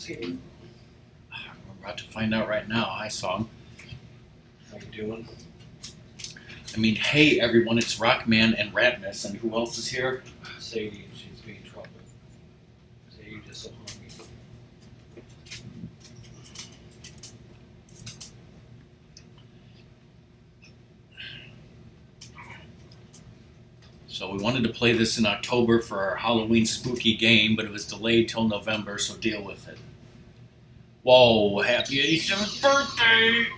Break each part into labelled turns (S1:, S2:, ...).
S1: See,
S2: We're about to find out right now. Hi, Song.
S1: how you doing?
S2: I mean, hey, everyone, it's RockMan and Ratmus, and who else is here?
S1: Sadie, she's being trouble. Sadie just so hungry.
S2: So we wanted to play this in October for our Halloween spooky game, but it was delayed till November, so deal with it. Whoa, happy 87th birthday!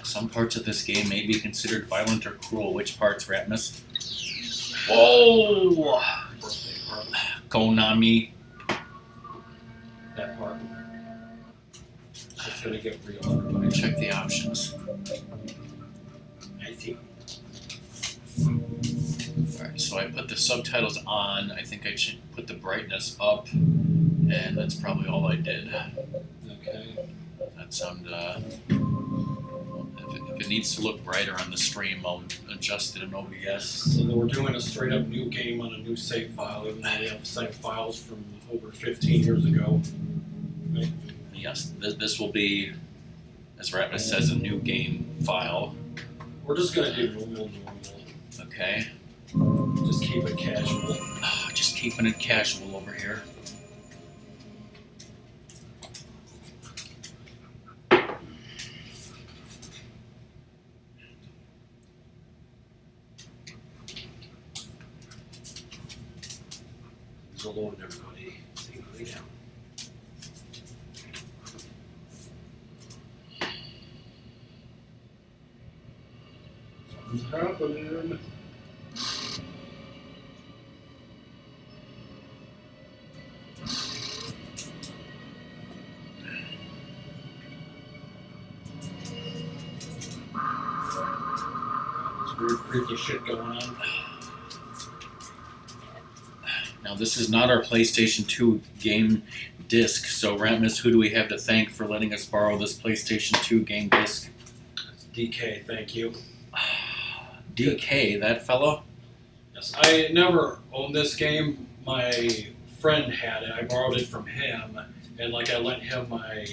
S2: Some parts of this game may be considered violent or cruel. Which parts, Ratmus? Whoa!
S1: Birthday party.
S2: Konami.
S1: That part. It's gonna get real, everybody.
S2: Check the options.
S1: I see.
S2: Alright, so I put the subtitles on. I think I should put the brightness up, and that's probably all I did.
S1: Okay.
S2: That sound, if it needs to look brighter on the stream, I'll adjust it in OBS.
S1: So then we're doing a straight up new game on a new save file, even though we have save files from over 15 years ago. Right?
S2: Yes, this will be, as Ratmus says, a new game file.
S1: We're just gonna do normal.
S2: Okay.
S1: Just keep it casual.
S2: Just keeping it casual over here.
S1: Alone, everybody. Lay down. Something's happening. There's weird, freaky shit going on.
S2: Now, this is not our PlayStation 2 game disc, so Ratmus, who do we have to thank for letting us borrow this PlayStation 2 game disc?
S1: DK, thank you.
S2: DK, that fellow?
S1: Yes, I never owned this game. My friend had it. I borrowed it from him, and I lent him my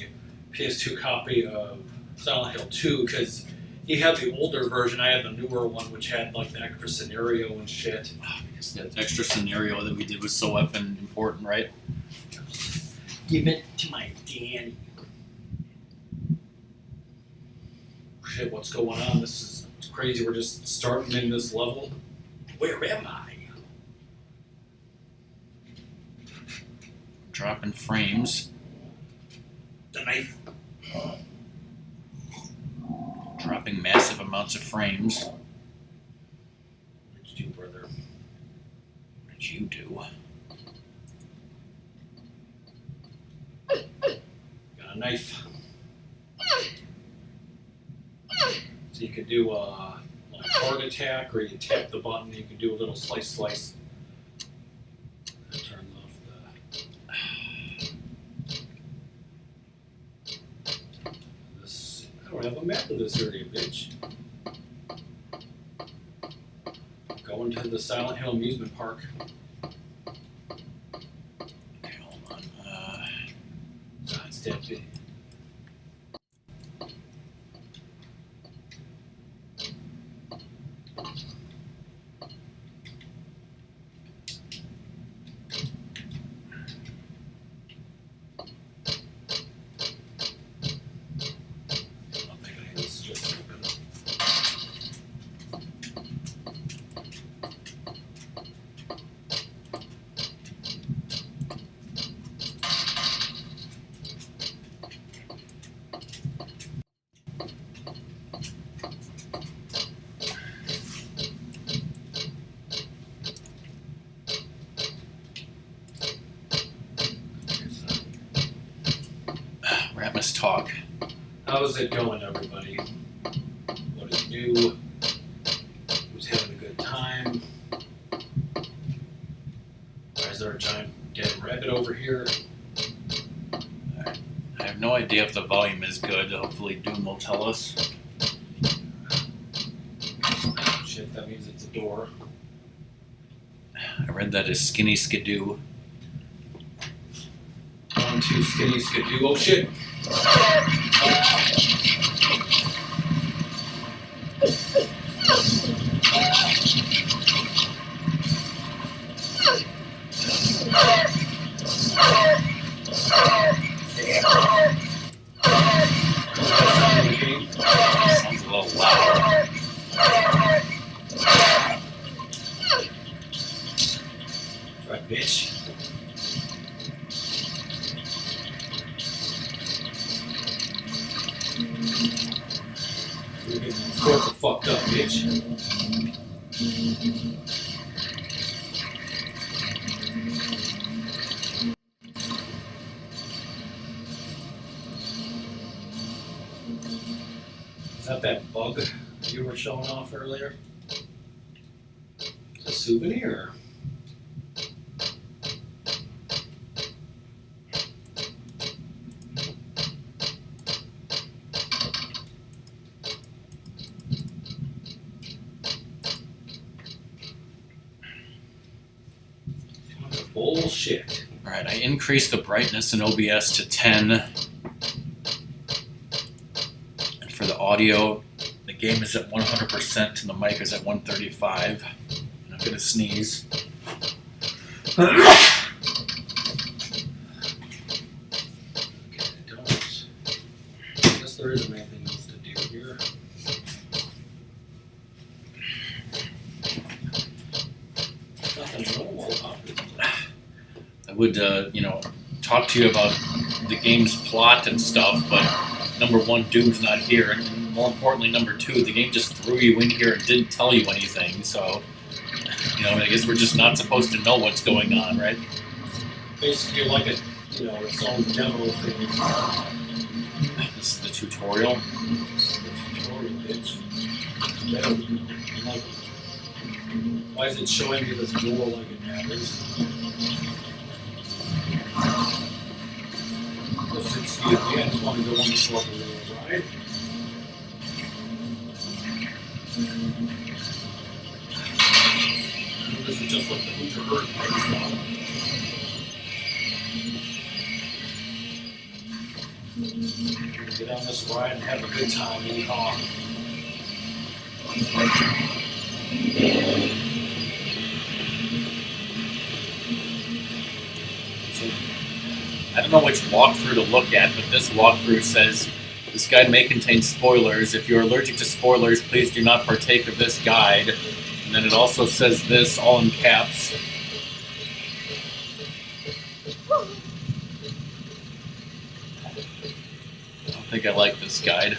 S1: PS2 copy of Silent Hill 2 because he had the older version. I had the newer one, which had the extra scenario and shit.
S2: Because that extra scenario that we did was so effing important, right?
S1: Give it to my Danny. Shit, what's going on? This is crazy. We're just starting in this level. Where am I?
S2: Dropping frames.
S1: The knife.
S2: Dropping massive amounts of frames.
S1: What did you do, brother?
S2: What did you do?
S1: Got a knife. So you could do a heart attack, or you tap the button, you can do a little slice. Turn off this. I don't have a map of this area, bitch. Going to the Silent Hill amusement park.
S2: Okay, hold on.
S1: Sidestep it. It's just open.
S2: Ratmus talk.
S1: How's it going, everybody? What is new? Who's having a good time? Why is there a giant dead rabbit over here?
S2: I have no idea if the volume is good. Hopefully Doom will tell us.
S1: That means it's a door.
S2: I read that as skinny skidoo.
S1: 1, 2, skinny skidoo. Oh shit!
S2: Sounds a little loud.
S1: That's right, bitch. You're getting fucked up, bitch. Is that bug you were showing off earlier? A souvenir? Bullshit.
S2: Alright, I increased the brightness in OBS to 10. And for the audio, the game is at 100% and the mic is at 135. And I'm gonna sneeze.
S1: Okay, I guess there isn't anything else to do here. Nothing normal about it.
S2: I would, talk to you about the game's plot and stuff, but number one, Doom's not here, and more importantly, number two, the game just threw you in here and didn't tell you anything, so, I guess we're just not supposed to know what's going on, right?
S1: Basically like its own demo thing.
S2: This is the tutorial.
S1: Tutorial, bitch. Why is it showing me this door like it matters? Let's just see it again. I just want to go on this level, right? This is just like the Hoosier Hurricane. Get on this ride and have a good time. Yeehaw.
S2: I don't know which walkthrough to look at, but this walkthrough says, this guide may contain spoilers. If you're allergic to spoilers, please do not partake of this guide. And then it also says this, all in caps. I don't think I like this guide.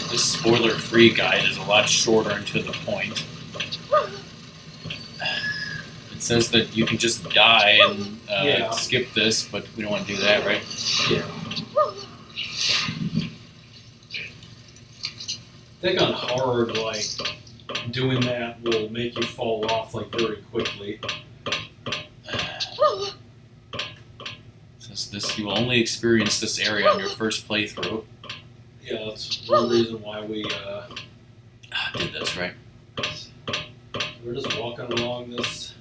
S2: This spoiler-free guide is a lot shorter and to the point. It says that you can just die and skip this, but we don't want to do that, right?
S1: Yeah. I think on hard, doing that will make you fall off, very quickly.
S2: It says this, you will only experience this area on your first playthrough.
S1: Yeah, that's one reason why we
S2: did this, right?
S1: We're just walking along this.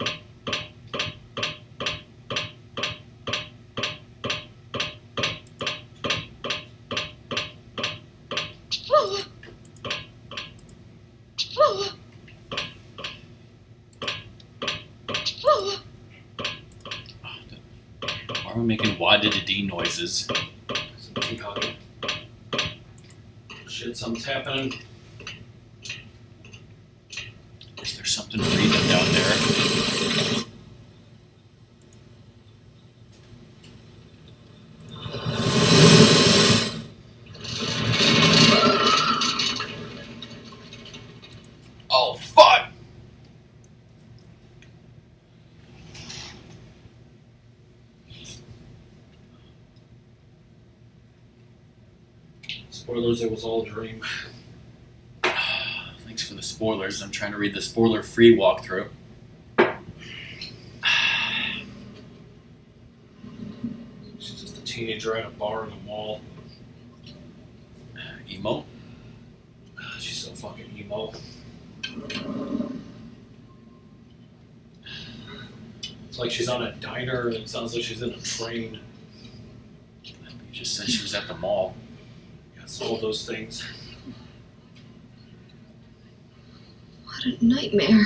S2: Why are we making wah-da-da-dee noises?
S1: Shit, something's happening.
S2: Is there something breathing down there? Oh, fuck!
S1: Spoilers, it was all a dream.
S2: Thanks for the spoilers. I'm trying to read the spoiler-free walkthrough.
S1: She's just a teenager at a bar in a mall.
S2: Emo?
S1: She's so fucking emo. It's like she's on a diner and it sounds like she's in a train.
S2: You just said she was at the mall.
S1: Yes, all those things.
S3: What a nightmare.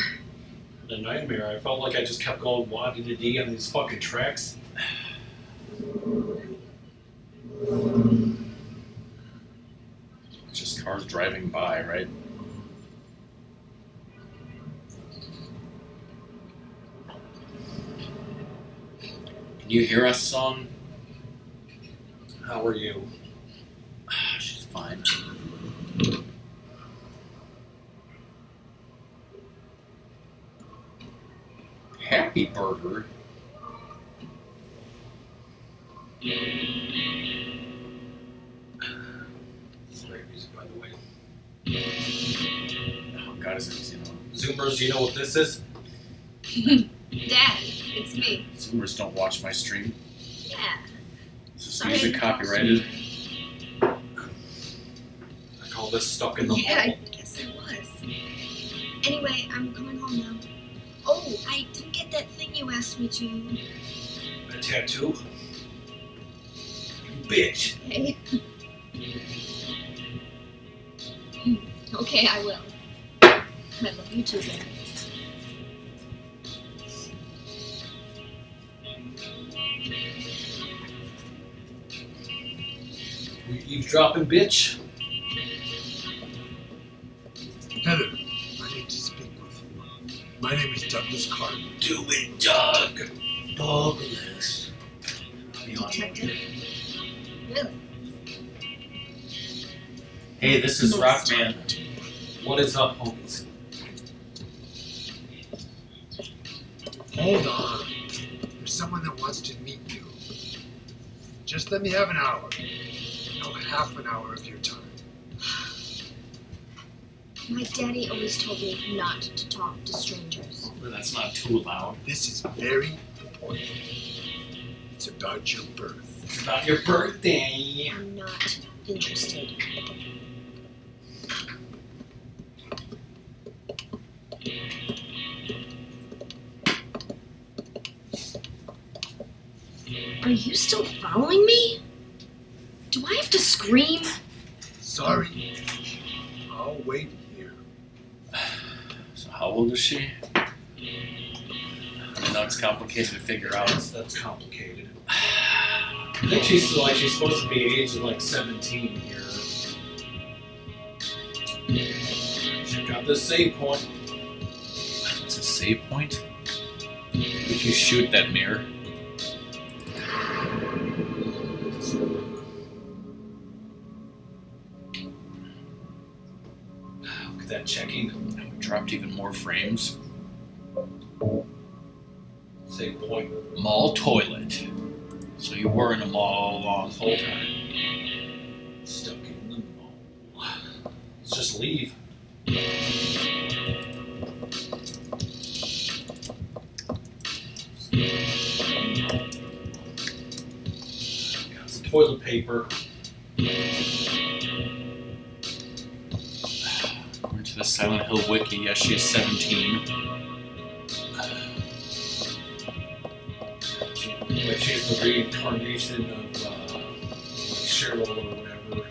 S1: The nightmare. I felt like I just kept going wah-dee-dee on these fucking tracks.
S2: It's just cars driving by, right? Can you hear us, son?
S1: How are you?
S2: She's fine. Happy Burger.
S1: It's great music, by the way.
S2: Oh God, is it,
S1: Zoomers, do you know what this is?
S3: Dad, it's me.
S2: Zoomers don't watch my stream.
S3: Yeah.
S2: Is this
S3: Sorry,
S2: music copyrighted?
S1: I call this stuck in the
S3: Yeah,
S1: hole.
S3: I guess it was. Anyway, I'm coming home now. Oh, I didn't get that thing you asked me to.
S1: A tattoo? Bitch.
S3: Okay. Okay, I will. I love you too, Dad.
S1: You eavesdropping, bitch?
S4: Heather, I need to speak with you. My name is Douglas Carter.
S1: Do it, Doug. Douglas.
S3: Detective? Really?
S2: Hey, this is RockMan.
S1: What is up, homies?
S4: Hold on. There's someone that wants to meet you. Just let me have an hour. No, half an hour of your time.
S3: My daddy always told me not to talk to strangers.
S2: That's not too loud.
S4: This is very important. It's about your birth.
S1: It's about your birthday.
S3: I'm not interested. Are you still following me? Do I have to scream?
S4: Sorry. I'll wait here.
S2: So how old is she? I know it's complicated to figure out.
S1: That's complicated. I think she's supposed to be aged like 17 here. Check out this save point.
S2: It's a save point? If you shoot that mirror.
S1: Look at that checking.
S2: We dropped even more frames.
S1: Save point.
S2: Mall toilet. So you were in a mall along
S1: This whole time. Stuck in the mall. Let's just leave. Got some toilet paper.
S2: According to the Silent Hill wiki, yes, she's 17.
S1: Like she's the reincarnation of like Cheryl or whatever.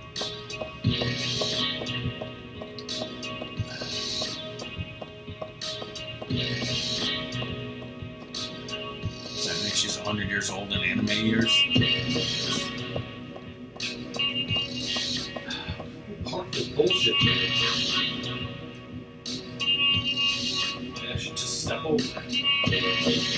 S2: Does that mean she's 100 years old in anime years?
S1: Park this bullshit. I should just step over that.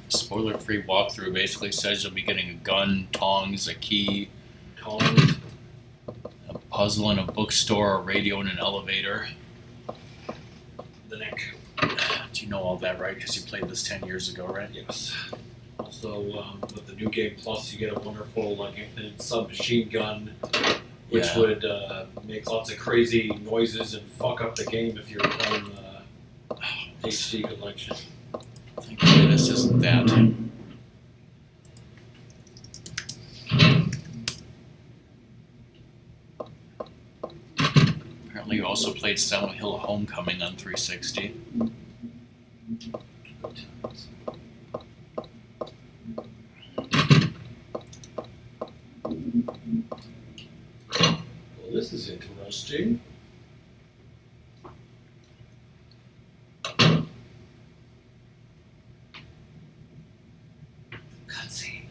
S2: Spoiler-free walkthrough basically says you'll be getting a gun, tongs, a key,
S1: Tongs.
S2: a puzzle in a bookstore, a radio in an elevator.
S1: The Nick.
S2: Do you know all that, right? Because you played this 10 years ago, right?
S1: Yes. Also, with the new game plus, you get a wonderful infinite submachine gun, which
S2: Yeah.
S1: would make lots of crazy noises and fuck up the game if you're playing the HD collection.
S2: Thankfully, this isn't that. Apparently, you also played Silent Hill Homecoming on 360.
S1: Well, this is interesting. Cutscene.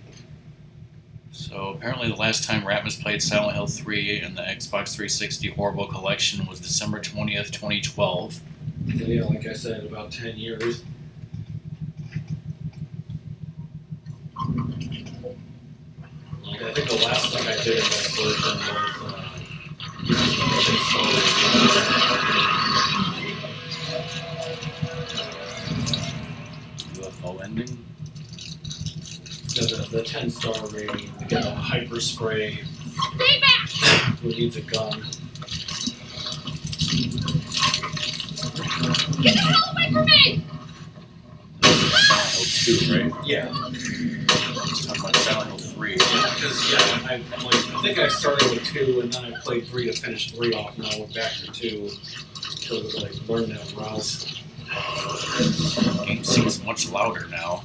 S2: So apparently the last time Ratmus played Silent Hill 3 in the Xbox 360 Horrible Collection was December 20th, 2012.
S1: So yeah, like I said, about 10 years. Like, I think the last thing I did in that version was
S2: UFO ending.
S1: the 10-star rating to get a hyper spray
S3: Stay back!
S1: who needs a gun.
S3: Get the hell away from me!
S2: Silent Hill 2, right?
S1: Yeah.
S2: Let's talk about Silent Hill 3.
S1: Because I think I started with 2 and then I played 3 to finish 3 off, and I went back to 2 to learn that rouse.
S2: The game seems much louder now.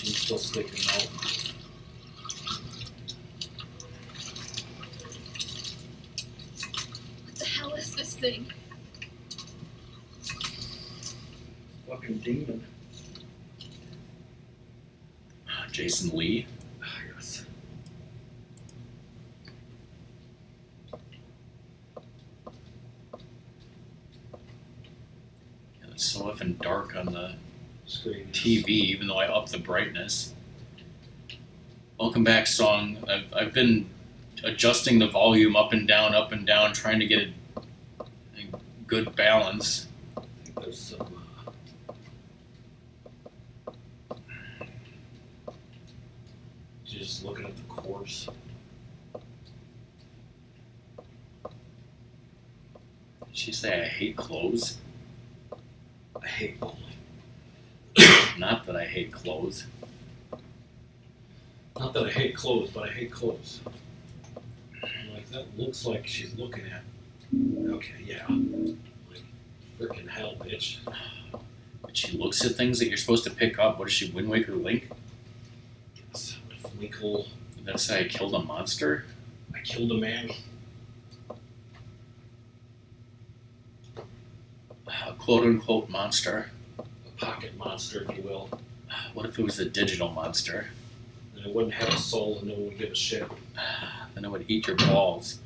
S1: I'm still sticking out.
S3: What the hell is this thing?
S1: Fucking demon.
S2: Jason Lee.
S1: Yes.
S2: Yeah, it's so effing dark on the
S1: Screen.
S2: TV, even though I upped the brightness. Welcome back, song. I've been adjusting the volume up and down, trying to get a good balance.
S1: I think there's some. Just looking at the corpse.
S2: Did she say I hate clothes?
S1: I hate bowling.
S2: Not that I hate clothes.
S1: Not that I hate clothes, but I hate clothes. Like, that looks like she's looking at. Okay, yeah. Like, freaking hell, bitch.
S2: But she looks at things that you're supposed to pick up. What is she, Wind Waker Link?
S1: Yes. Winkle.
S2: Did that say I killed a monster?
S1: I killed a man.
S2: A quote-unquote monster.
S1: A pocket monster, if you will.
S2: What if it was a digital monster?
S1: And it wouldn't have a soul and no one would give a shit.
S2: Then it would eat your balls.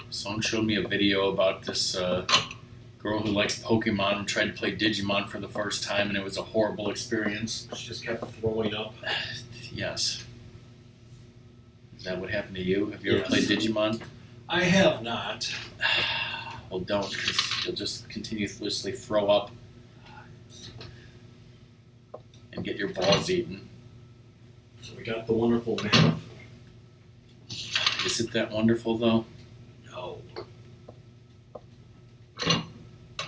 S2: Song showed me a video about this girl who likes Pokemon and tried to play Digimon for the first time, and it was a horrible experience.
S1: She just kept throwing up.
S2: Yes. Is that what happened to you? Have you ever
S1: Yes.
S2: played Digimon?
S1: I have not.
S2: Well, don't, because you'll just continuously throw up and get your balls eaten.
S1: So we got the wonderful map.
S2: Is it that wonderful, though?
S1: No.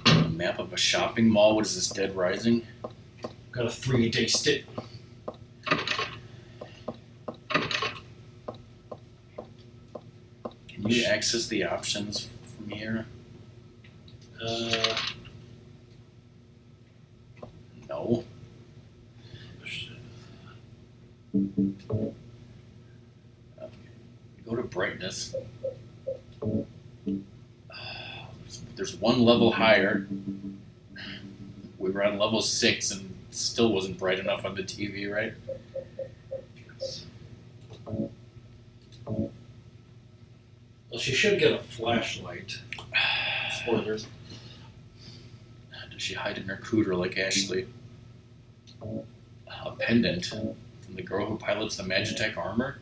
S2: A map of a shopping mall? What is this, Dead Rising?
S1: Got a 3-day stick.
S2: Can you access the options from here? No. Go to brightness. There's one level higher. We were on level 6 and still wasn't bright enough on the TV, right?
S1: Well, she should get a flashlight. Spoilers.
S2: Does she hide in her cooter like Ashley? A pendant from And the girl who pilots the Magitech armor?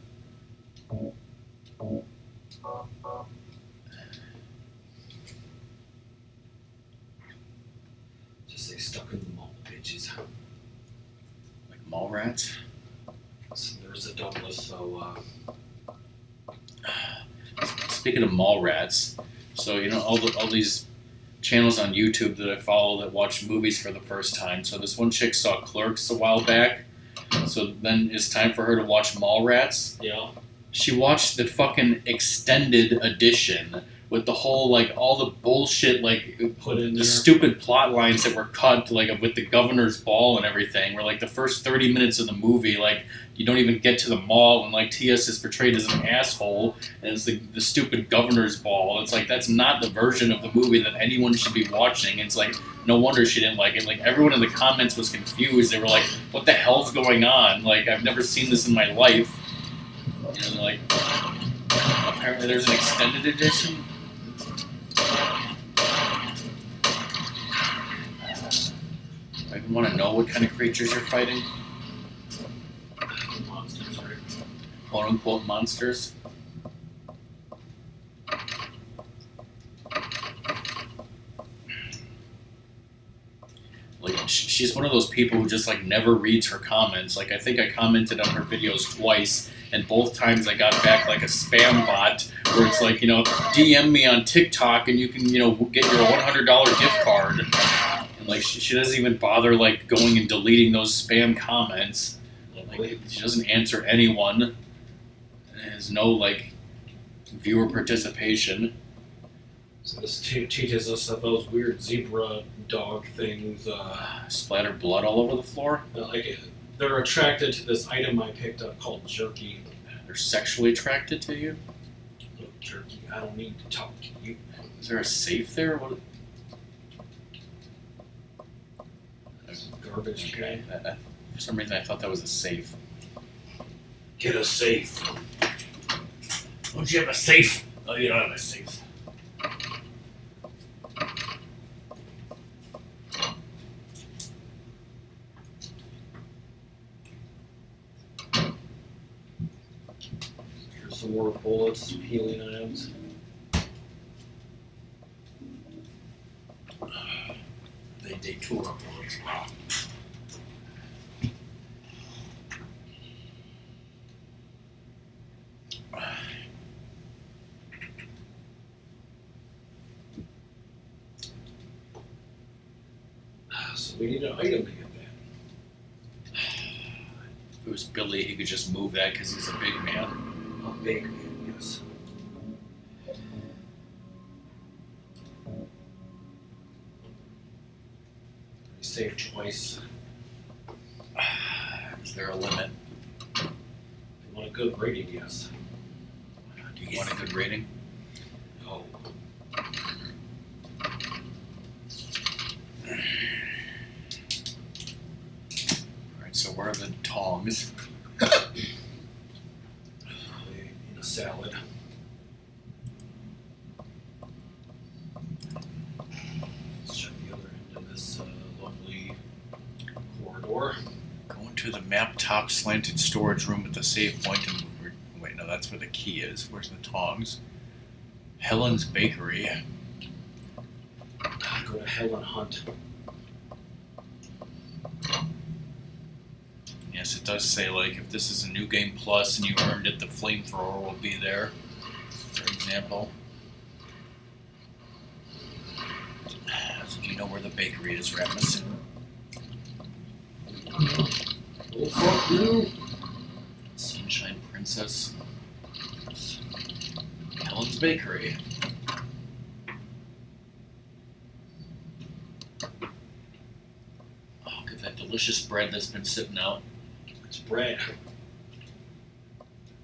S1: Just say stuck in the mall, bitches.
S2: Like mall rats?
S1: So there's a Douglas, so
S2: Speaking of mall rats, so you know all these channels on YouTube that I follow that watch movies for the first time. So this one chick saw Clerks a while back. So then it's time for her to watch Mallrats.
S1: yeah.
S2: She watched the fucking extended edition with the whole like all the bullshit like
S1: Put in
S2: the
S1: there.
S2: stupid plot lines that were cut like with the governor's ball and everything. Where like the first 30 minutes of the movie, like you don't even get to the mall and like T.S. is portrayed as an asshole and it's the stupid governor's ball. It's like that's not the version of the movie that anyone should be watching. It's like no wonder she didn't like it. Like everyone in the comments was confused. They were like, "What the hell's going on? Like I've never seen this in my life." And like apparently there's an extended edition. I even want to know what kind of creatures you're fighting.
S1: Monsters, right?
S2: Quote unquote monsters. Like she's one of those people who just like never reads her comments. Like I think I commented on her videos twice, and both times I got back like a spam bot where it's like, you know, DM me on TikTok and you can, you know, get your $100 gift card. And like she doesn't even bother like going and deleting those spam comments. Like she doesn't answer anyone. There's no like viewer participation.
S1: So this teaches us that those weird zebra dog things,
S2: Splatter blood all over the floor.
S1: like they're attracted to this item I picked up called jerky.
S2: They're sexually attracted to you.
S1: Look, jerky, I don't need to talk to you.
S2: Is there a safe there? What?
S1: Garbage
S2: Okay.
S1: can.
S2: For some reason, I thought that was a safe.
S1: Get a safe. Don't you have a safe? Oh, you don't have a safe. Here's some more bullets, healing items. They detour bullets. So we need an item to get that.
S2: If it was Billy, he could just move that because he's a big man.
S1: A big man, yes. We saved twice.
S2: Is there a limit?
S1: If you want a good rating, yes.
S2: Do you want a good rating?
S1: No.
S2: Alright, so where are the tongs?
S1: In a salad. Let's check the other end of this lovely corridor.
S2: Go into the map top slanted storage room with the save point and wait, no, that's where the key is. Where's the tongs? Helen's Bakery.
S1: Go to Helen Hunt.
S2: Yes, it does say like if this is a new game plus and you earned it, the flamethrower will be there. For example. So do you know where the bakery is, Ratmus?
S1: Oh, fuck you!
S2: Sunshine Princess. Helen's Bakery. Oh, look at that delicious bread that's been sitting out.
S1: It's bread.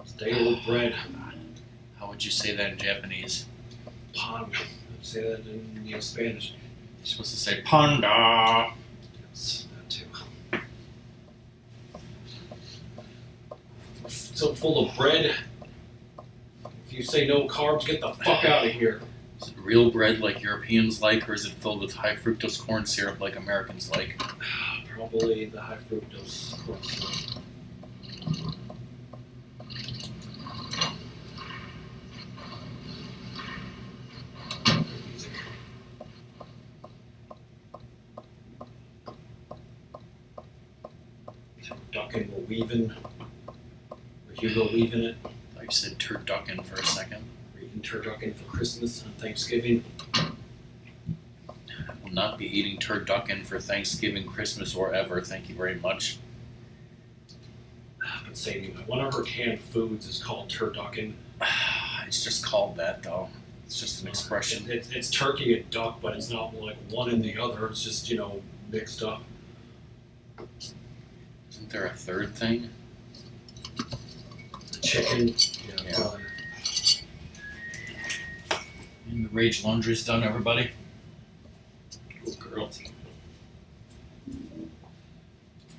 S1: It's day-old bread.
S2: How would you say that in Japanese?
S1: Pan. Say that in Spanish.
S2: You're supposed to say panda.
S1: Yes, that too. So full of bread. If you say no carbs, get the fuck out of here.
S2: Is it real bread like Europeans like, or is it filled with high fructose corn syrup like Americans like?
S1: Probably the high fructose corn syrup. Ducking or weaving. Or Hugo weaving it.
S2: I thought you said turducken for a second.
S1: Or eating turducken for Christmas and Thanksgiving.
S2: I will not be eating turducken for Thanksgiving, Christmas, or ever. Thank you very much.
S1: I've been saying one of her canned foods is called turducken.
S2: It's just called that, though. It's just an expression.
S1: It's turkey and duck, but it's not like one and the other. It's just, mixed up.
S2: Isn't there a third thing?
S1: Chicken.
S2: Yeah.
S1: Probably.
S2: And the Rage Laundry's done, everybody.
S1: Good girl.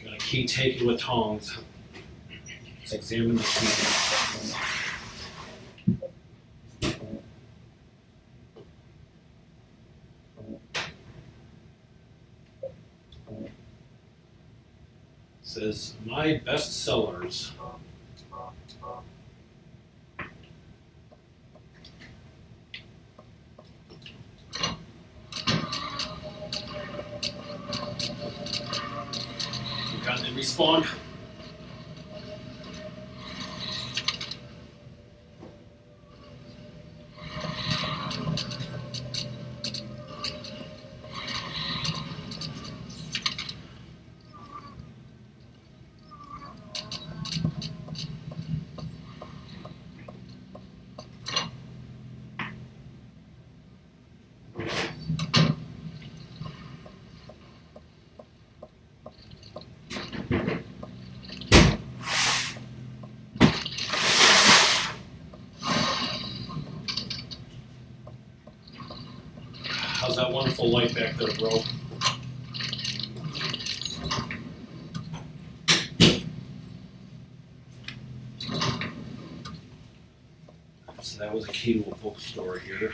S1: Got a key taken with tongs. Let's examine the key. Says my best sellers. You got to respawn. How's that wonderful light back there, bro? So that was a key to a bookstore here.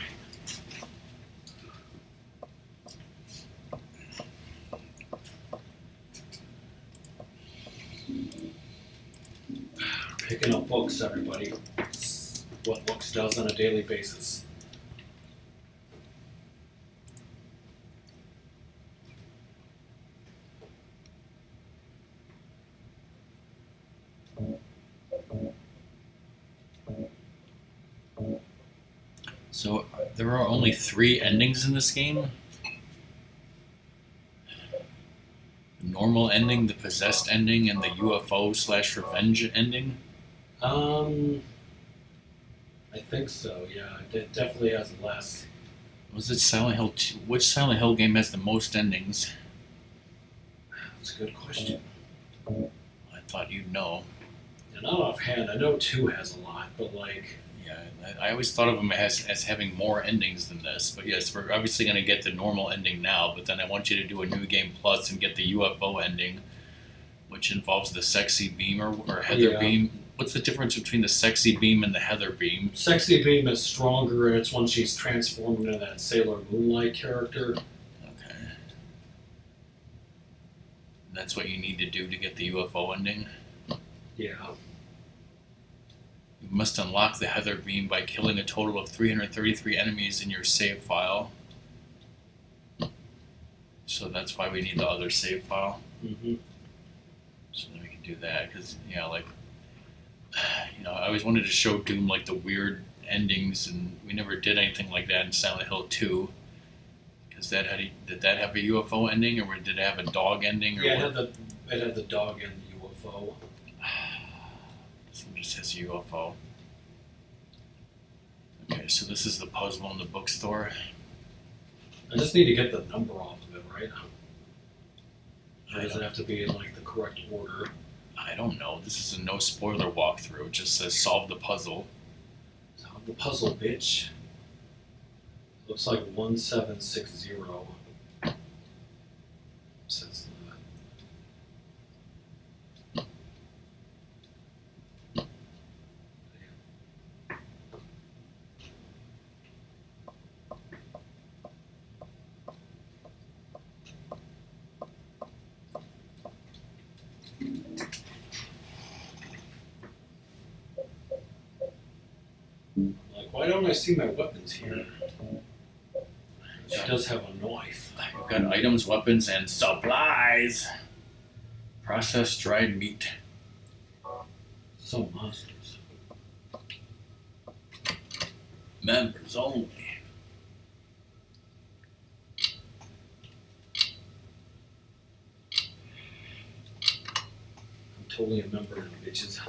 S1: Picking up books, everybody. It's what books does on a daily basis.
S2: So there are only 3 endings in this game. The normal ending, the possessed ending, and the UFO/revenge ending.
S1: I think so, yeah. It definitely has less.
S2: Was it Silent Hill 2? Which Silent Hill game has the most endings?
S1: That's a good question.
S2: I thought you'd know.
S1: And not offhand, I know 2 has a lot, but
S2: Yeah, I always thought of them as having more endings than this. But yes, we're obviously going to get the normal ending now, but then I want you to do a New Game Plus and get the UFO ending, which involves the sexy beam or Heather
S1: Yeah.
S2: beam. What's the difference between the sexy beam and the Heather beam?
S1: Sexy Beam is stronger, and it's when she's transformed into that Sailor Moonlight character.
S2: Okay. And that's what you need to do to get the UFO ending?
S1: Yeah.
S2: You must unlock the Heather beam by killing a total of 333 enemies in your save file. So that's why we need the other save file.
S1: Mm-hmm.
S2: So then we can do that, because, I always wanted to show Doom, the weird endings, and we never did anything like that in Silent Hill 2. Because did that have a UFO ending, or did it have a dog ending? Or
S1: Yeah,
S2: what?
S1: it had the dog and the UFO.
S2: This one just says UFO. Okay, so this is the puzzle in the bookstore.
S1: I just need to get the number off of it, right? Or does it have to be in the correct order?
S2: I don't know. This is a no spoiler walkthrough. It just says solve the puzzle.
S1: Solve the puzzle, bitch. Looks like 1760. Says Why don't I see my weapons here? She does have a knife.
S2: We've got items, weapons, and supplies. Processed dried meat.
S1: Some monsters.
S2: Members only.
S1: I'm totally a member of the bitches.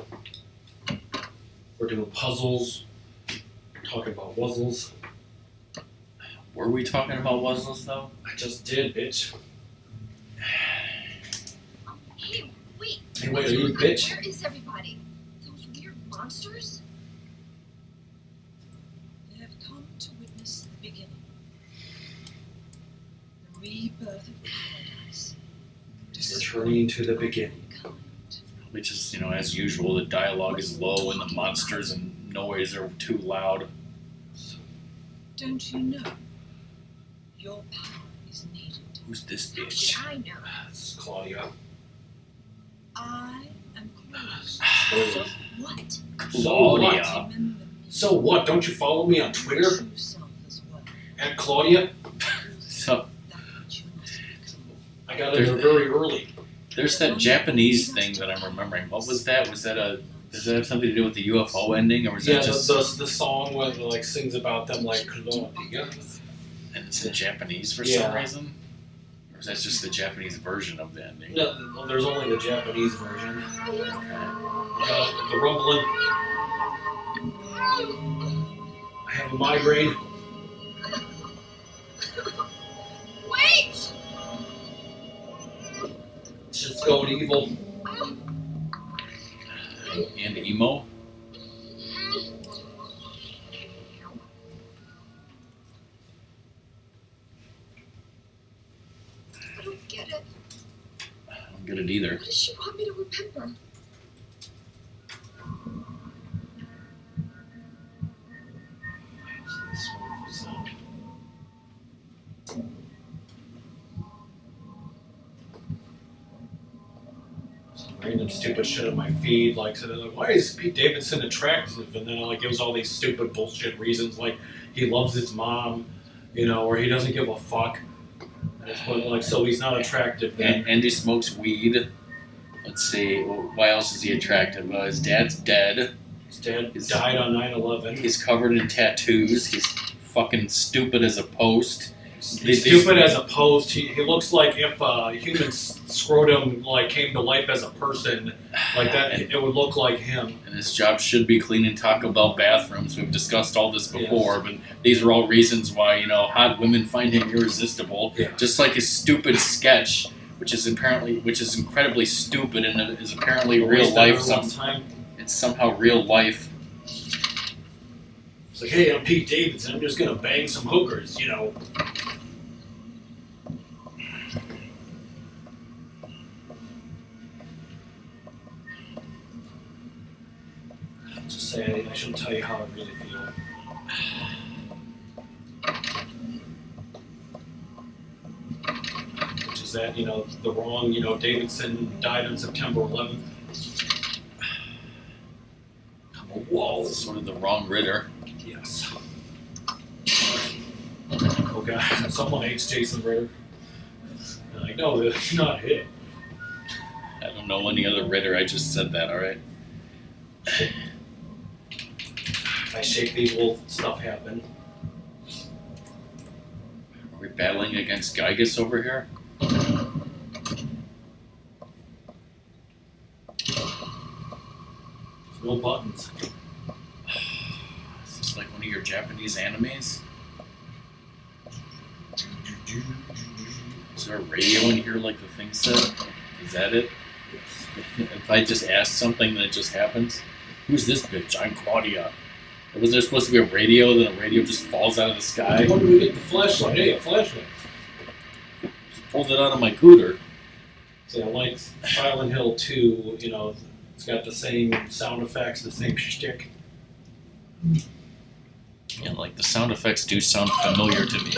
S1: We're doing puzzles. We're talking about wuzzles.
S2: Were we talking about wuzzles though?
S1: I just did, bitch.
S3: Hey, wait.
S1: Hey, wait, are you a bitch?
S3: Where is everybody? Those weird monsters?
S5: They have come to witness the beginning. The rebirth of paradise.
S1: Returning to the beginning.
S2: Which is, as usual, the dialogue is low and the monsters and noise are too loud.
S5: Don't you know? Your power is needed.
S2: Who's this
S3: How
S2: bitch?
S3: should I know?
S1: This is Claudia.
S5: I am close.
S3: So what?
S2: Claudia.
S5: Remember me.
S1: So what? Don't you follow me on Twitter?
S5: True self as well.
S1: At Claudia?
S2: So
S5: That which you must become.
S1: I got in there very early.
S2: there's that Japanese thing that I'm remembering. What was that? Does that have something to do with the UFO ending, or was
S1: Yeah,
S2: that just?
S1: the song where it, like sings about them like Claudia.
S2: And it's in Japanese for
S1: Yeah.
S2: some reason, or is that just the Japanese version of the ending?
S1: No, well, there's only the Japanese version. The rumbling. I have a migraine.
S3: Wait!
S1: It's just going evil.
S2: And emo.
S3: I don't get it.
S2: I don't get it either.
S3: What does she want me to remember?
S1: This wonderful sound. Some random stupid shit on my feed, like, so they're like, why is Pete Davidson attractive? And then like gives all these stupid bullshit reasons, like he loves his mom, or he doesn't give a fuck. And it's like, so he's not attractive then.
S2: And he smokes weed. Let's see. Why else is he attractive? His dad's dead.
S1: His dad died on 9/11.
S2: He's covered in tattoos. He's fucking stupid as a post.
S1: He's stupid as a post. He looks like if a human scrotum like came to life as a person, like that, it would look like him.
S2: And his job should be cleaning Taco Bell bathrooms. We've discussed all this before, but these are all reasons why hot women find him irresistible.
S1: Yeah.
S2: Just like his stupid sketch, which is incredibly stupid and is apparently real life. It's somehow real life.
S1: It's like, hey, I'm Pete Davidson. I'm just gonna bang some hookers, Just say I shouldn't tell you how I really feel. Which is that, the wrong, Davidson died on September 11th. Whoa.
S2: Sort of the wrong Ritter.
S1: Yes. Oh god, someone hates Jason Ritter. I'm like, no, that's not him.
S2: I don't know any other Ritter. I just said that. All right.
S1: If I shake these, will stuff happen?
S2: Are we battling against Gygus over here?
S1: No buttons.
S2: Is this like one of your Japanese animes? Is there a radio in here like the thing said? Is that it? If I just ask something, then it just happens? Who's this bitch? I'm Claudia. Wasn't there supposed to be a radio, then a radio just falls out of the sky?
S1: When do we get the flashlight? Hey, a flashlight.
S2: Just pulled it out of my cooter.
S1: See, I like Silent Hill 2, it's got the same sound effects, the same shtick.
S2: Yeah, like the sound effects do sound familiar to me.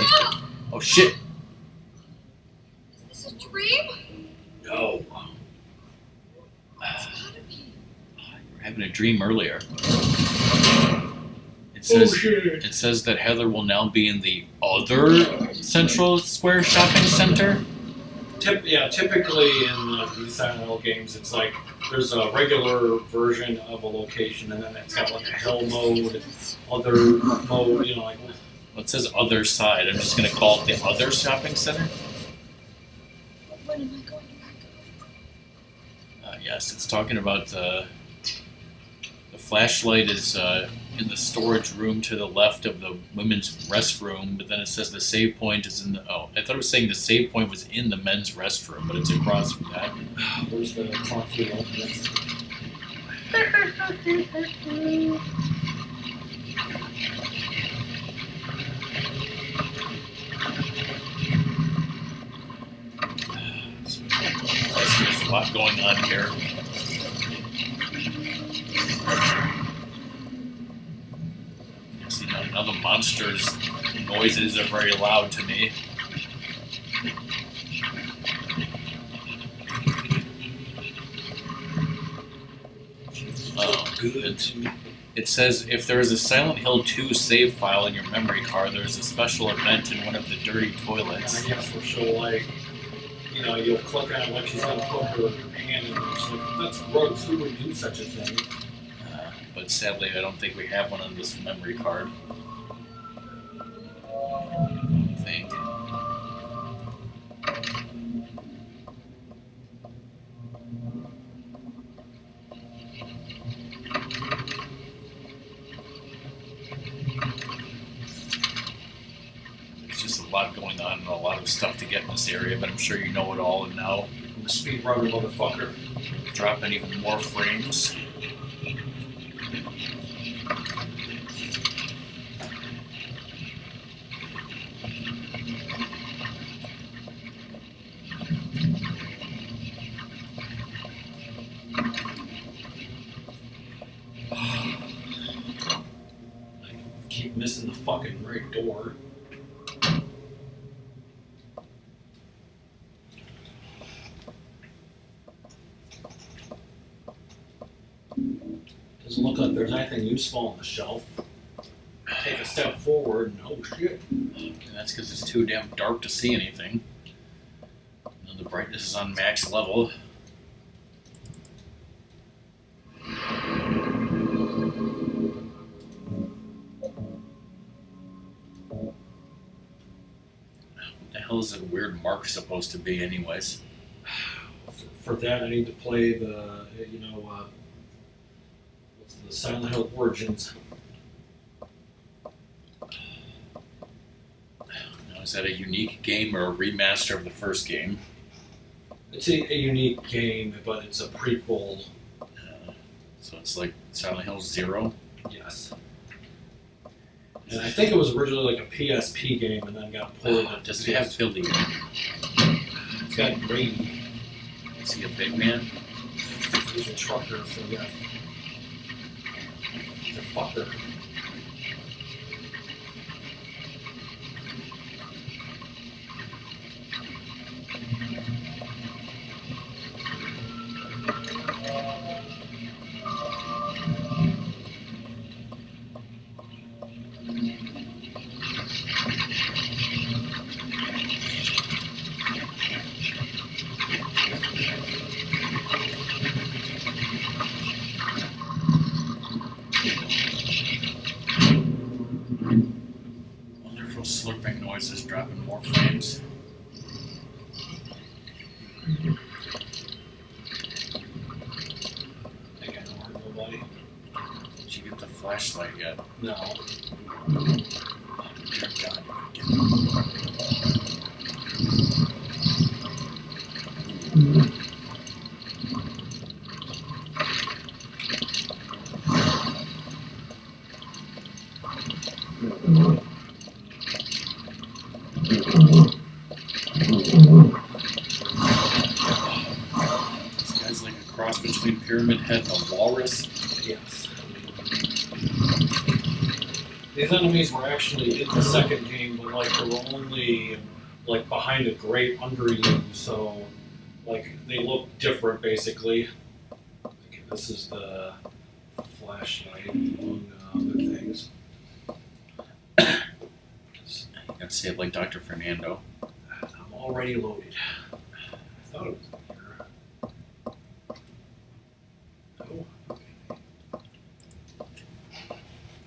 S2: Oh shit!
S3: Is this a dream?
S1: No.
S3: It's gotta be.
S2: You were having a dream earlier. It's says
S1: shit.
S2: it says that Heather will now be in the other Central Square shopping center.
S1: Typically in these Silent Hill games, it's like there's a regular version of a location, and then it's got like a hell mode, other mode, you know, like.
S2: Well, it says other side. I'm just gonna call it the other shopping center.
S3: When am I going back?
S2: Yes, it's talking about the flashlight is in the storage room to the left of the women's restroom, but then it says the save point is in the. Oh, I thought it was saying the save point was in the men's restroom, but it's across from that.
S1: Where's the clock for the ultimate?
S2: There's a lot going on here. See, now the monsters' noises are very loud to me. Oh, good. It says if there is a Silent Hill 2 save file in your memory card, there is a special event in one of the dirty toilets.
S1: I guess where she'll like, you know, you'll click on it like she's gonna put her hand in there. She's like, that's gross. Who would do such a thing?
S2: But sadly, I don't think we have one on this memory card. I think. There's just a lot going on and a lot of stuff to get in this area, but I'm sure you know it all, and now
S1: I'm a speed runner, motherfucker.
S2: dropping even more frames.
S1: Keep missing the fucking right door. Doesn't look like there's anything useful on the shelf. Take a step forward and oh shit.
S2: And that's because it's too damn dark to see anything. And the brightness is on max level. What the hell is that weird mark supposed to be anyways?
S1: For that, I need to play the, you know, what's the Silent Hill Origins.
S2: Now, is that a unique game or a remaster of the first game?
S1: It's a unique game, but it's a prequel.
S2: So it's like Silent Hill 0?
S1: Yes. And I think it was originally like a PSP game and then got ported.
S2: Does it have Billy?
S1: It's got Grady.
S2: Is he a big man?
S1: He's a trucker, so yeah. He's a fucker.
S2: Wonderful slurping noises dropping more frames.
S1: Think I don't hurt nobody.
S2: Did you get the flashlight yet?
S1: No.
S2: Oh, dear God. This guy's like a cross between Pyramid Head and a walrus.
S1: Yes. These enemies were actually in the second game, but like they were only like behind a grate under you, so like they look different basically. Okay, this is the flashlight among other things.
S2: Gotta save like Dr. Fernando.
S1: I'm already loaded. I thought it was here. No.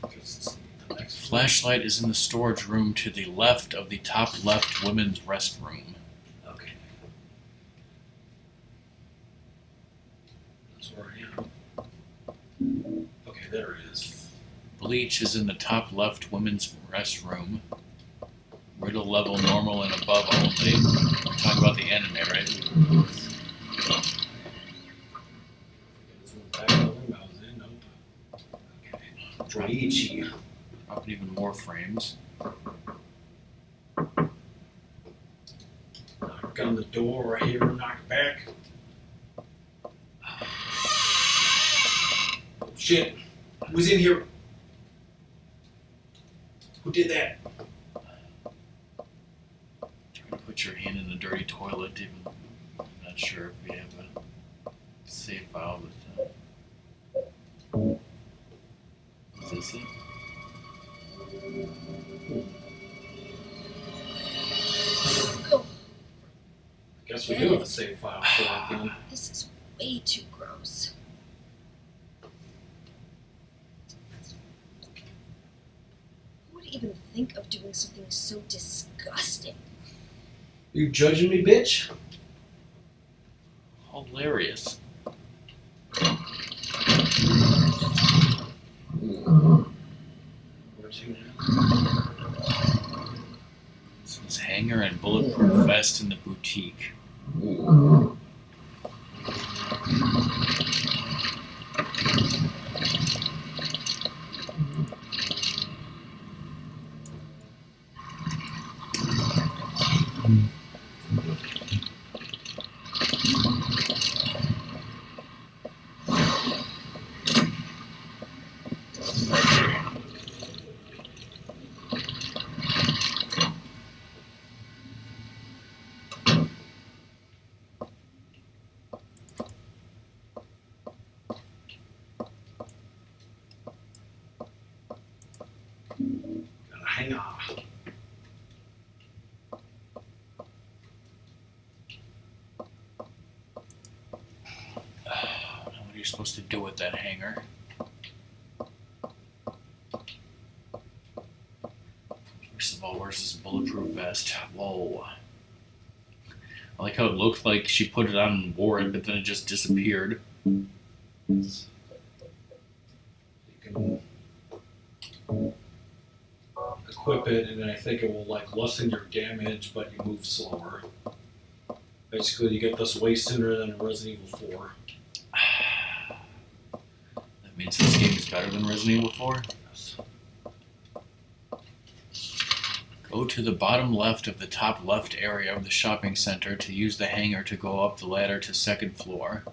S1: Okay. Just the next
S2: Flashlight is in the storage room to the left of the top left women's restroom.
S1: Okay. That's where I am. Okay, there it is.
S2: Bleach is in the top left women's restroom. Riddle level normal and above only. We're talking about the anime, right?
S1: Back in the room I was in. Nope. Okay. Draichi.
S2: Dropping even more frames.
S1: Knock on the door. I hear him knock back. Oh, shit. Who's in here? Who did that?
S2: Trying to put your hand in the dirty toilet. Even I'm not sure if we have a save file, but is this it?
S3: Oh,
S1: I guess we do have a save file for it then.
S3: this is way too gross. Who would even think of doing something so disgusting?
S1: You judging me, bitch?
S2: Hilarious.
S1: Where's he now?
S2: This is hanger and bulletproof vest in the boutique.
S1: Gotta hang on.
S2: What are you supposed to do with that hanger? First of all, where's this bulletproof vest? Whoa. I like how it looked like she put it on and wore it, but then it just disappeared.
S1: You can equip it, and then I think it will like lessen your damage, but you move slower. Basically, you get this way sooner than in Resident Evil 4.
S2: That means this game is better than Resident Evil 4?
S1: Yes.
S2: Go to the bottom left of the top left area of the shopping center to use the hanger to go up the ladder to second floor.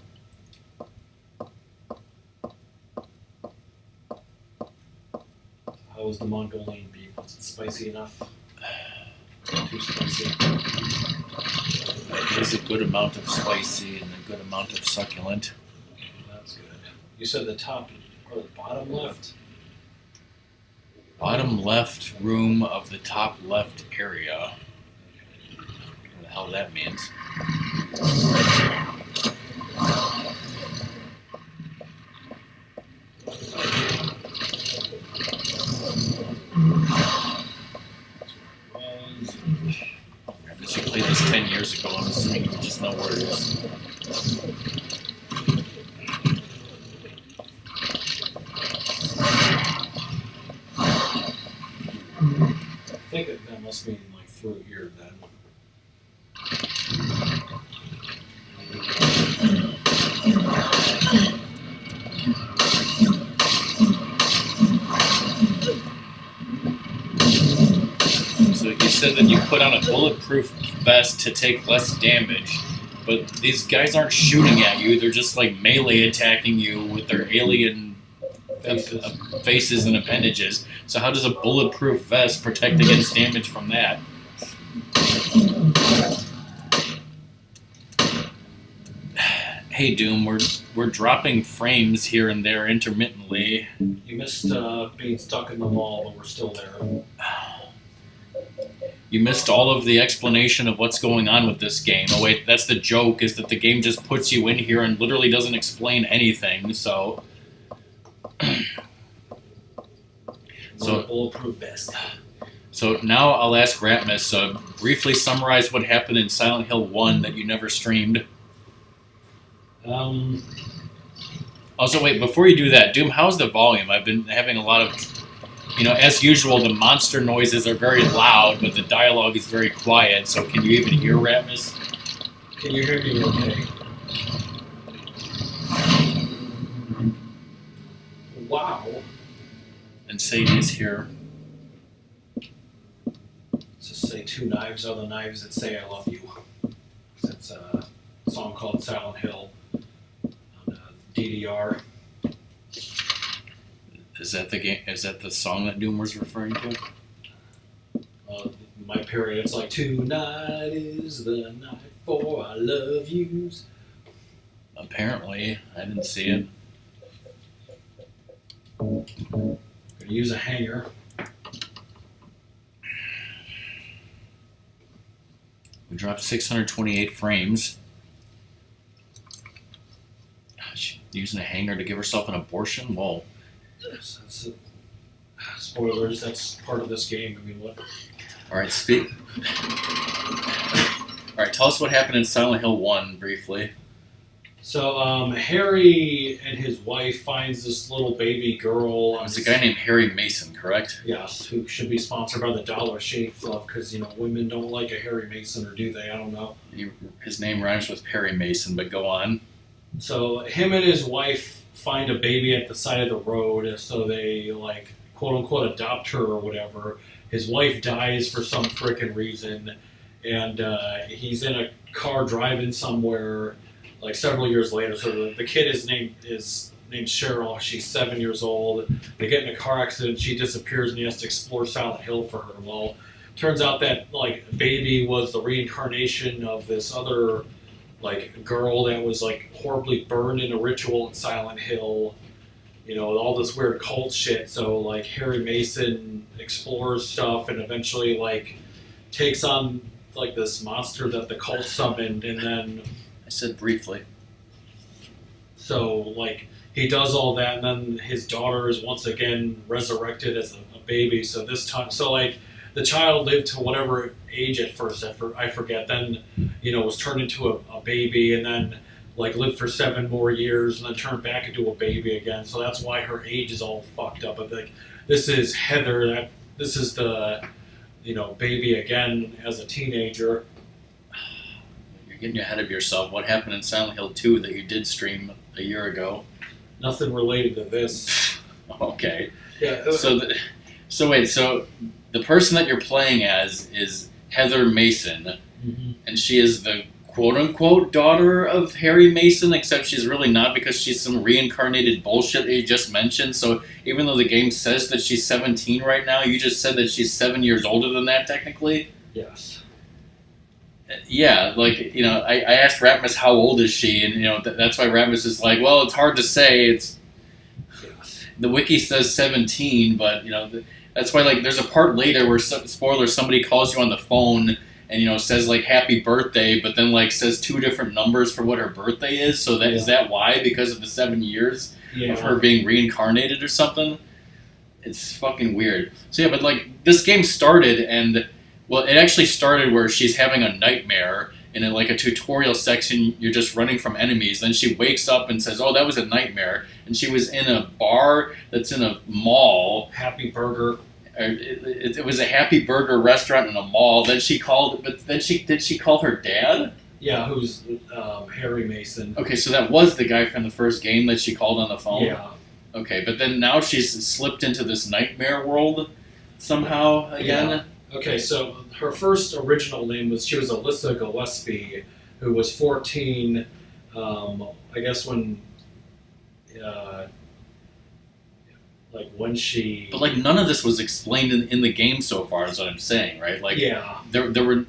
S1: How was the Mongolian beef? Was it spicy enough? Too spicy.
S2: There's a good amount of spicy and a good amount of succulent.
S1: That's good. You said the top or the bottom left?
S2: Bottom left room of the top left area. What the hell that means.
S1: Was
S2: Because you played this 10 years ago, I'm assuming you just know where it is.
S1: I think that must mean like through here then.
S2: So you said that you put on a bulletproof vest to take less damage, but these guys aren't shooting at you, they're just like melee attacking you with their alien faces and appendages. So how does a bulletproof vest protect against damage from that? Hey Doom, we're dropping frames here and there intermittently.
S1: You missed being stuck in the wall, but we're still there.
S2: You missed all of the explanation of what's going on with this game. Oh wait, that's the joke, is that the game just puts you in here and literally doesn't explain anything, so...
S1: So bulletproof vest.
S2: So now I'll ask Ratmus, briefly summarize what happened in Silent Hill 1 that you never streamed. Also, wait, before you do that, Doom, how's the volume? I've been having a lot of... as usual, the monster noises are very loud, but the dialogue is very quiet, so can you even hear Ratmus?
S1: Can you hear me okay? Wow.
S2: And Sadie's here.
S1: Let's just say 2 knives are the knives that say I love you. It's a song called Silent Hill on DDR.
S2: Is that the game? Is that the song that Doom was referring to?
S1: My period, it's like tonight is the night for I love yous.
S2: Apparently, I didn't see it.
S1: Gonna use a hanger.
S2: We dropped 628 frames. She's using a hanger to give herself an abortion? Whoa.
S1: Spoilers, that's part of this game. I mean, what?
S2: Alright, Alright, tell us what happened in Silent Hill 1 briefly.
S1: So, Harry and his wife finds this little baby girl.
S2: It's a guy named Harry Mason, correct?
S1: Yes, who should be sponsored by the Dollar Shave Club because, women don't like a Harry Mason, or do they? I don't know.
S2: His name rhymes with Perry Mason, but go on.
S1: So, him and his wife find a baby at the side of the road, so they, quote-unquote, adopt her or whatever. His wife dies for some frickin' reason, and he's in a car driving somewhere, several years later. So the kid is named Cheryl. She's 7 years old. They get in a car accident. She disappears, and he has to explore Silent Hill for her. Well, turns out that baby was the reincarnation of this other girl that was horribly burned in a ritual at Silent Hill. All this weird cult shit. So Harry Mason explores stuff and eventually takes on this monster that the cult summoned, and then
S2: I said briefly.
S1: So he does all that, and then his daughter is once again resurrected as a baby. So this time, the child lived to whatever age at first. I forget. Then was turned into a baby, and then lived for 7 more years, and then turned back into a baby again. So that's why her age is all fucked up. But this is Heather. This is the baby again as a teenager.
S2: You're getting ahead of yourself. What happened in Silent Hill 2 that you did stream a year ago?
S1: Nothing related to this.
S2: Okay.
S1: Yeah.
S2: So wait. So the person that you're playing as is Heather Mason, and she is the quote-unquote daughter of Harry Mason, except she's really not because she's some reincarnated bullshit that you just mentioned. So even though the game says that she's 17 right now, you just said that she's 7 years older than that, technically?
S1: Yes.
S2: Yeah, I asked Ratmus how old is she, and that's why Ratmus is well, it's hard to say. It's the wiki says 17, but that's why there's a part later where spoiler, somebody calls you on the phone and says happy birthday, but then says 2 different numbers for what her birthday is. So is that why? Because of the 7 years of her being reincarnated or something? It's fucking weird. So yeah, but this game started and. Well, it actually started where she's having a nightmare, and in a tutorial section, you're just running from enemies. Then she wakes up and says, "Oh, that was a nightmare," and she was in a bar that's in a mall.
S1: Happy Burger.
S2: It was a Happy Burger restaurant in a mall. Then she called, but then did she call her dad?
S1: Yeah, who's Harry Mason.
S2: Okay, so that was the guy from the first game that she called on the phone.
S1: Yeah.
S2: Okay, but then now she's slipped into this nightmare world somehow again.
S1: Yeah. Okay, so her first original name was Alyssa Gillespie, who was 14, I guess when when she...
S2: But none of this was explained in the game so far, is what I'm saying, right?
S1: Yeah.
S2: There were,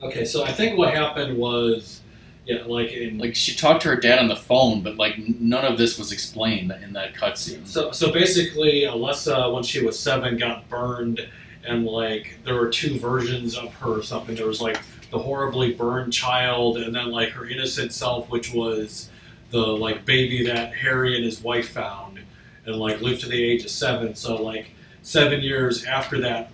S1: Okay, so I think what happened was,
S2: she talked to her dad on the phone, but none of this was explained in that cutscene.
S1: So basically, Alyssa, when she was 7, got burned, and like there were two versions of her or something. There was like the horribly burned child, and then like her innocent self, which was the like baby that Harry and his wife found, and like lived to the age of 7. So like 7 years after that,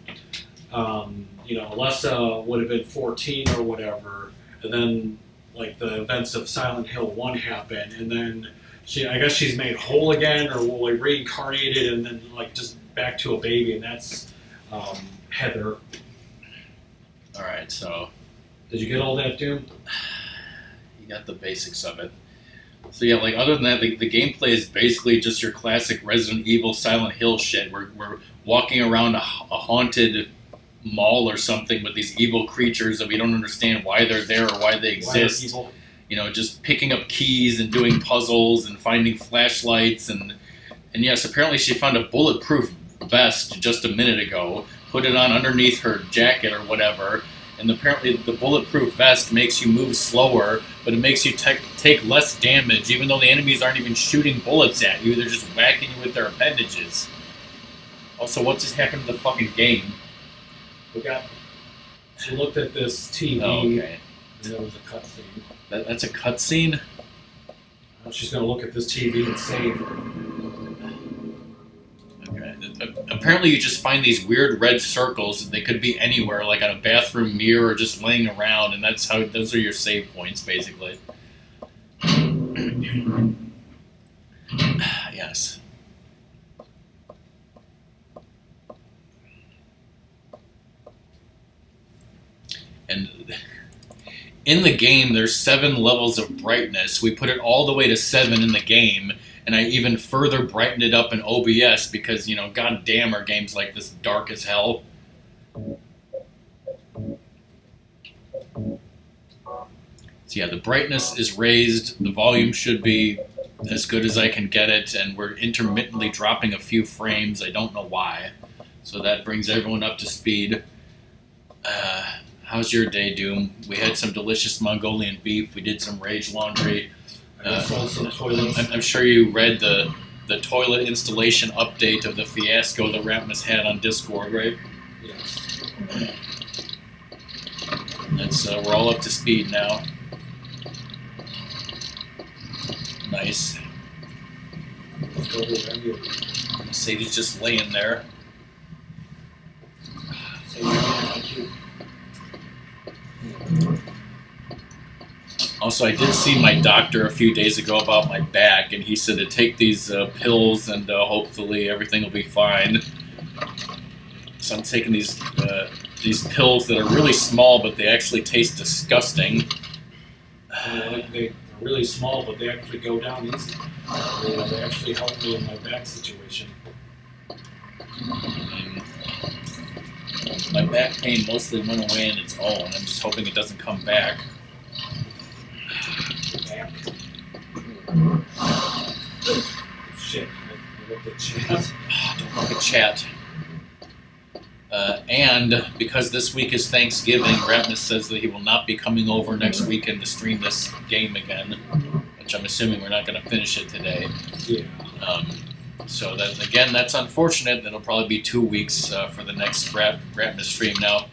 S1: Alessa would have been 14 or whatever, and then like the events of Silent Hill 1 happen, and then I guess she's made whole again, or like reincarnated, and then like just back to a baby, and that's Heather.
S2: All right, so
S1: Did you get all that, Doom?
S2: you got the basics of it. So yeah, like other than that, the gameplay is basically just your classic Resident Evil, Silent Hill shit. We're walking around a haunted mall or something with these evil creatures that we don't understand why they're there or why they exist.
S1: Evil.
S2: Just picking up keys and doing puzzles and finding flashlights and yes, apparently she found a bulletproof vest just a minute ago, put it on underneath her jacket or whatever, and apparently the bulletproof vest makes you move slower, but it makes you take less damage, even though the enemies aren't even shooting bullets at you, they're just whacking you with their appendages. Also, what just happened to the fucking game?
S1: She looked at this TV,
S2: Oh, okay.
S1: and there was a cutscene.
S2: That's a cutscene?
S1: She's going to look at this TV and save.
S2: Okay. Apparently you just find these weird red circles, and they could be anywhere, like on a bathroom mirror or just laying around, and those are your save points, basically. Yes. And in the game, there's 7 levels of brightness. We put it all the way to 7 in the game, and I even further brightened it up in OBS because, god damn, are games like this dark as hell. So yeah, the brightness is raised, the volume should be as good as I can get it, and we're intermittently dropping a few frames. I don't know why. So that brings everyone up to speed. How's your day, Doom? We had some delicious Mongolian beef. We did some rage laundry.
S1: Some toilets.
S2: I'm sure you read the toilet installation update of the fiasco that Ratmus had on Discord, right?
S1: Yes.
S2: We're all up to speed now. Nice. Sadie's just laying there. Also, I did see my doctor a few days ago about my back, and he said to take these pills, and hopefully everything will be fine. So I'm taking these pills that are really small, but they actually taste disgusting.
S1: They're really small, but they actually go down easy. They actually help me in my back situation.
S2: My back pain mostly went away on its own. I'm just hoping it doesn't come back.
S1: Back. Shit. I looked at chat.
S2: Don't look at chat. And because this week is Thanksgiving, Ratmus says that he will not be coming over next weekend to stream this game again, which I'm assuming we're not going to finish it today.
S1: Yeah.
S2: So that's unfortunate. That'll probably be 2 weeks for the next Ratmus stream. Now,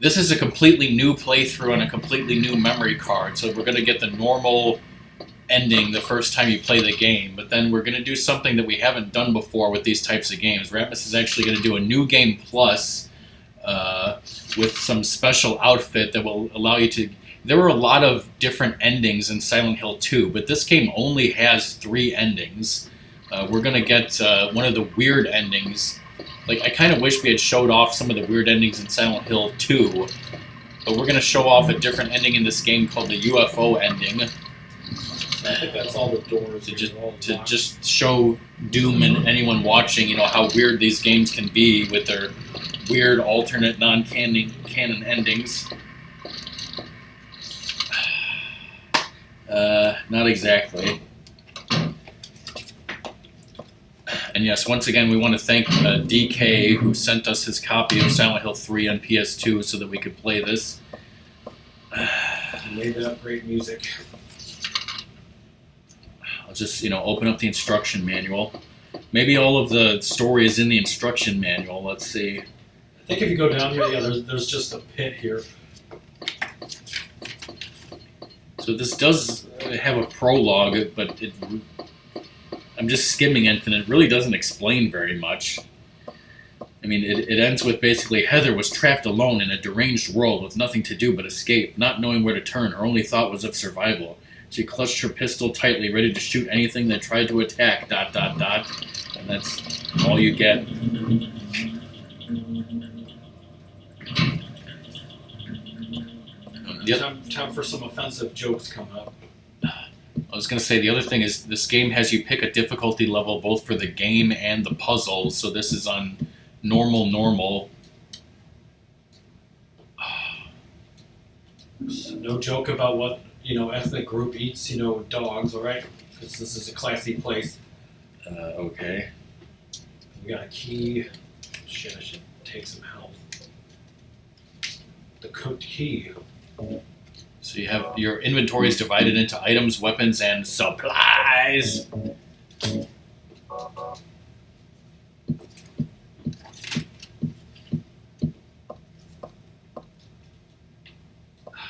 S2: this is a completely new playthrough on a completely new memory card, so we're going to get the normal ending the first time you play the game, but then we're going to do something that we haven't done before with these types of games. Ratmus is actually going to do a new game plus with some special outfit that will allow you to... There were a lot of different endings in Silent Hill 2, but this game only has 3 endings. We're going to get one of the weird endings. Like, I kind of wish we had showed off some of the weird endings in Silent Hill 2, but we're going to show off a different ending in this game called the UFO ending.
S1: I think that's all the doors.
S2: To just show Doom and anyone watching, how weird these games can be with their weird alternate non-canon endings. Not exactly. And yes, once again, we want to thank DK, who sent us his copy of Silent Hill 3 on PS2 so that we could play this.
S1: He made that great music.
S2: I'll just, open up the instruction manual. Maybe all of the story is in the instruction manual. Let's see.
S1: I think if you go down here, yeah, there's just a pit here.
S2: So this does have a prologue, but I'm just skimming it, and it really doesn't explain very much. I mean, it ends with basically Heather was trapped alone in a deranged world with nothing to do but escape, not knowing where to turn. Her only thought was of survival. She clutched her pistol tightly, ready to shoot anything that tried to attack, ... And that's all you get. Yep.
S1: Time for some offensive jokes coming up.
S2: I was going to say, the other thing is this game has you pick a difficulty level both for the game and the puzzle, so this is on normal.
S1: No joke about what, ethnic group eats, dogs, alright? Because this is a classy place.
S2: Okay.
S1: We got a key. Shit, I should take some health. The cooked key.
S2: So you have your inventory is divided into items, weapons, and supplies.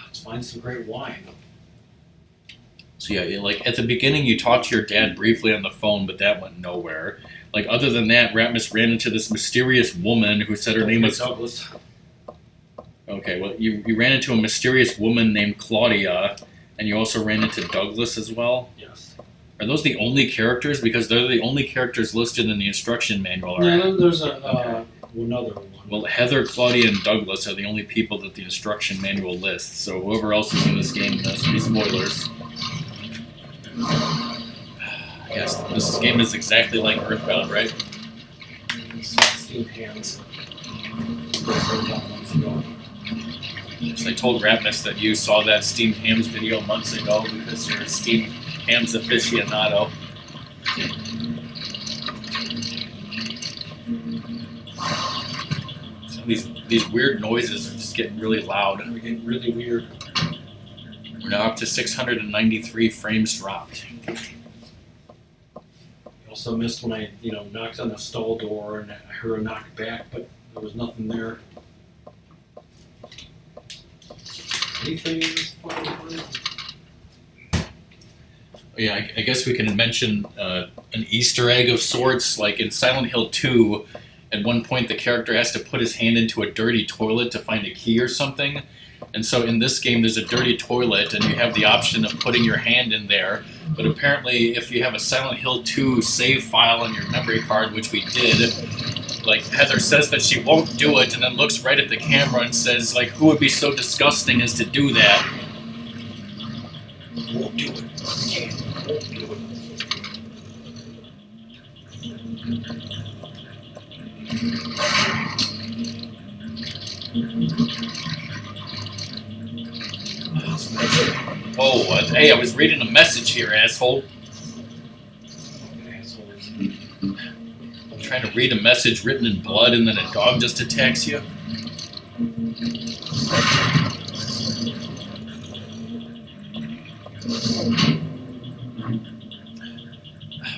S1: Let's find some great wine.
S2: So yeah, like at the beginning you talked to your dad briefly on the phone, but that went nowhere. Like other than that, Ratmus ran into this mysterious woman who said her name was
S1: Douglas.
S2: Okay, well you ran into a mysterious woman named Claudia, and you also ran into Douglas as well.
S1: Yes.
S2: Are those the only characters? Because they're the only characters listed in the instruction manual.
S1: Yeah,
S2: Right?
S1: then there's
S2: Okay.
S1: another one.
S2: Well, Heather, Claudia, and Douglas are the only people that the instruction manual lists. So whoever else is in this game, that's be spoilers. Yes, this game is exactly like Earthbound, right?
S1: Steam hands.
S2: So I told Ratmus that you saw that steamed hams video months ago because you're a steamed hams aficionado. So these weird noises are just getting really loud.
S1: We're getting really weird.
S2: We're now up to 693 frames dropped.
S1: Also missed when I, knocked on the stall door and I heard a knock back, but there was nothing there. Anything in this file?
S2: Yeah, I guess we can mention an Easter egg of sorts. Like in Silent Hill 2, at one point the character has to put his hand into a dirty toilet to find a key or something. And so in this game there's a dirty toilet and you have the option of putting your hand in there. But apparently if you have a Silent Hill 2 save file on your memory card, which we did, like Heather says that she won't do it and then looks right at the camera and says, like, who would be so disgusting as to do that?
S1: Won't do it. Can't. Won't do it.
S2: Oh, hey, I was reading a message here, asshole.
S1: Assholes.
S2: I'm trying to read a message written in blood and then a dog just attacks you.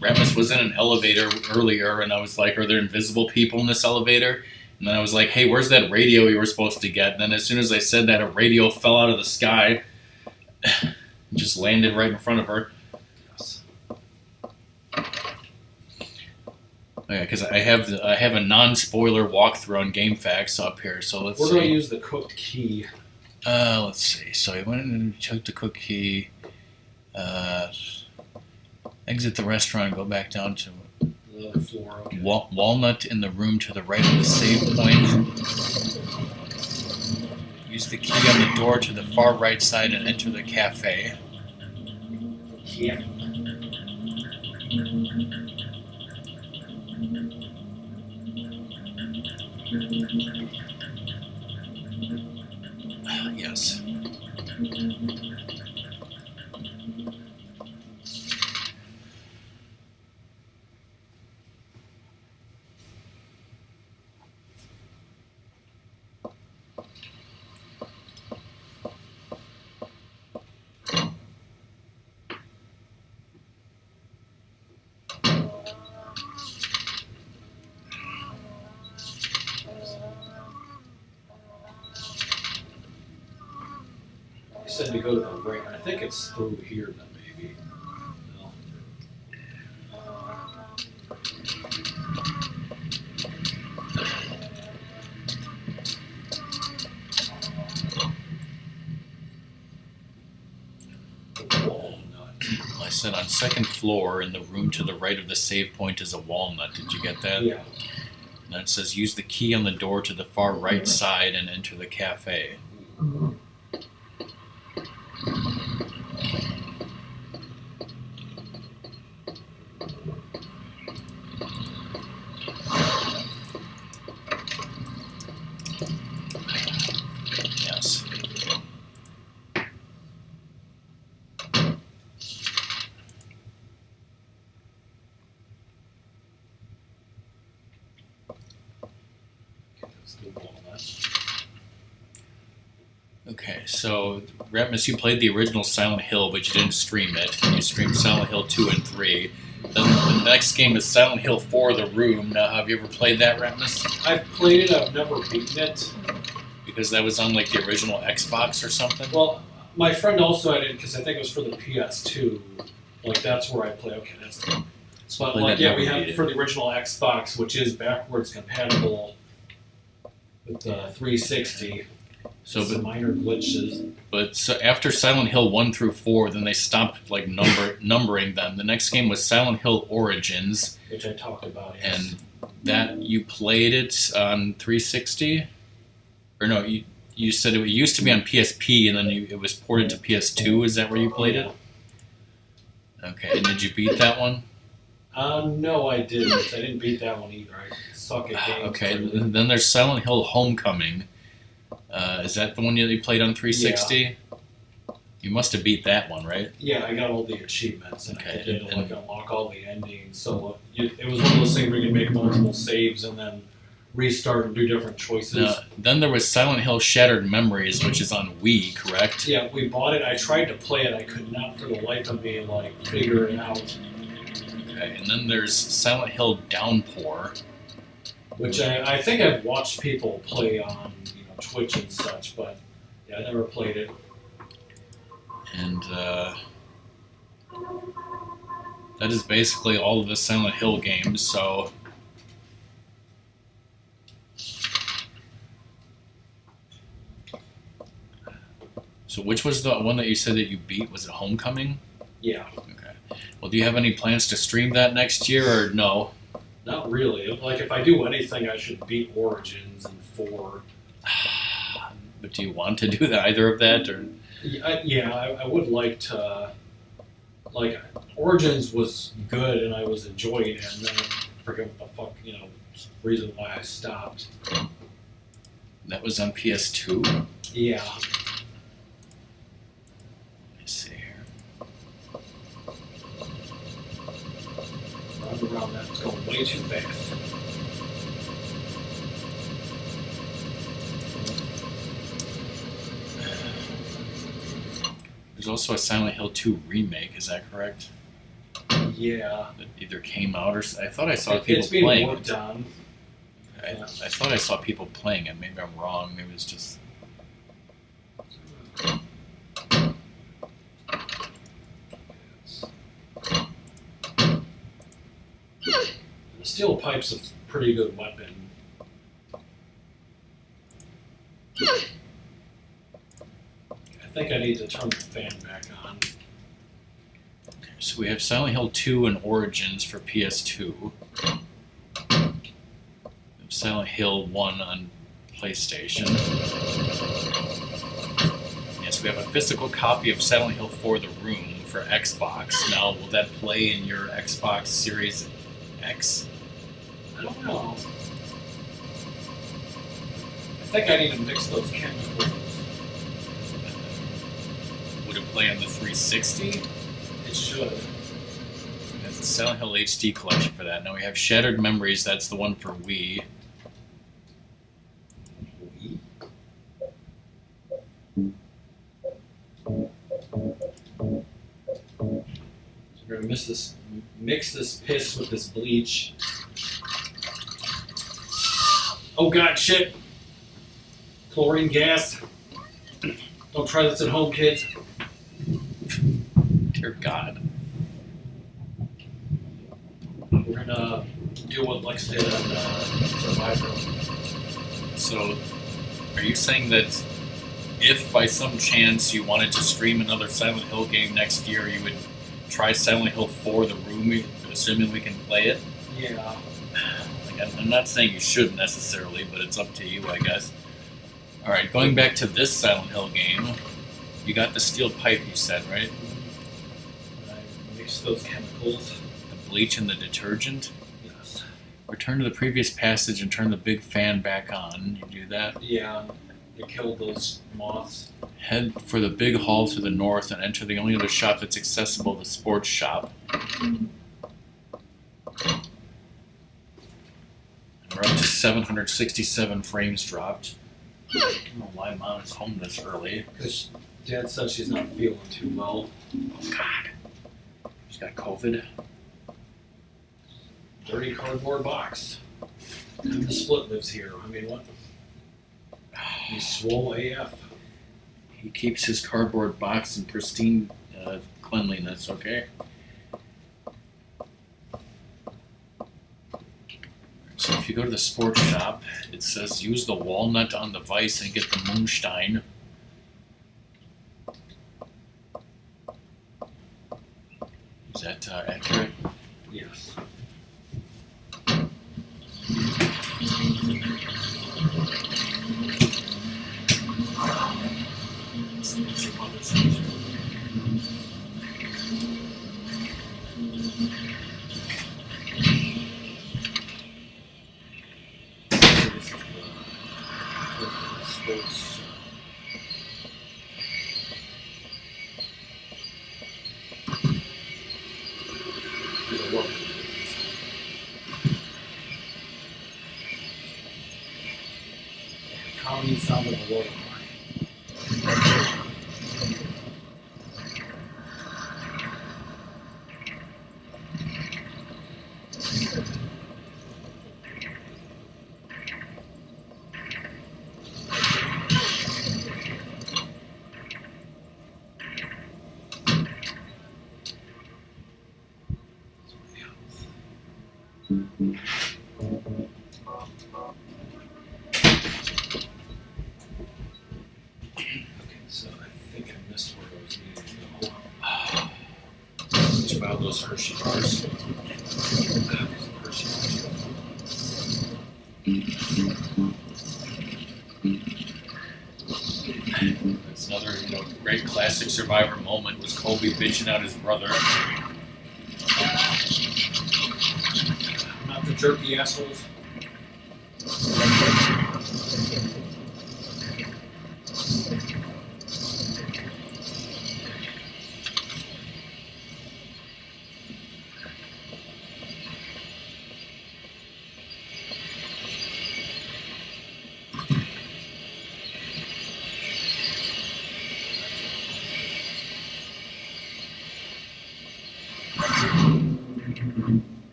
S2: Ratmus was in an elevator earlier and I was like, are there invisible people in this elevator? And then I was like, hey, where's that radio you were supposed to get? And then as soon as I said that, a radio fell out of the sky. Just landed right in front of her.
S1: Yes.
S2: Yeah, because I have a non-spoiler walkthrough on GameFAQs up here, so let's
S1: We're
S2: see.
S1: going to use the cooked key.
S2: Let's see. So I went and took the cookie. Exit the restaurant. Go back down to
S1: The other floor. Okay.
S2: Walnut in the room to the right of the save point. Use the key on the door to the far right side and enter the cafe.
S1: Yeah.
S2: Yes.
S1: said to go to the right. I think it's through here then, maybe. No. Walnut.
S2: I said on second floor in the room to the right of the save point is a walnut. Did you get that?
S1: Yeah.
S2: And then it says use the key on the door to the far right side and enter the cafe. Yes.
S1: It's the walnut.
S2: Okay, so Ratmus, you played the original Silent Hill, but you didn't stream it. You streamed Silent Hill 2 and 3. Then the next game is Silent Hill 4: The Room. Now, have you ever played that, Ratmus?
S1: I've played it. I've never beaten it.
S2: Because that was on like the original Xbox or something?
S1: Well, my friend also had it because I think it was for the PS2. Like that's where I play. Okay, that's. But
S2: Played
S1: like
S2: that,
S1: yeah,
S2: never
S1: we have
S2: beat
S1: it
S2: it.
S1: for the original Xbox, which is backwards compatible with the 360.
S2: So,
S1: Some minor glitches.
S2: But so after Silent Hill 1 through 4, then they stopped like numbering them. The next game was Silent Hill Origins,
S1: Which I talked about. Yes.
S2: and that you played it on 360? Or no, you said it used to be on PSP, and then it was ported to PS2. Is that where you played it? Okay, and did you beat that one?
S1: No, I didn't. I didn't beat that one either. I suck at games.
S2: Okay, then there's Silent Hill Homecoming. Is that the one that you played on 360? You must have beat that one, right?
S1: Yeah, I got all the achievements, and
S2: Okay,
S1: I did
S2: and-
S1: like unlock all the endings. So it was one of those things where you can make multiple saves and then restart and do different choices.
S2: Now, then there was Silent Hill Shattered Memories, which is on Wii, correct?
S1: Yeah, we bought it. I tried to play it. I could not for the life of me figure it out.
S2: Okay, and then there's Silent Hill Downpour.
S1: Which I think I've watched people play on Twitch and such, but yeah, I never played it.
S2: And that is basically all of the Silent Hill games, so... So which was the one that you said that you beat? Was it Homecoming?
S1: Yeah,
S2: Okay. Well, do you have any plans to stream that next year, or no?
S1: not really. Like if I do anything, I should beat Origins and 4.
S2: But do you want to do either of that, or...
S1: Yeah, I would like to. Like Origins was good and I was enjoying it, and then I forget what the fuck reason why I stopped.
S2: That was on PS2?
S1: Yeah.
S2: Let me see here.
S1: Around that, it's going way too fast.
S2: There's also a Silent Hill 2 remake, is that correct?
S1: Yeah.
S2: That either came out or... I thought I saw people
S1: It's being
S2: playing
S1: worked
S2: it.
S1: on.
S2: I thought I saw people playing it. Maybe I'm wrong. Maybe it's just...
S1: The steel pipe's a pretty good weapon. I think I need to turn the fan back on.
S2: Okay, so we have Silent Hill 2 and Origins for PS2. We have Silent Hill 1 on PlayStation. Yes, we have a physical copy of Silent Hill 4: The Room for Xbox. Now, will that play in your Xbox Series X?
S1: I don't know. I think I need to mix those chemicals.
S2: Would it play on the 360?
S1: It should.
S2: That's the Silent Hill HD collection for that. Now we have Shattered Memories, that's the one for Wii.
S1: So we're gonna mix this piss with this bleach. Oh god, shit! Chlorine gas. Don't try this at home, kids.
S2: Dear God.
S1: We're gonna do what Lex did on Survivor.
S2: So, are you saying that if by some chance you wanted to stream another Silent Hill game next year, you would try Silent Hill 4 The Room, assuming we can play it?
S1: Yeah.
S2: Like, I'm not saying you shouldn't necessarily, but it's up to you, I guess. Alright, going back to this Silent Hill game, you got the steel pipe, you said, right?
S1: I mixed those chemicals.
S2: The bleach and the detergent?
S1: Yes.
S2: Return to the previous passage and turn the big fan back on. You do that?
S1: Yeah. They killed those moths.
S2: Head for the big hall to the north and enter the only other shop that's accessible, the sports shop. We're up to 767 frames dropped. I don't know why Mom is home this early.
S1: Because Dad says she's not feeling too well.
S2: Oh, God. She's got COVID.
S1: Dirty cardboard box. And the split lives here. I mean, what? He's swole AF.
S2: He keeps his cardboard box in pristine cleanliness, okay? So if you go to the sports shop, it says use the walnut on the vise and get the moonstein. Is that accurate?
S1: Yes. Comedy sound of the water. Okay, so I think I missed where I was needing to go. Which about those Hershey bars? Hershey bars.
S2: That's another, great classic Survivor moment was Colby bitching out his brother.
S1: Not the jerky assholes.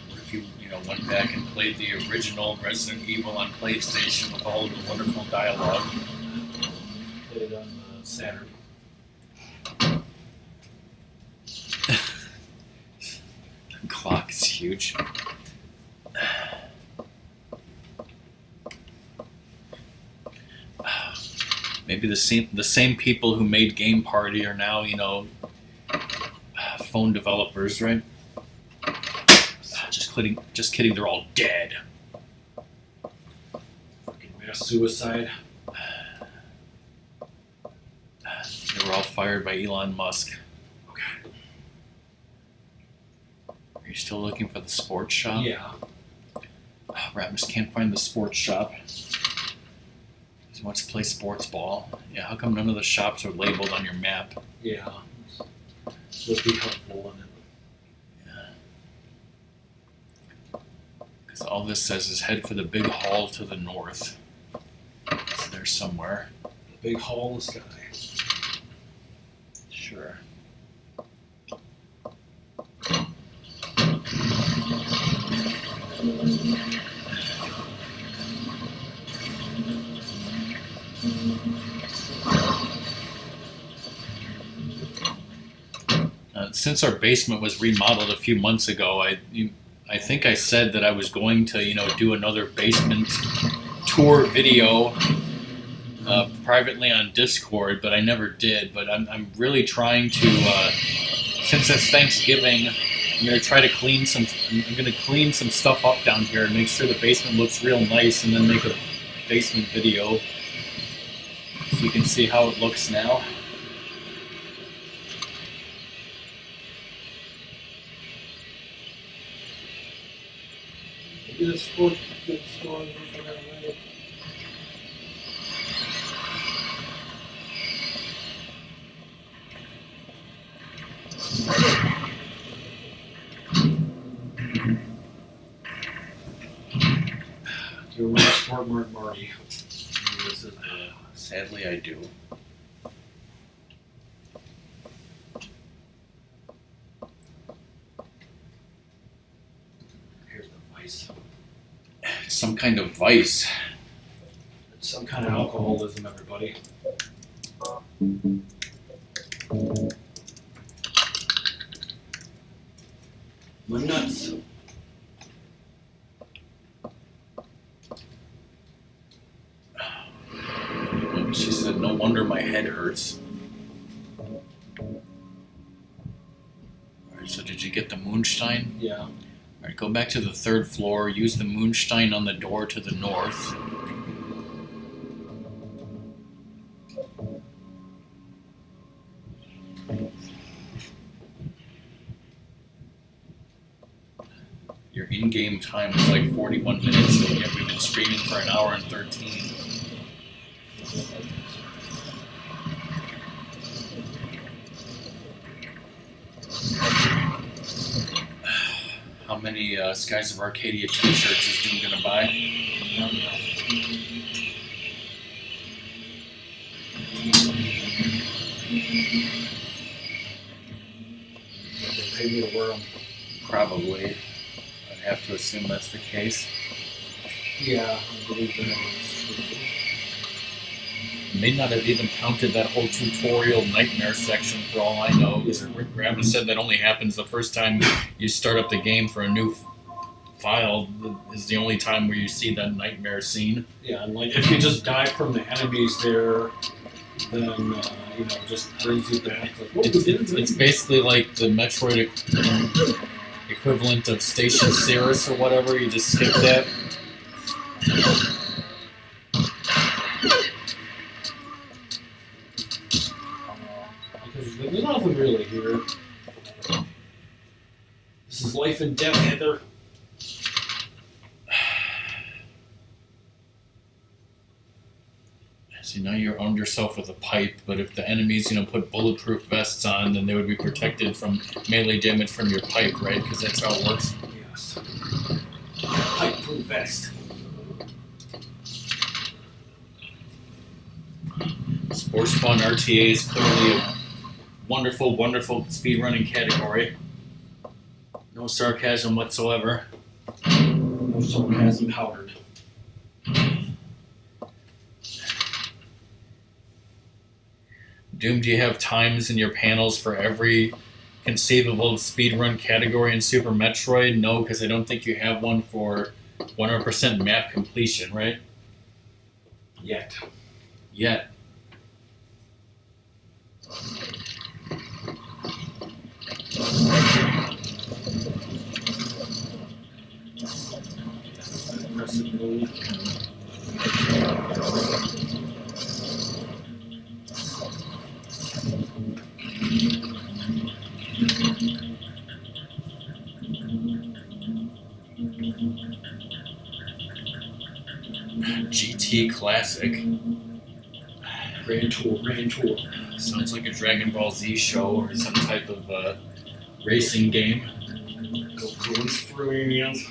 S2: What if you, went back and played the original Resident Evil on PlayStation with all of the wonderful dialogue?
S1: Played on Saturn.
S2: The clock is huge. Maybe the same people who made Game Party are now, phone developers, right? Just kidding. They're all dead.
S1: Fucking mass suicide.
S2: They were all fired by Elon Musk.
S1: Okay.
S2: Are you still looking for the sports shop?
S1: Yeah.
S2: Ratmus can't find the sports shop. He wants to play sports ball. Yeah, how come none of the shops are labeled on your map?
S1: Yeah. Would be helpful in it.
S2: Because all this says is head for the big hall to the north. It's there somewhere.
S1: The big hall in the sky.
S2: Sure. Since our basement was remodeled a few months ago, I think I said that I was going to do another basement tour video privately on Discord, but I never did. But I'm really trying to, since it's Thanksgiving, I'm gonna try to clean some. I'm gonna clean some stuff up down here and make sure the basement looks real nice, and then make a basement video so you can see how it looks now.
S1: Good sport, good scoring. Do you remember Sport Mark Marty? This is
S2: Sadly, I do.
S1: here's the vice.
S2: Some kind of vice.
S1: It's some kind of alcoholism, everybody. My nuts.
S2: She said, "No wonder my head hurts." Alright, so did you get the moonstein?
S1: Yeah.
S2: Alright, go back to the 3rd floor, use the moonstein on the door to the north. Your in-game time is like 41 minutes, so yet we've been streaming for an hour and 13. How many Skies of Arcadia t-shirts is Doom gonna buy?
S1: Not enough. They pay me to wear them.
S2: Probably. I'd have to assume that's the case.
S1: Yeah, I believe that is true.
S2: May not have even counted that whole tutorial nightmare section for all I know. Ratmus said that only happens the first time you start up the game for a new file. Is the only time where you see that nightmare scene.
S1: Yeah, and like if you just die from the enemies there, then just brings you back. Like, what was
S2: It's basically like the Metroid equivalent of Station Cirrus or whatever. You just skip that.
S1: There's nothing really here. This is life and death, Heather.
S2: See, now you armed yourself with a pipe, but if the enemies, put bulletproof vests on, then they would be protected from melee damage from your pipe, right? Because that's how it works.
S1: Yes. Pipe-proof vest.
S2: Sports Spawn RTA is clearly a wonderful, wonderful speedrunning category. No sarcasm whatsoever.
S1: No sarcasm powdered.
S2: Doom, do you have times in your panels for every conceivable speedrun category in Super Metroid? No, because I don't think you have one for 100% map completion, right?
S1: Yet.
S2: Yet. GT Classic.
S1: Grand Tour.
S2: Sounds like a Dragon Ball Z show or some type of racing game.
S1: Goku and Furious.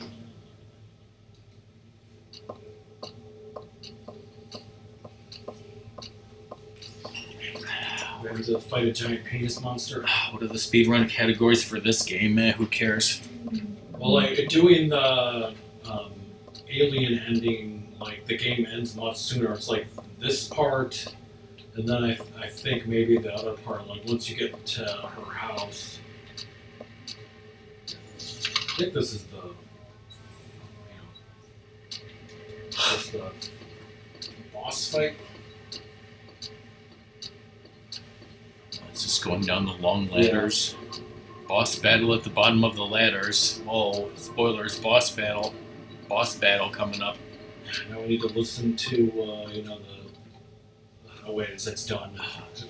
S1: Ready to fight a giant penis monster?
S2: What are the speedrun categories for this game, man? Who cares?
S1: Well, like doing the alien ending, like the game ends much sooner. It's like this part, and then I think maybe the other part, like once you get to her house. I think this is the boss fight.
S2: It's just going down the long ladders. Boss battle at the bottom of the ladders. Oh, spoilers! Boss battle coming up.
S1: Now we need to listen to the. Oh wait, it's done.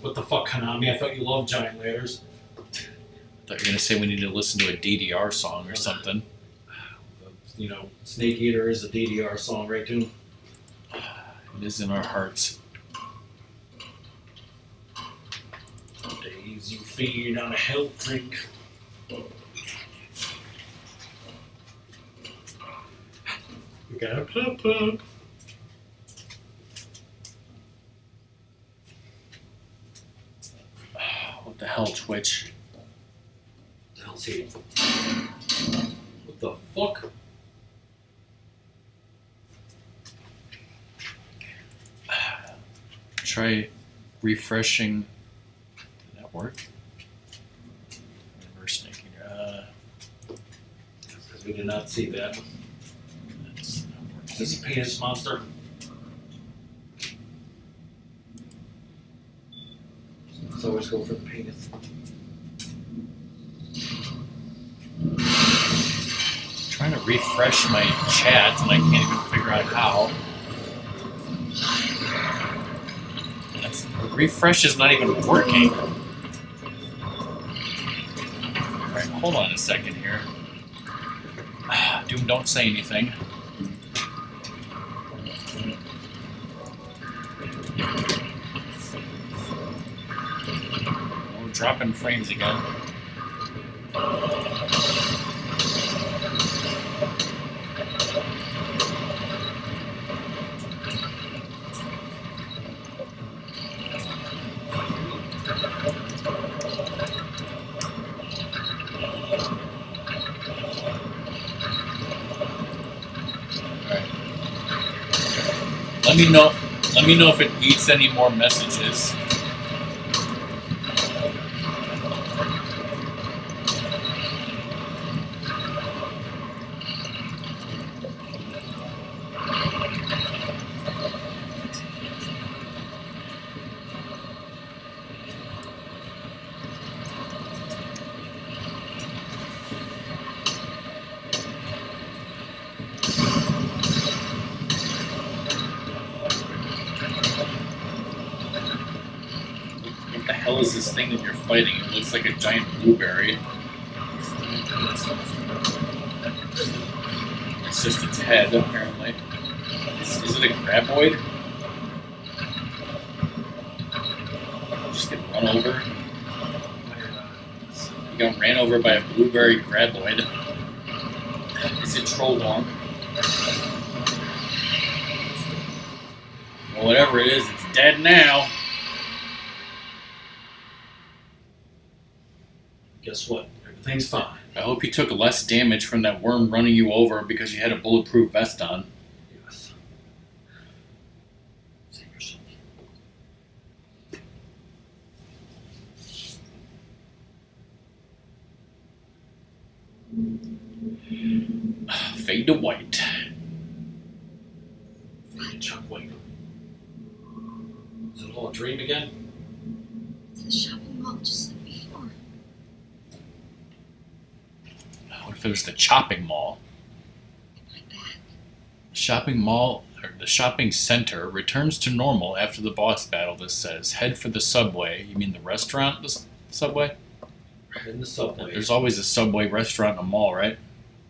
S1: What the fuck, Konami? I thought you loved giant ladders.
S2: I thought you were gonna say we need to listen to a DDR song or something.
S1: Snake Eater is a DDR song, right, too?
S2: It is in our hearts.
S1: Days you feed on a health drink. You gotta pop up.
S2: What the hell, Twitch?
S1: I'll see. What the fuck?
S2: Try refreshing. Did that work? Reverse Snake Eater.
S1: Because we did not see that. Is this a penis monster? Let's always go for the penis.
S2: Trying to refresh my chat and I can't even figure out how. The refresh is not even working. Alright, hold on a second here. Doom, don't say anything. Oh, dropping frames again. Let me know if it needs any more messages. What the hell is this thing that you're fighting? It looks like a giant blueberry. It's just its head, apparently. Is it a graboid? Just get run over. You got ran over by a blueberry graboid. Is it Trollworm? Well, whatever it is, it's dead now.
S1: Guess what? Everything's fine.
S2: I hope you took less damage from that worm running you over because you had a bulletproof vest on.
S1: Yes. Save yourself.
S2: Fade to white.
S1: Fucking Chuck White. Is it all a dream again?
S3: It's the shopping mall just like before.
S2: What if it was the chopping mall?
S3: Like that.
S2: The shopping mall, or the shopping center, returns to normal after the boss battle. This says, head for the subway. You mean the restaurant, the subway?
S1: In the subway.
S2: There's always a subway restaurant in a mall, right?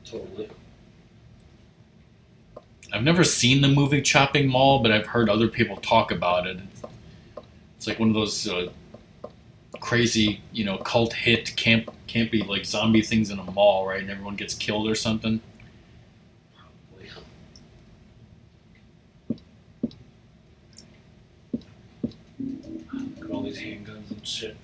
S1: Totally.
S2: I've never seen the movie Chopping Mall, but I've heard other people talk about it. It's like one of those crazy, cult hit campy like zombie things in a mall, right? And everyone gets killed or something.
S1: Probably. Look at all these handguns and shit.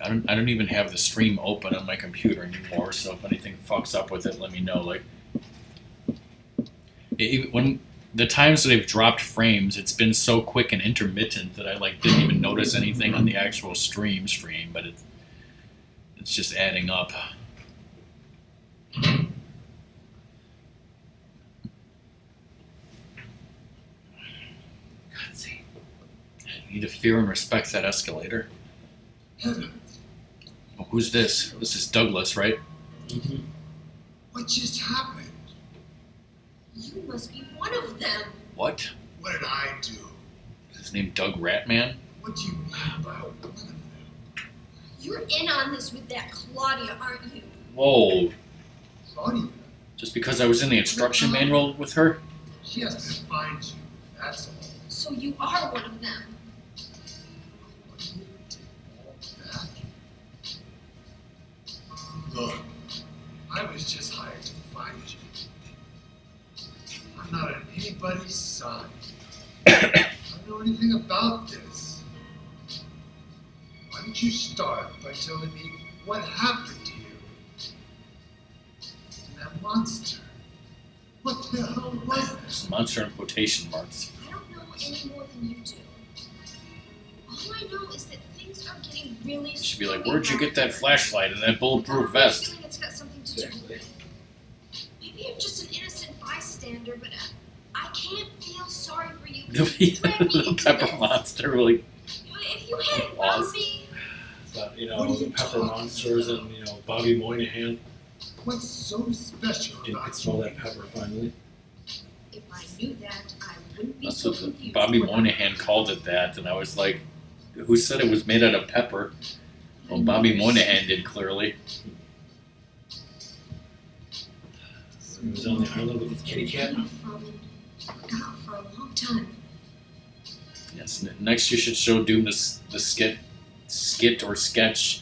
S2: I don't even have the stream open on my computer anymore. So if anything fucks up with it, let me know. Like when the times that I've dropped frames, it's been so quick and intermittent that I like didn't even notice anything on the actual stream. But it's just adding up. You need to fear and respect that escalator.
S4: Heavens,
S2: Oh, who's this? This is Douglas, right?
S1: Mm-hmm.
S4: what just happened?
S3: You must be one of them.
S2: What?
S4: What did I do?
S2: Is his name Doug Ratman?
S4: What do you mean by one of them?
S3: You're in on this with that Claudia, aren't you?
S2: Whoa.
S4: Claudia,
S2: Just because I was in the instruction manual with her?
S4: she has to find you, that's all.
S3: So you are one of them.
S4: What do you take all that? Look, I was just hired to find you. I'm not on anybody's side. I don't know anything about this. Why don't you start by telling me what happened to you? And that monster. What the hell was this?
S2: Monster in quotation marks.
S3: I don't know any more than you do. All I know is that things are getting really
S2: You should be like,
S3: screwy
S2: where'd you get that
S3: around
S2: flashlight and that
S3: here.
S2: bulletproof
S3: I have a
S2: vest?
S3: feeling it's got something to do with it. Maybe you're just an innocent bystander, but I can't feel sorry for you. 'Cause you dragged me
S2: The
S3: into
S2: pepper
S3: this.
S2: monster, really.
S3: If you hadn't
S2: Laws.
S3: found me,
S1: But,
S4: What are
S1: the
S4: you
S1: Pepper
S4: talking
S1: Monsters and, Bobby Moynihan.
S4: What's so special
S1: You could
S4: about
S1: smell
S4: you?
S1: that pepper finally.
S3: if I knew that, I wouldn't be
S2: That's
S3: so
S2: what
S3: confused.
S2: Bobby
S3: would I?
S2: Moynihan called it that, and I was like, who said it was made out of pepper? Well, Bobby Moynihan did, clearly.
S1: He was on the island with his kitty cat.
S3: Forgot for a long time.
S2: Yes. Next, you should show Doom the skit or sketch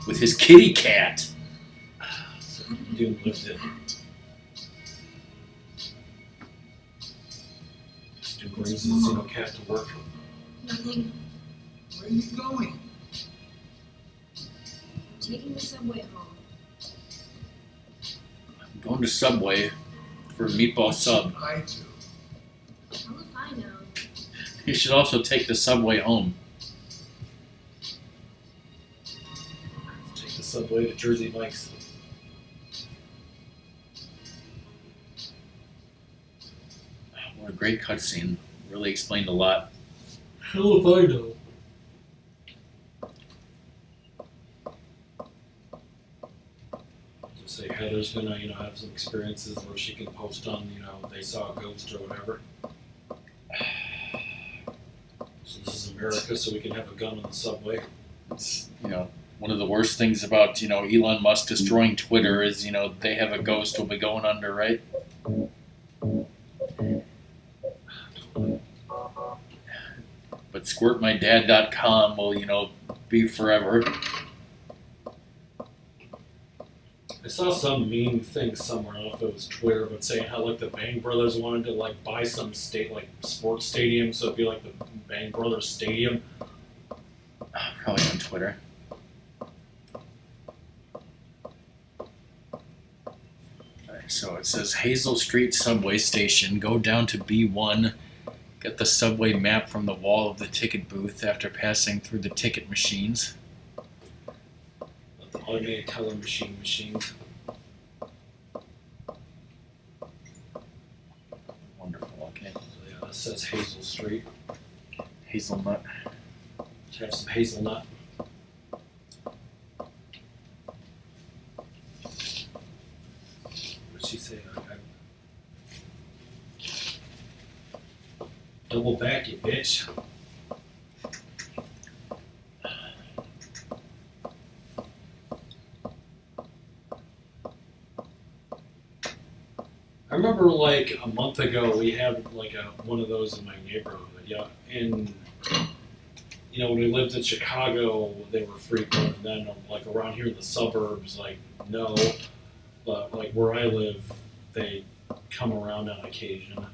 S2: with his kitty cat.
S1: So Doom lived it. Doom brings his cat to work.
S3: Nothing.
S4: Where are you going?
S3: Taking the subway home.
S2: I'm going to Subway for a meatball sub.
S4: I do.
S3: How if I know?
S2: You should also take the Subway home.
S1: Take the subway to Jersey Mike's.
S2: What a great cutscene. Really explained a lot.
S1: Hell if I know. Just say Heather's gonna, have some experiences where she can post on, they saw a ghost or whatever. So this is America, so we can have a gun on the subway.
S2: It's, one of the worst things about, Elon Musk destroying Twitter is, they have a ghost will be going under, right? But squirtmydad.com will, be forever.
S1: I saw some mean thing somewhere, I don't know if it was Twitter, but saying how the Bang Brothers wanted to buy some sports stadium, so it'd be like the Bang Brothers Stadium.
S2: Probably on Twitter. Alright, so it says Hazel Street subway station. Go down to B1. Get the subway map from the wall of the ticket booth after passing through the ticket machines.
S1: The automated teller machines.
S2: Wonderful, okay.
S1: So yeah, that says Hazel Street.
S2: Hazelnut.
S1: Let's have some hazelnut. What'd she say? Double back, you bitch. I remember a month ago we had one of those in my neighborhood. Yeah, and when we lived in Chicago, they were frequent. And then around here in the suburbs, no. But where I live, they come around on occasion.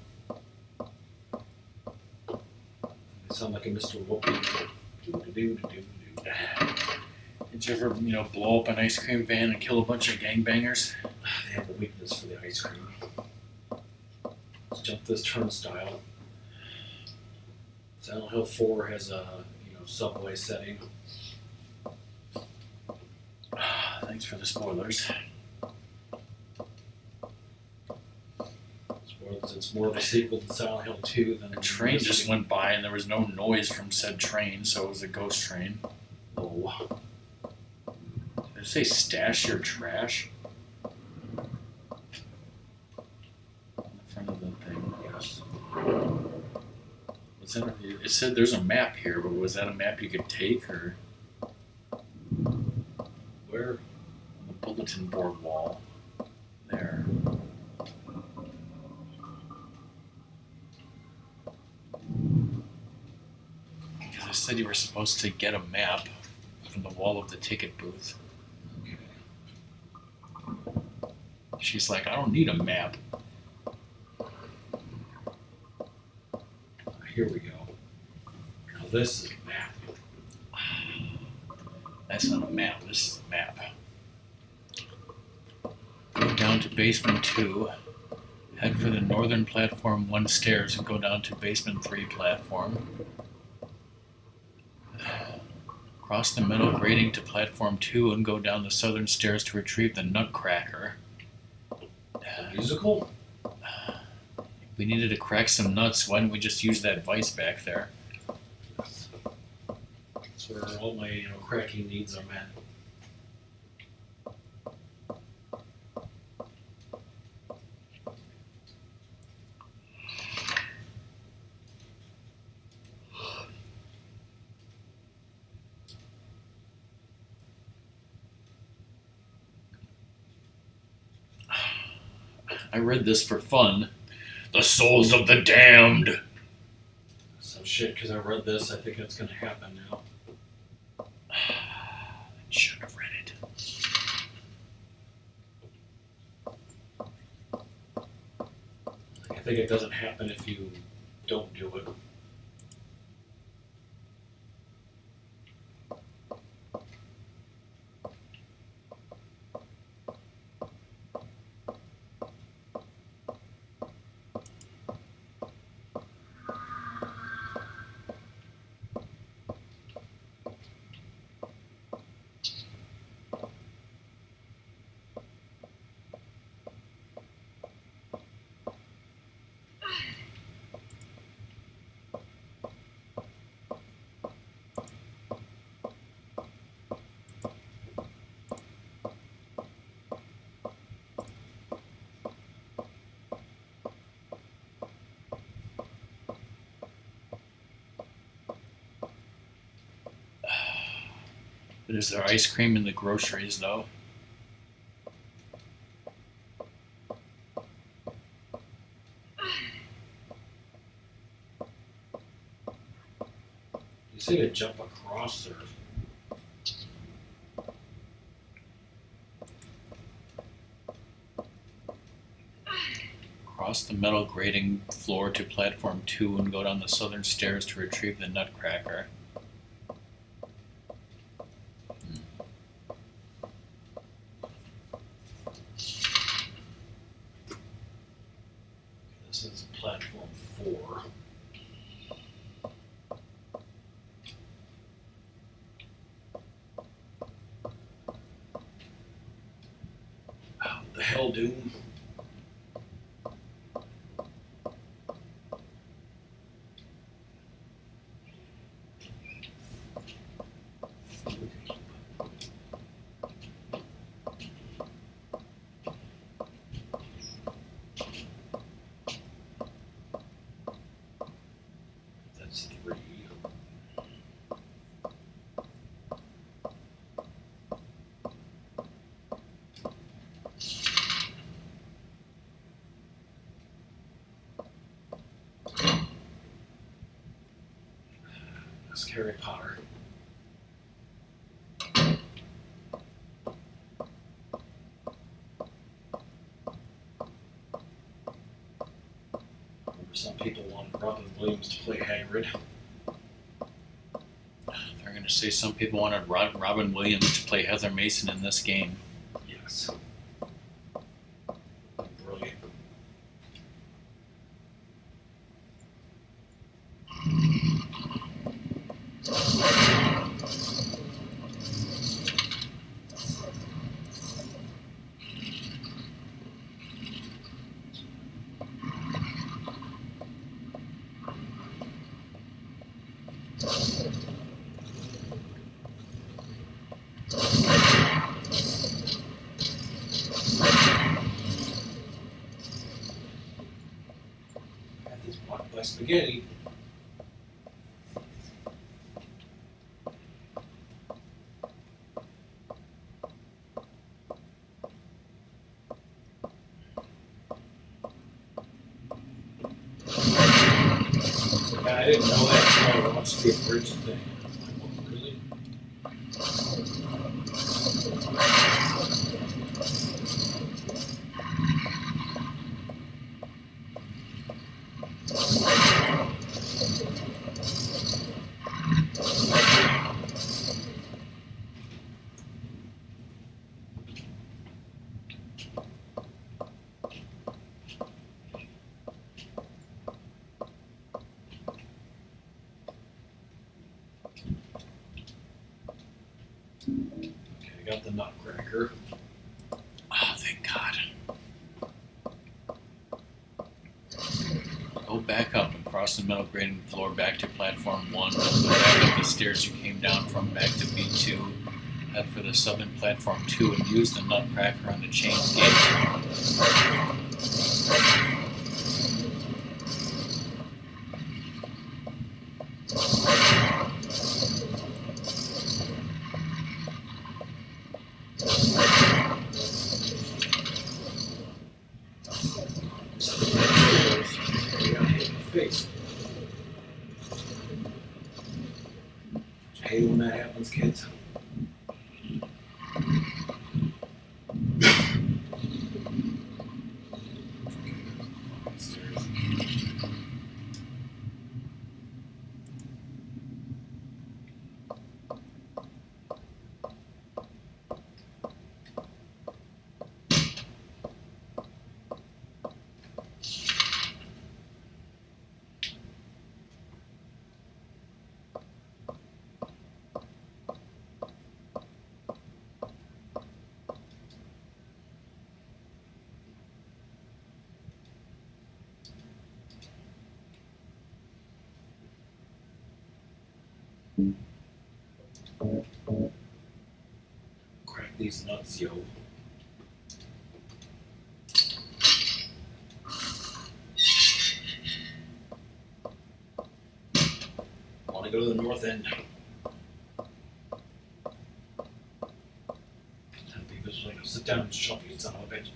S1: They sound like a Mr. Whoopi.
S2: Did you ever, blow up an ice cream van and kill a bunch of gangbangers?
S1: They have a weakness for the ice cream. Let's jump this turnstile. Silent Hill 4 has a subway setting.
S2: Thanks for the spoilers.
S1: Spoilers, it's more of a sequel to Silent Hill 2 than
S2: A train just went by and there was no noise from said train, so it was a ghost train.
S1: Oh.
S2: Did it say stash your trash? On the front of the thing.
S1: Yes.
S2: Was that it said there's a map here, but was that a map you could take or
S1: Where?
S2: on the bulletin board wall? There. Because it said you were supposed to get a map from the wall of the ticket booth. She's like, I don't need a map.
S1: Here we go. Now this is a map.
S2: That's not a map, this is a map. Go down to basement 2, head for the northern platform 1 stairs and go down to basement 3 platform. Cross the metal grating to platform 2 and go down the southern stairs to retrieve the Nutcracker.
S1: A musical?
S2: We needed to crack some nuts, why didn't we just use that vice back there?
S1: That's where all my cracking needs are met.
S2: I read this for fun. The souls of the damned.
S1: So shit, because I read this, I think it's going to happen now.
S2: I should have read it.
S1: I think it doesn't happen if you don't do it.
S2: But is there ice cream in the groceries, though?
S1: You say to jump across there.
S2: Cross the metal grating floor to platform 2 and go down the southern stairs to retrieve the Nutcracker.
S1: This is platform 4. What the hell, Doom? That's 3. That's Harry Potter. Some people want Robin Williams to play Hagrid.
S2: They're going to Say some people wanted Robin Williams to play Heather Mason in this game.
S1: Yes. Brilliant. Kathy's blocked by spaghetti. I didn't know that until I watched the bridge thing. I'm like, oh, really? Okay, I got the nutcracker.
S2: Oh, thank God. Go back up and cross the metal grating floor back to platform 1. Go back up the stairs you came down from back to B2. Head for the southern platform 2 and use the nutcracker on the chain gate.
S1: You got hit in the face. I hate when that happens, kids. Crack these nuts, yo. Want to go to the north end. And Beavis like, sit down and shut you son of a bitch.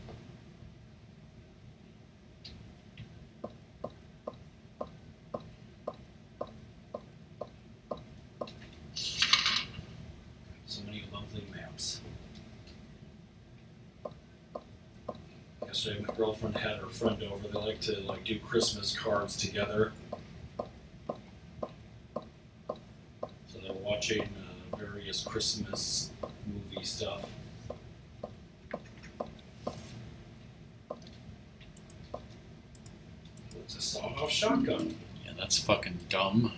S1: So many lovely maps. Yesterday my girlfriend had her friend over. They like to do Christmas cards together. So they're watching various Christmas movie stuff. It's a sawed-off shotgun.
S2: Yeah, that's fucking dumb.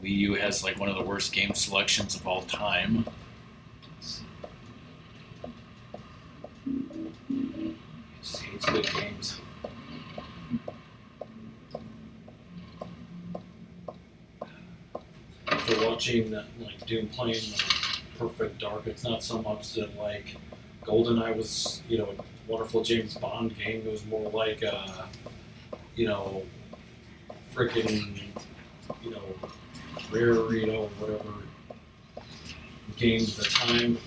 S2: Wii U has like one of the worst game selections of all time.
S1: Just hates good games. After watching like Doom playing Perfect Dark, it's not so much that like GoldenEye was, a wonderful James Bond game. It was more like freaking, rare, whatever games at the time.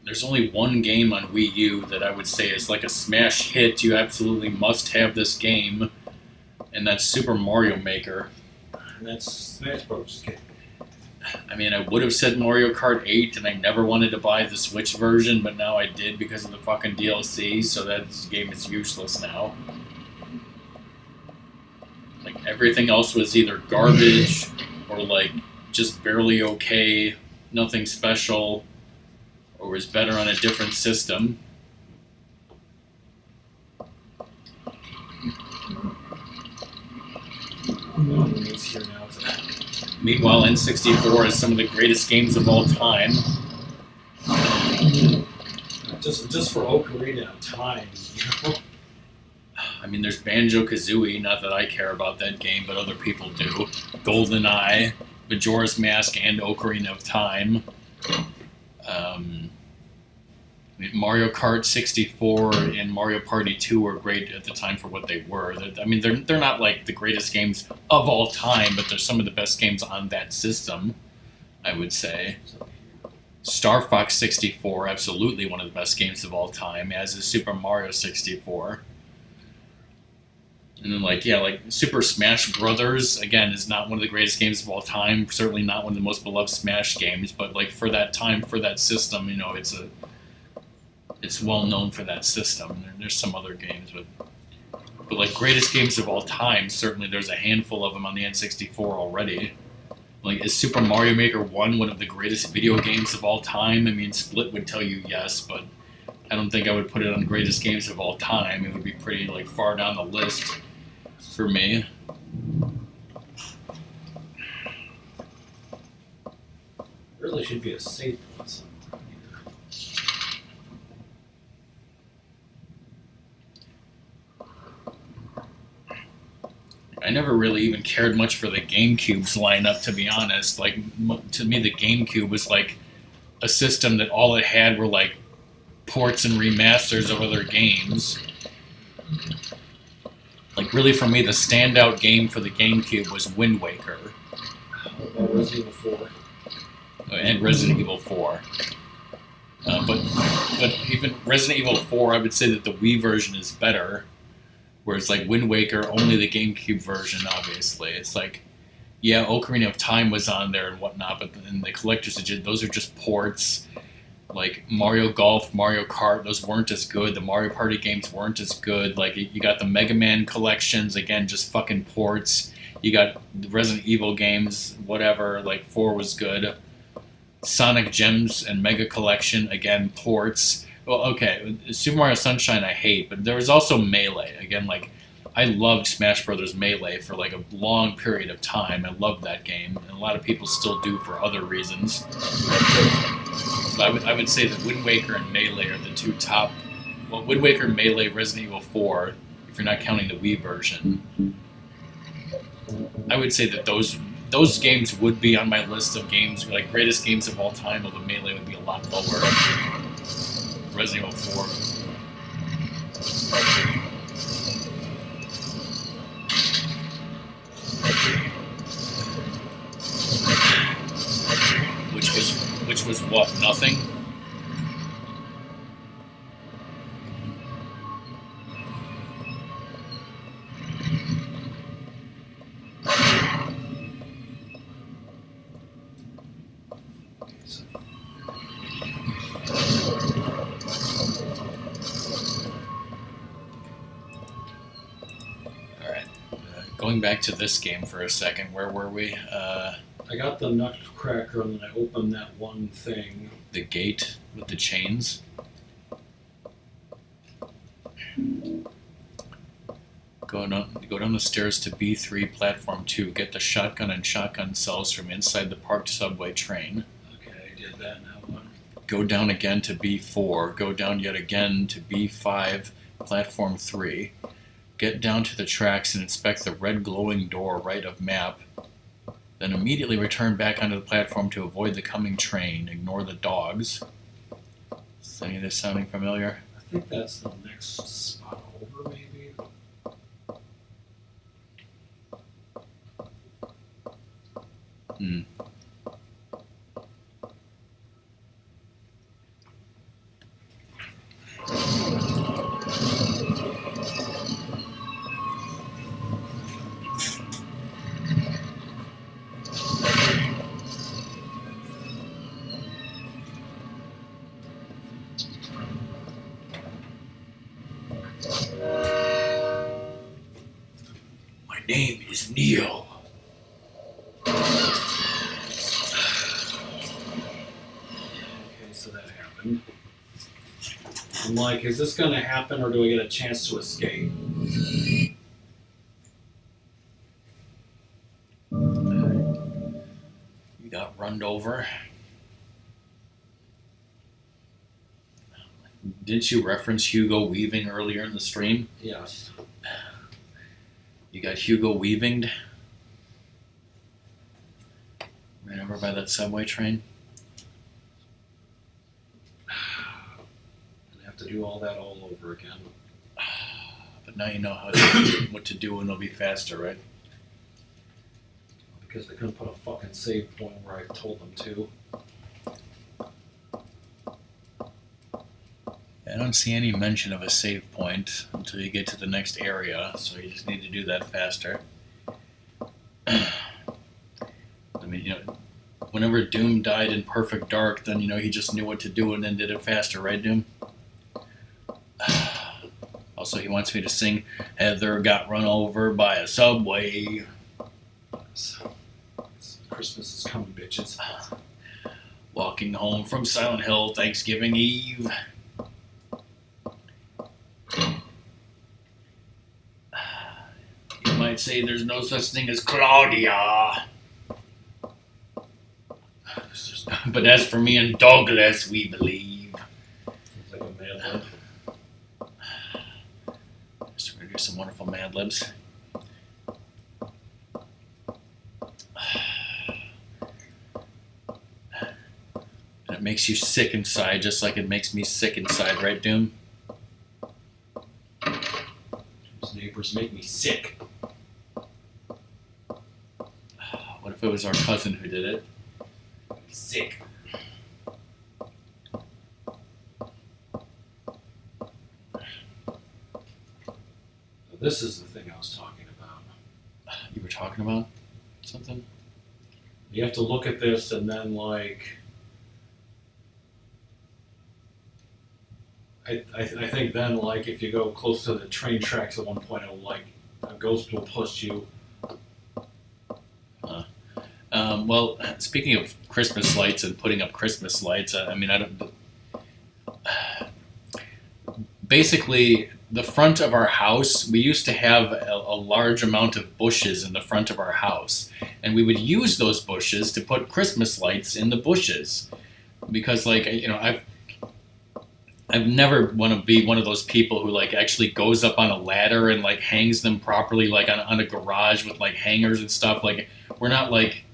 S2: There's only one game on Wii U that I would say is like a smash hit. You absolutely must have this game, and that's Super Mario Maker.
S1: And that's Smash Bros. Just kidding.
S2: I mean, I would have said Mario Kart 8, and I never wanted to buy the Switch version, but now I did because of the fucking DLC, so that game is useless now. Everything else was either garbage or like just barely okay, nothing special, or was better on a different system.
S1: It's here now.
S2: Meanwhile, N64 is some of the greatest games of all time.
S1: Just for Ocarina of Time, you know?
S2: I mean, there's Banjo-Kazooie, not that I care about that game, but other people do. GoldenEye, Majora's Mask, and Ocarina of Time. Mario Kart 64 and Mario Party 2 were great at the time for what they were. I mean, they're not like the greatest games of all time, but they're some of the best games on that system, I would say. Star Fox 64, absolutely one of the best games of all time, as is Super Mario 64. And then, like Super Smash Brothers, again, is not one of the greatest games of all time. Certainly not one of the most beloved Smash games, but like for that time, for that system, you know, it's well known for that system. There's some other games, but like greatest games of all time, certainly there's a handful of them on the N64 already. Like, is Super Mario Maker 1 one of the greatest video games of all time? I mean, Split would tell you yes, but I don't think I would put it on greatest games of all time. It would be pretty like far down the list for me.
S1: Really should be a safe one somewhere.
S2: I never really even cared much for the GameCube's lineup, to be honest. Like, to me, the GameCube was like a system that all it had were like ports and remasters of other games. Like, really, for me, the standout game for the GameCube was Wind Waker.
S1: Resident Evil 4.
S2: And Resident Evil 4. But even Resident Evil 4, I would say that the Wii version is better. Whereas, like, Wind Waker, only the GameCube version, obviously. It's like, yeah, Ocarina of Time was on there and whatnot, but in the Collector's Edition, those are just ports. Like, Mario Golf, Mario Kart, those weren't as good. The Mario Party games weren't as good. Like, you got the Mega Man collections, again, just fucking ports. You got the Resident Evil games, whatever, like, 4 was good. Sonic Gems and Mega Collection, again, ports. Well, okay, Super Mario Sunshine I hate, but there was also Melee. Again, like, I loved Smash Brothers Melee for like a long period of time. I loved that game, and a lot of people still do for other reasons. So I would say that Wind Waker and Melee are the two top. Well, Wind Waker, Melee, Resident Evil 4, if you're not counting the Wii version. I would say that those games would be on my list of games, like greatest games of all time, although Melee would be a lot lower. Resident Evil 4. Which was what? Nothing? Going back to this game for a second, where were we?
S1: I got the Nutcracker and then I opened that one thing.
S2: The gate with the chains. Go down the stairs to B3, platform 2. Get the shotgun and shotgun cells from inside the parked subway train.
S1: Okay, I did that in that one.
S2: Go down again to B4. Go down yet again to B5, platform 3. Get down to the tracks and inspect the red glowing door right of map. Then immediately return back onto the platform to avoid the coming train. Ignore the dogs. Is any of this sounding familiar?
S1: I think that's the next spot over, maybe.
S2: Hmm. name is Neil.
S1: Okay, so that happened. I'm like, is this gonna happen or do I get a chance to escape?
S2: You got runned over. Didn't you reference Hugo Weaving earlier in the stream?
S1: Yes.
S2: You got Hugo Weavinged? Right over by that subway train?
S1: I have to do all that all over again.
S2: But now you know what to do and it'll be faster, right?
S1: Because they couldn't put a fucking save point where I told them to.
S2: I don't see any mention of a save point until you get to the next area, so you just need to do that faster. I mean, you know, whenever Doom died in Perfect Dark, then, you know, he just knew what to do and then did it faster, right, Doom? Also, he wants me to sing Heather Got Run Over by a Subway.
S1: Christmas is coming, bitches.
S2: Walking home from Silent Hill Thanksgiving Eve. You might say there's no such thing as Claudia. But as for me and Douglas, we believe.
S1: It's like a Mad Lib.
S2: Just gonna do some wonderful Mad Libs. And it makes you sick inside, just like it makes me sick inside, right, Doom?
S1: Those neighbors make me sick.
S2: What if it was our cousin who did it?
S1: Sick. This is the thing I was talking about.
S2: You were talking about something?
S1: You have to look at this and then, like, I think then, like, if you go close to the train tracks at one point, it'll, like, a ghost will push you.
S2: Well, speaking of Christmas lights and putting up Christmas lights, I mean, I don't. Basically, the front of our house, we used to have a large amount of bushes in the front of our house, and we would use those bushes to put Christmas lights in the bushes, because, like, you know, I've never want to be one of those people who, like, actually goes up on a ladder and, like, hangs them properly, like, on a garage with, like, hangers and stuff. Like, we're not, like,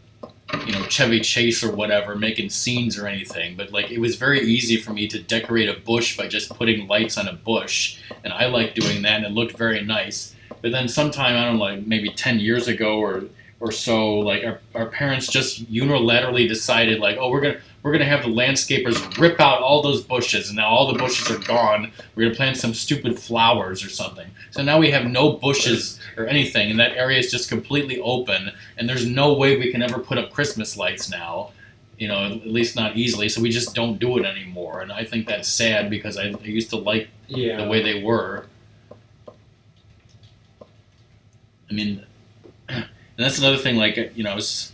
S2: you know, Chevy Chase or whatever, making scenes or anything, but, like, it was very easy for me to decorate a bush by just putting lights on a bush, and I liked doing that, and it looked very nice. But then sometime, I don't know, like, maybe 10 years ago or so, like, our parents just unilaterally decided, like, oh, we're gonna have the landscapers rip out all those bushes, and now all the bushes are gone. We're gonna plant some stupid flowers or something. So now we have no bushes or anything, and that area is just completely open, and there's no way we can ever put up Christmas lights now, you know, at least not easily, so we just don't do it anymore, and I think that's sad because I used to like the way they were. I mean, and that's another thing, like, you know, it's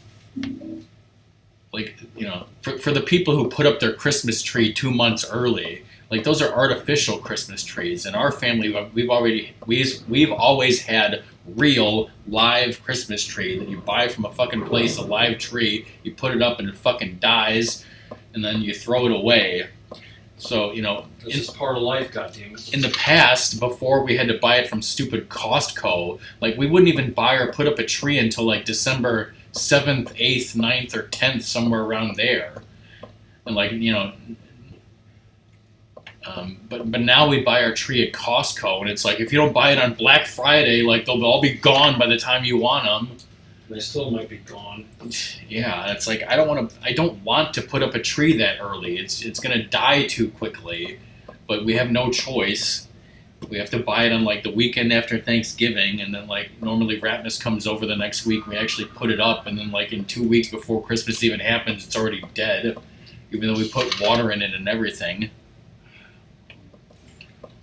S2: like, you know, for the people who put up their Christmas tree 2 months early, like, those are artificial Christmas trees. In our family, we've always had real live Christmas tree that you buy from a fucking place, a live tree. You put it up and it fucking dies, and then you throw it away. So, you know,
S1: this is part of life, goddammit.
S2: In the past, before we had to buy it from stupid Costco, like, we wouldn't even buy or put up a tree until, like, December 7th, 8th, 9th, or 10th, somewhere around there. And, like, you know, but now we buy our tree at Costco, and it's like, if you don't buy it on Black Friday, like, they'll all be gone by the time you want them.
S1: They still might be gone.
S2: Yeah, it's like, I don't want to put up a tree that early. It's gonna die too quickly, but we have no choice. We have to buy it on, like, the weekend after Thanksgiving, and then, like, normally Ratmus comes over the next week. We actually put it up, and then, like, in 2 weeks before Christmas even happens, it's already dead, even though we put water in it and everything.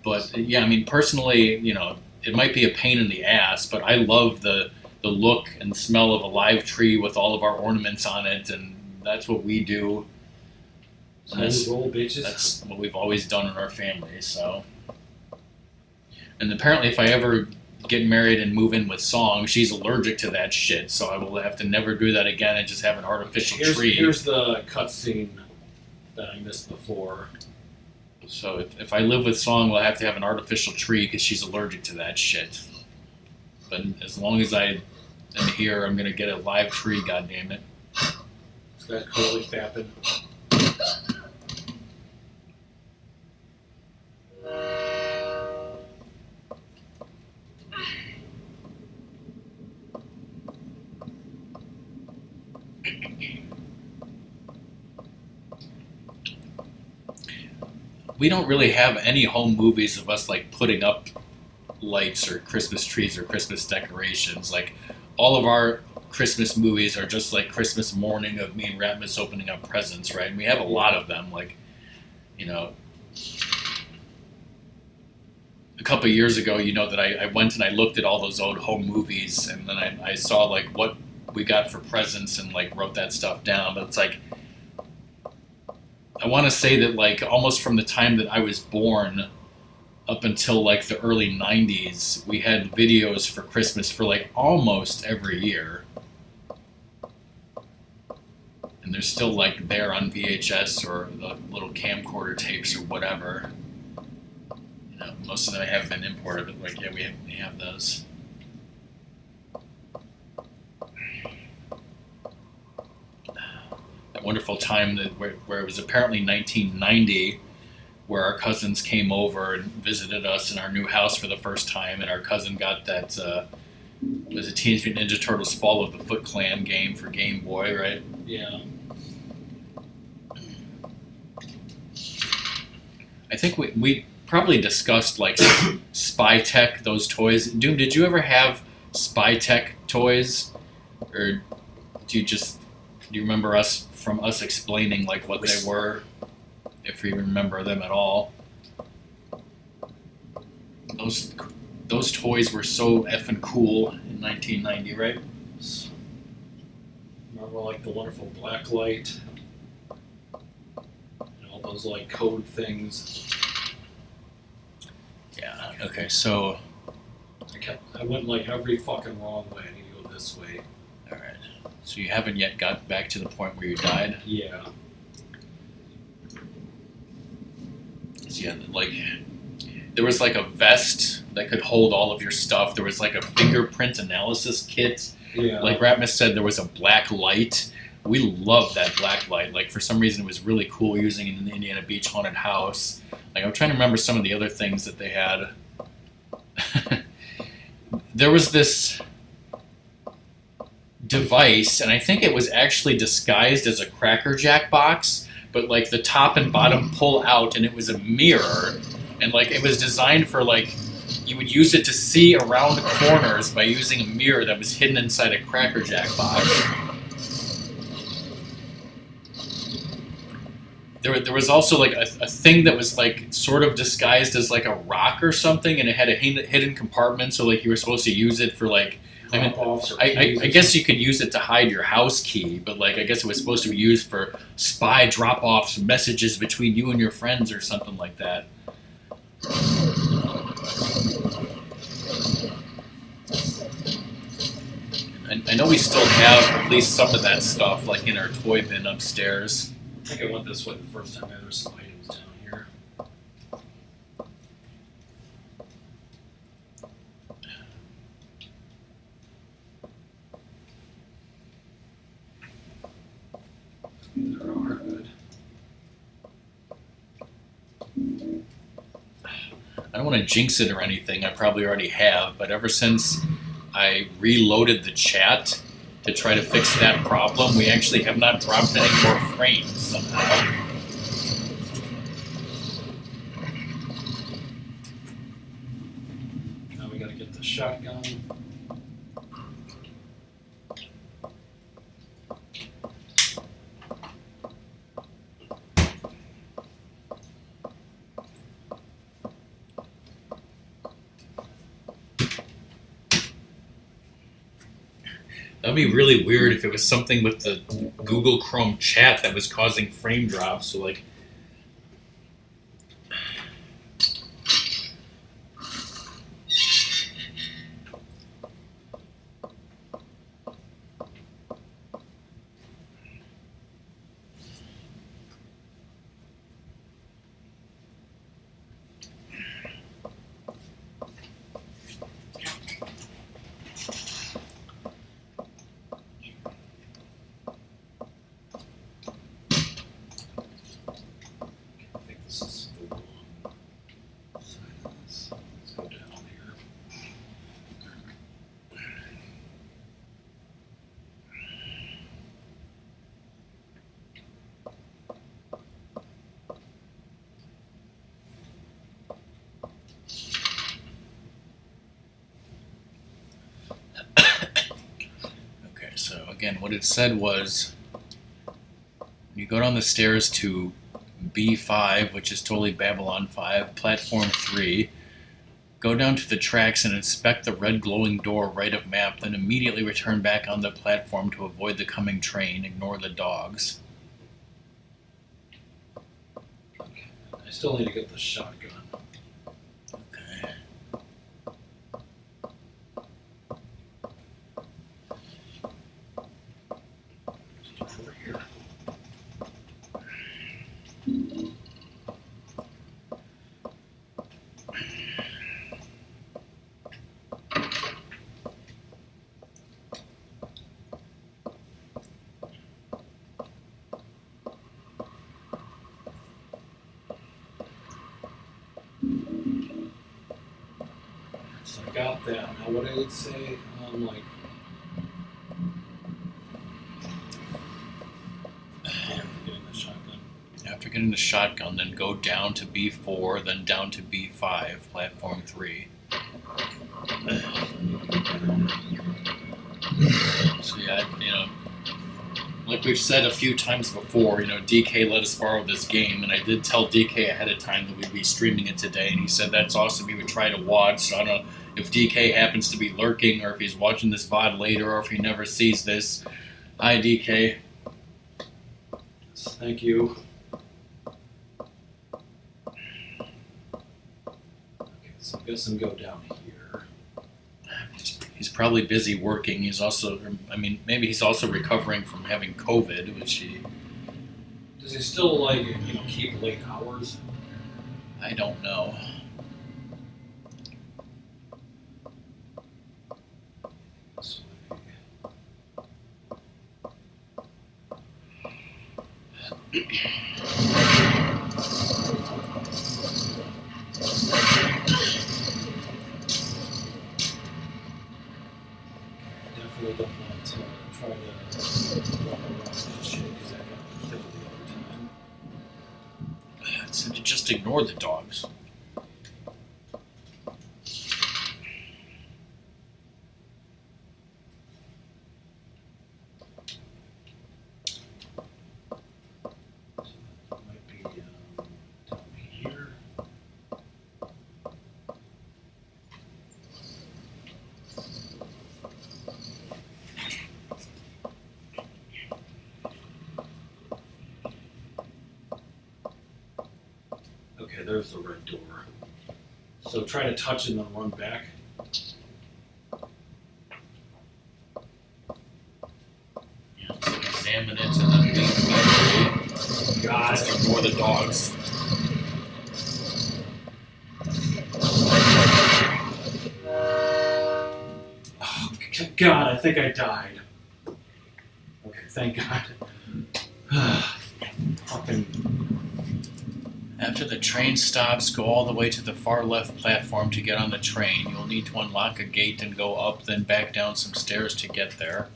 S2: But yeah, I mean, personally, you know, it might be a pain in the ass, but I love the the look and smell of a live tree with all of our ornaments on it, and that's what we do. And
S1: Roll bitches.
S2: that's what we've always done in our family. So, and apparently, if I ever get married and move in with Song, she's allergic to that shit. So I will have to never do that again and just have an artificial tree.
S1: Here's the cutscene that I missed before.
S2: So if I live with Song, we'll have to have an artificial tree because she's allergic to that shit. But as long as I am here, I'm gonna get a live tree. Goddammit.
S1: Is that clearly fapping?
S2: We don't really have any home movies of us like putting up lights or Christmas trees or Christmas decorations. Like all of our Christmas movies are just like Christmas morning of me and Ratmus opening up presents, right? And we have a lot of them. Like, you know, a couple of years ago, you know, that I went and I looked at all those old home movies, and then I saw like what we got for presents and like wrote that stuff down. But it's like, I want to say that like almost from the time that I was born up until like the early 90s, we had videos for Christmas for like almost every year. And they're still like there on VHS or the little camcorder tapes or whatever. You know, most of them have been imported, but like, yeah, we have those. That wonderful time where it was apparently 1990, where our cousins came over and visited us in our new house for the first time, and our cousin got that was a Teenage Mutant Ninja Turtles Fall of the Foot Clan game for Game Boy, right?
S1: Yeah.
S2: I think we probably discussed like Spy Tech, those toys. Doom, did you ever have Spy Tech toys, or do you remember us explaining like what they were, if you remember them at all? Those toys were so effing cool in 1990, right?
S1: Remember like the wonderful black light and all those like code things.
S2: Yeah. Okay. So.
S1: I went like every fucking wrong way. I need to go this way.
S2: All right. So you haven't yet got back to the point where you died?
S1: Yeah.
S2: So yeah, like there was like a vest that could hold all of your stuff. There was like a fingerprint analysis kit.
S1: Yeah.
S2: Like Ratmus said, there was a black light. We loved that black light. Like for some reason, it was really cool using it in the Indiana Beach haunted house. Like I'm trying to remember some of the other things that they had. There was this device, and I think it was actually disguised as a Cracker Jack box, but like the top and bottom pull out, and it was a mirror, and like it was designed for like you would use it to see around corners by using a mirror that was hidden inside a Cracker Jack box. There was also like a thing that was like sort of disguised as like a rock or something, and it had a hidden compartment, so like you were supposed to use it for like, I mean, I guess you could use it to hide your house key, but like I guess it was supposed to be used for spy drop-offs, messages between you and your friends or something like that. I know we still have at least some of that stuff like in our toy bin upstairs.
S1: I think I went this way the first time. There were some items down here. There are good.
S2: I don't want to jinx it or anything, I probably already have, but ever since I reloaded the chat to try to fix that problem, we actually have not dropped any more frames somehow.
S1: Now we gotta get the shotgun.
S2: That'd be really weird if it was something with the Google Chrome chat that was causing frame drops. So like,
S1: I think this is the wrong side of this. Let's go down here.
S2: okay, so again, what it said was when you go down the stairs to B5, which is totally Babylon 5, platform 3, go down to the tracks and inspect the red glowing door right of map, then immediately return back on the platform to avoid the coming train. Ignore the dogs.
S1: I still need to get the shotgun.
S2: Okay.
S1: Just over here. So I got that. Now what I would say, like, getting the shotgun.
S2: After getting the shotgun, then go down to B4, then down to B5, platform 3. So yeah, like we've said a few times before, DK let us borrow this game, and I did tell DK ahead of time that we'd be streaming it today, and he said that's awesome, he would try to watch, so I don't know if DK happens to be lurking, or if he's watching this VOD later, or if he never sees this. Hi, DK.
S1: Thank you. Okay, so I guess I'm go down here.
S2: He's probably busy working. He's also, maybe he's also recovering from having COVID, which
S1: Does he still keep late hours?
S2: I don't know.
S1: This definitely don't want to try to walk around that shit because I got killed the other time.
S2: So just ignore the dogs.
S1: Might be down here. Okay, there's the red door. So try to touch it and then run back.
S2: Yeah, so examine it and then leave.
S1: God.
S2: Just ignore the dogs.
S1: Oh, God, I think I died. Okay, thank God. Fucking.
S2: After the train stops, go all the way to the far left platform to get on the train. You'll need to unlock a gate and go up, then back down some stairs to get there.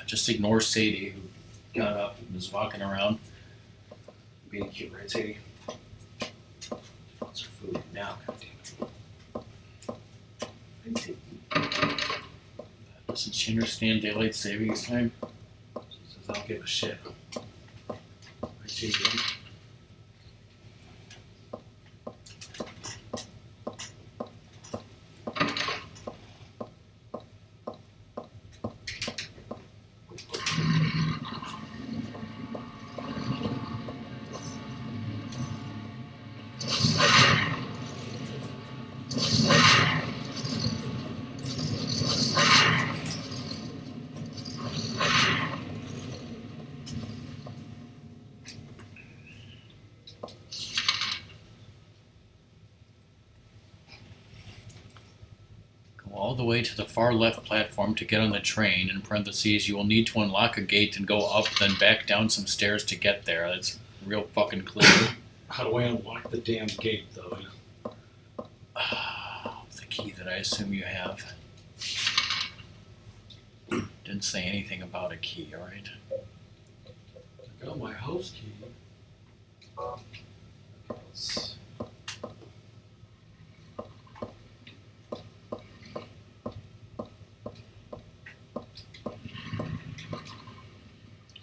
S2: Just ignore Sadie, who got up and is walking around.
S1: Being cute, right, Sadie? Wants her food now, goddammit. Right, Sadie?
S2: Doesn't she understand daylight savings time?
S1: She says, I don't give a shit. Right, Sadie?
S2: all the way to the far left platform to get on the train. In parentheses, you will need to unlock a gate and go up, then back down some stairs to get there. That's real fucking clear.
S1: How do I unlock the damn gate, though?
S2: The key that I assume you have. Didn't say anything about a key, alright?
S1: I got my house key.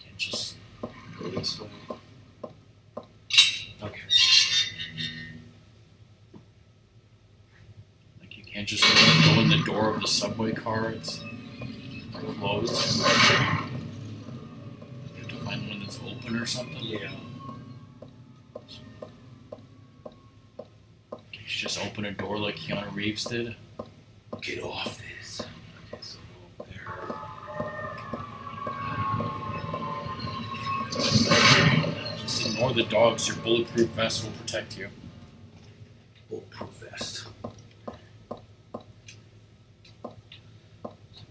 S2: Can't just
S1: Go this way. Okay.
S2: like you can't just go in the door of the subway car. It's closed. You have to find one that's open or something.
S1: Yeah.
S2: You just open a door like Keanu Reeves did.
S1: Get off this. Okay, so go there.
S2: Just ignore the dogs. Your bulletproof vest will protect you.
S1: Bulletproof vest.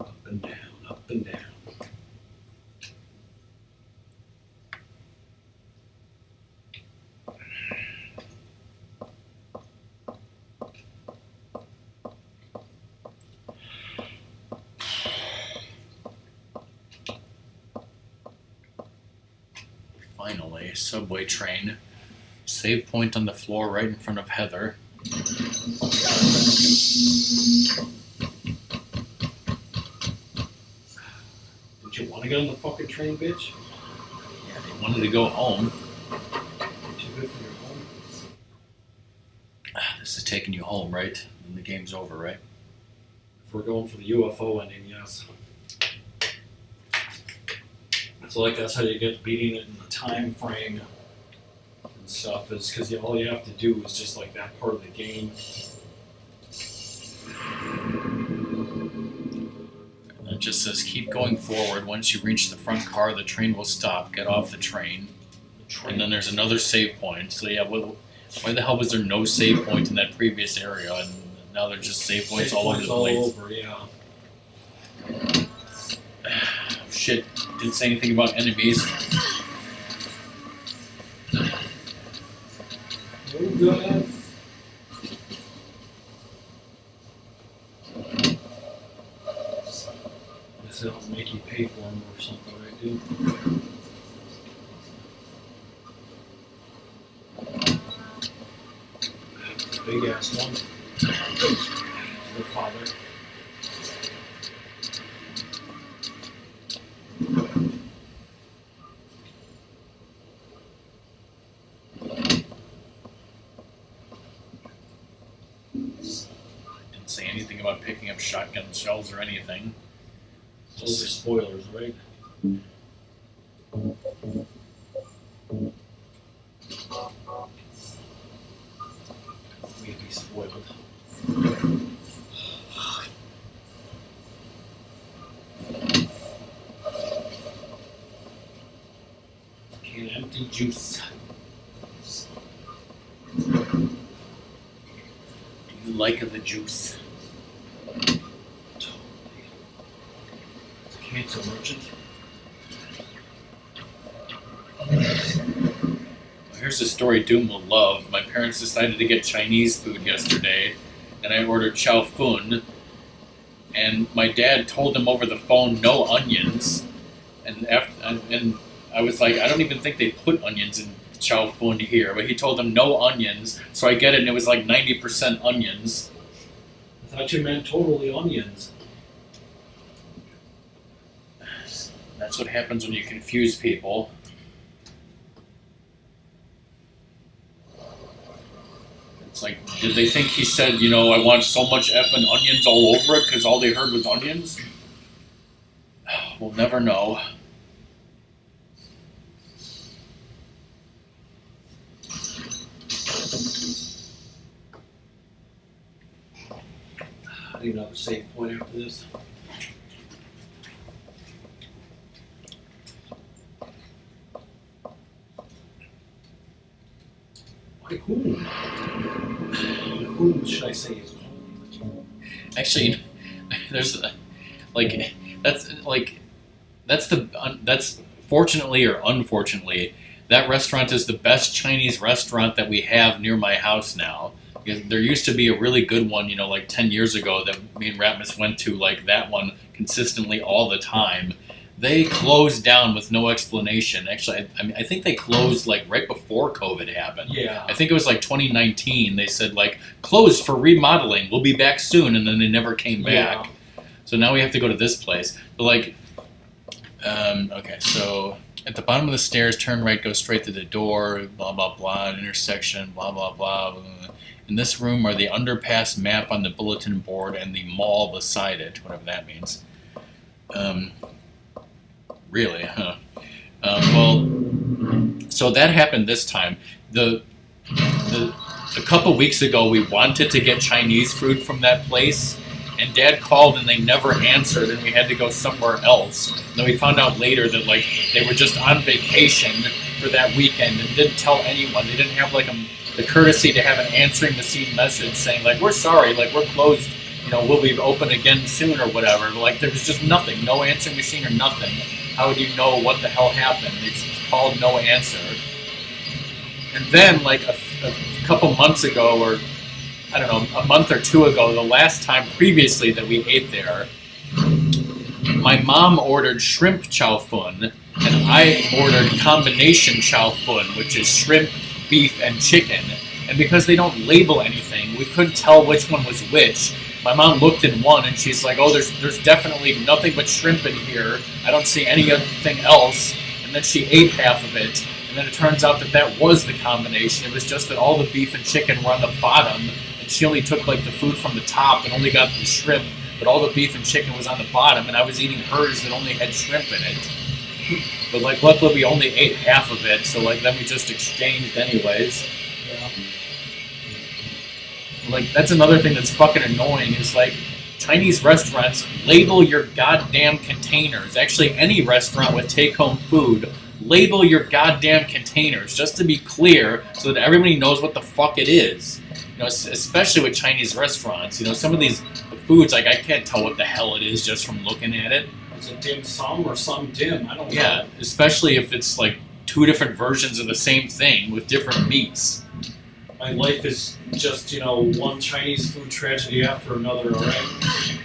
S1: Up and down, up and down.
S2: Finally, subway train. Save point on the floor right in front of Heather.
S1: Did you want to get on the fucking train, bitch?
S2: Yeah, they wanted to go home.
S1: Too good for your home.
S2: This is taking you home, right? And the game's over, right?
S1: If we're going for the UFO ending, yes. So like that's how you get beating it in the time frame and stuff is because all you have to do is just like that part of the game.
S2: And it just says keep going forward. Once you reach the front car, the train will stop. Get off the train. And then there's another save point. So yeah, why the hell was there no save point in that previous area? And now there's just save points all over the place.
S1: All over, yeah.
S2: Shit, didn't say anything about enemies.
S1: Oh god. Guess it'll make you pay for them or something, right, dude? Big ass one. The father.
S2: Didn't say anything about picking up shotgun shells or anything.
S1: Those are spoilers, right? We'd be spoiled. Can empty juice.
S2: Do you like the juice?
S1: Cancer merchant.
S2: Here's a story Doom will love. My parents decided to get Chinese food yesterday, and I ordered chow fun. And my dad told them over the phone, no onions. And I was like, I don't even think they put onions in chow fun here. But he told them no onions, so I get it, and it was like 90% onions.
S1: I thought you meant totally onions.
S2: That's what happens when you confuse people. It's like, did they think he said, you know, I want so much effing onions all over it because all they heard was onions? We'll never know.
S1: I need another save point after this. Why whom? Whom should I say is home?
S2: Actually, there's like that's fortunately or unfortunately, that restaurant is the best Chinese restaurant that we have near my house now. Because there used to be a really good one, like 10 years ago that me and Ratmus went to, like that one consistently all the time. They closed down with no explanation. Actually, I think they closed like right before COVID happened.
S1: Yeah.
S2: I think it was like 2019. They said like closed for remodeling. We'll be back soon, and then they never came back.
S1: Yeah.
S2: So now we have to go to this place. But like, okay, so at the bottom of the stairs, turn right, go straight to the door. Blah blah blah. Intersection. Blah blah blah. In this room are the underpass map on the bulletin board and the mall beside it. Whatever that means. Really, huh? Well, so that happened this time. A couple weeks ago, we wanted to get Chinese food from that place, and Dad called and they never answered, and we had to go somewhere else. And then we found out later that like they were just on vacation for that weekend and didn't tell anyone. They didn't have like the courtesy to have an answering machine message saying like, "We're sorry, like we're closed. We'll be open again soon," or whatever. Like there was just nothing, no answering machine or nothing. How would you know what the hell happened? It's called no answer. And then, like a couple months ago, or I don't know, a month or two ago, the last time previously that we ate there, my mom ordered shrimp chow fun, and I ordered combination chow fun, which is shrimp, beef, and chicken. And because they don't label anything, we couldn't tell which one was which. My mom looked in one and she's like, "Oh, there's definitely nothing but shrimp in here. I don't see anything else." And then she ate half of it, and then it turns out that was the combination. It was just that all the beef and chicken were on the bottom, and she only took like the food from the top and only got the shrimp, but all the beef and chicken was on the bottom, and I was eating hers that only had shrimp in it. But like luckily we only ate half of it, so like then we just exchanged anyways.
S1: Yeah.
S2: Like, that's another thing that's fucking annoying is, like, Chinese restaurants label your goddamn containers. Actually, any restaurant with take-home food, label your goddamn containers, just to be clear, so that everybody knows what the fuck it is. Especially with Chinese restaurants. Some of these foods, like, I can't tell what the hell it is just from looking at it.
S1: It's a dim sum or some dim, I don't know.
S2: Yeah, especially if it's, like, two different versions of the same thing with different meats.
S1: My life is just, one Chinese food tragedy after another, alright?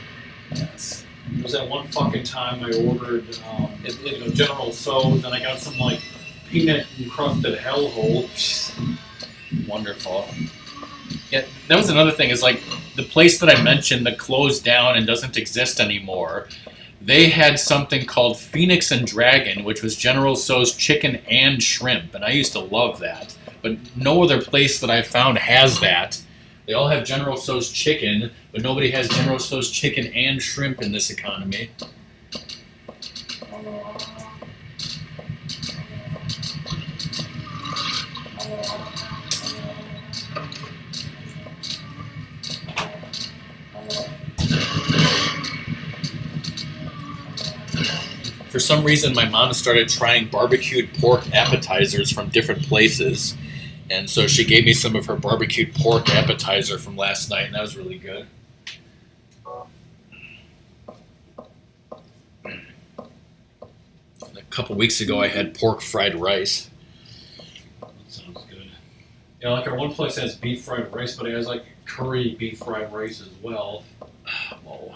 S2: Yes.
S1: There was that one fucking time I ordered, General Tso's, and I got some, like, peanut-encrusted hellhole.
S2: Wonderful. Yeah, that was another thing, is, like, the place that I mentioned that closed down and doesn't exist anymore, they had something called Phoenix and Dragon, which was General Tso's chicken and shrimp, and I used to love that. But no other place that I've found has that. They all have General Tso's chicken, but nobody has General Tso's chicken and shrimp in this economy. For some reason, my mom started trying barbecued pork appetizers from different places. And so she gave me some of her barbecued pork appetizer from last night, and that was really good. A couple weeks ago, I had pork fried rice.
S1: That sounds good. Yeah, like our one place has beef fried rice, but it has like curry beef fried rice as well.
S2: Whoa.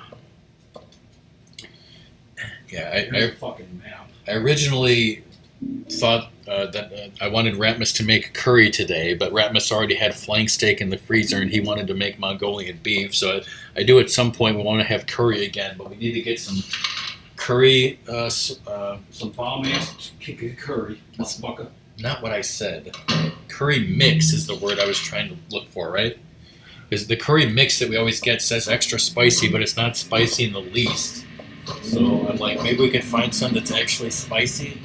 S2: Yeah,
S1: Here's a fucking map.
S2: I originally thought that I wanted Ratmus to make curry today, but Ratmus already had flank steak in the freezer, and he wanted to make Mongolian beef. So I do at some point we want to have curry again, but we need to get some curry.
S1: Some bomb-ass curry, motherfucker.
S2: Not what I said. Curry mix is the word I was trying to look for, right? Because the curry mix that we always get says extra spicy, but it's not spicy in the least. So I'm like, maybe we could find some that's actually spicy.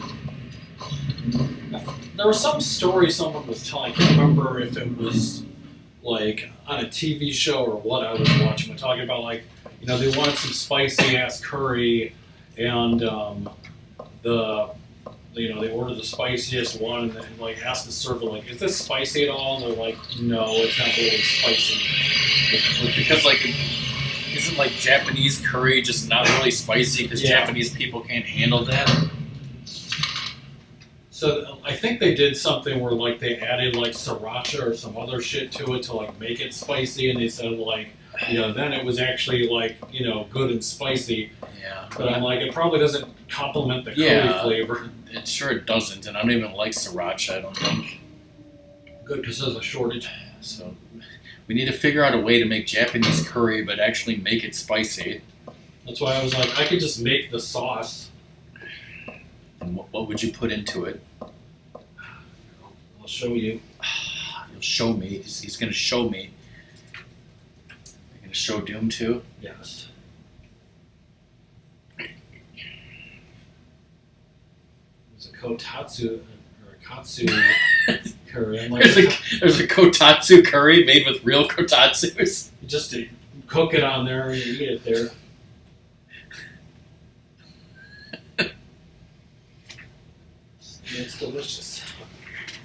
S1: There was some story someone was telling. I can't remember if it was like on a TV show or what I was watching. But talking about like, they wanted some spicy ass curry, and they ordered the spiciest one, and then like asked the server like, "Is this spicy at all?" And they're like, "No, it's not really spicy." Because like
S2: Isn't like Japanese curry just not really spicy because
S1: Yeah.
S2: Japanese people can't handle that?
S1: So I think they did something where like they added like sriracha or some other shit to it to like make it spicy, and they said like, you know, then it was actually like, you know, good and spicy.
S2: Yeah.
S1: But I'm like, it probably doesn't complement the curry
S2: Yeah.
S1: flavor.
S2: It sure doesn't, and I don't even like sriracha, I don't think.
S1: Good because there's a shortage.
S2: So we need to figure out a way to make Japanese curry but actually make it spicy.
S1: That's why I was like, I could just make the sauce.
S2: And what would you put into it?
S1: I'll show you.
S2: He'll show me. He's going to show me. You're going to show Doom too?
S1: Yes. There's a kotatsu or a katsu curry. I'm like,
S2: There's a kotatsu curry made with real kotatsus.
S1: just to cook it on there and you eat it there. It's delicious.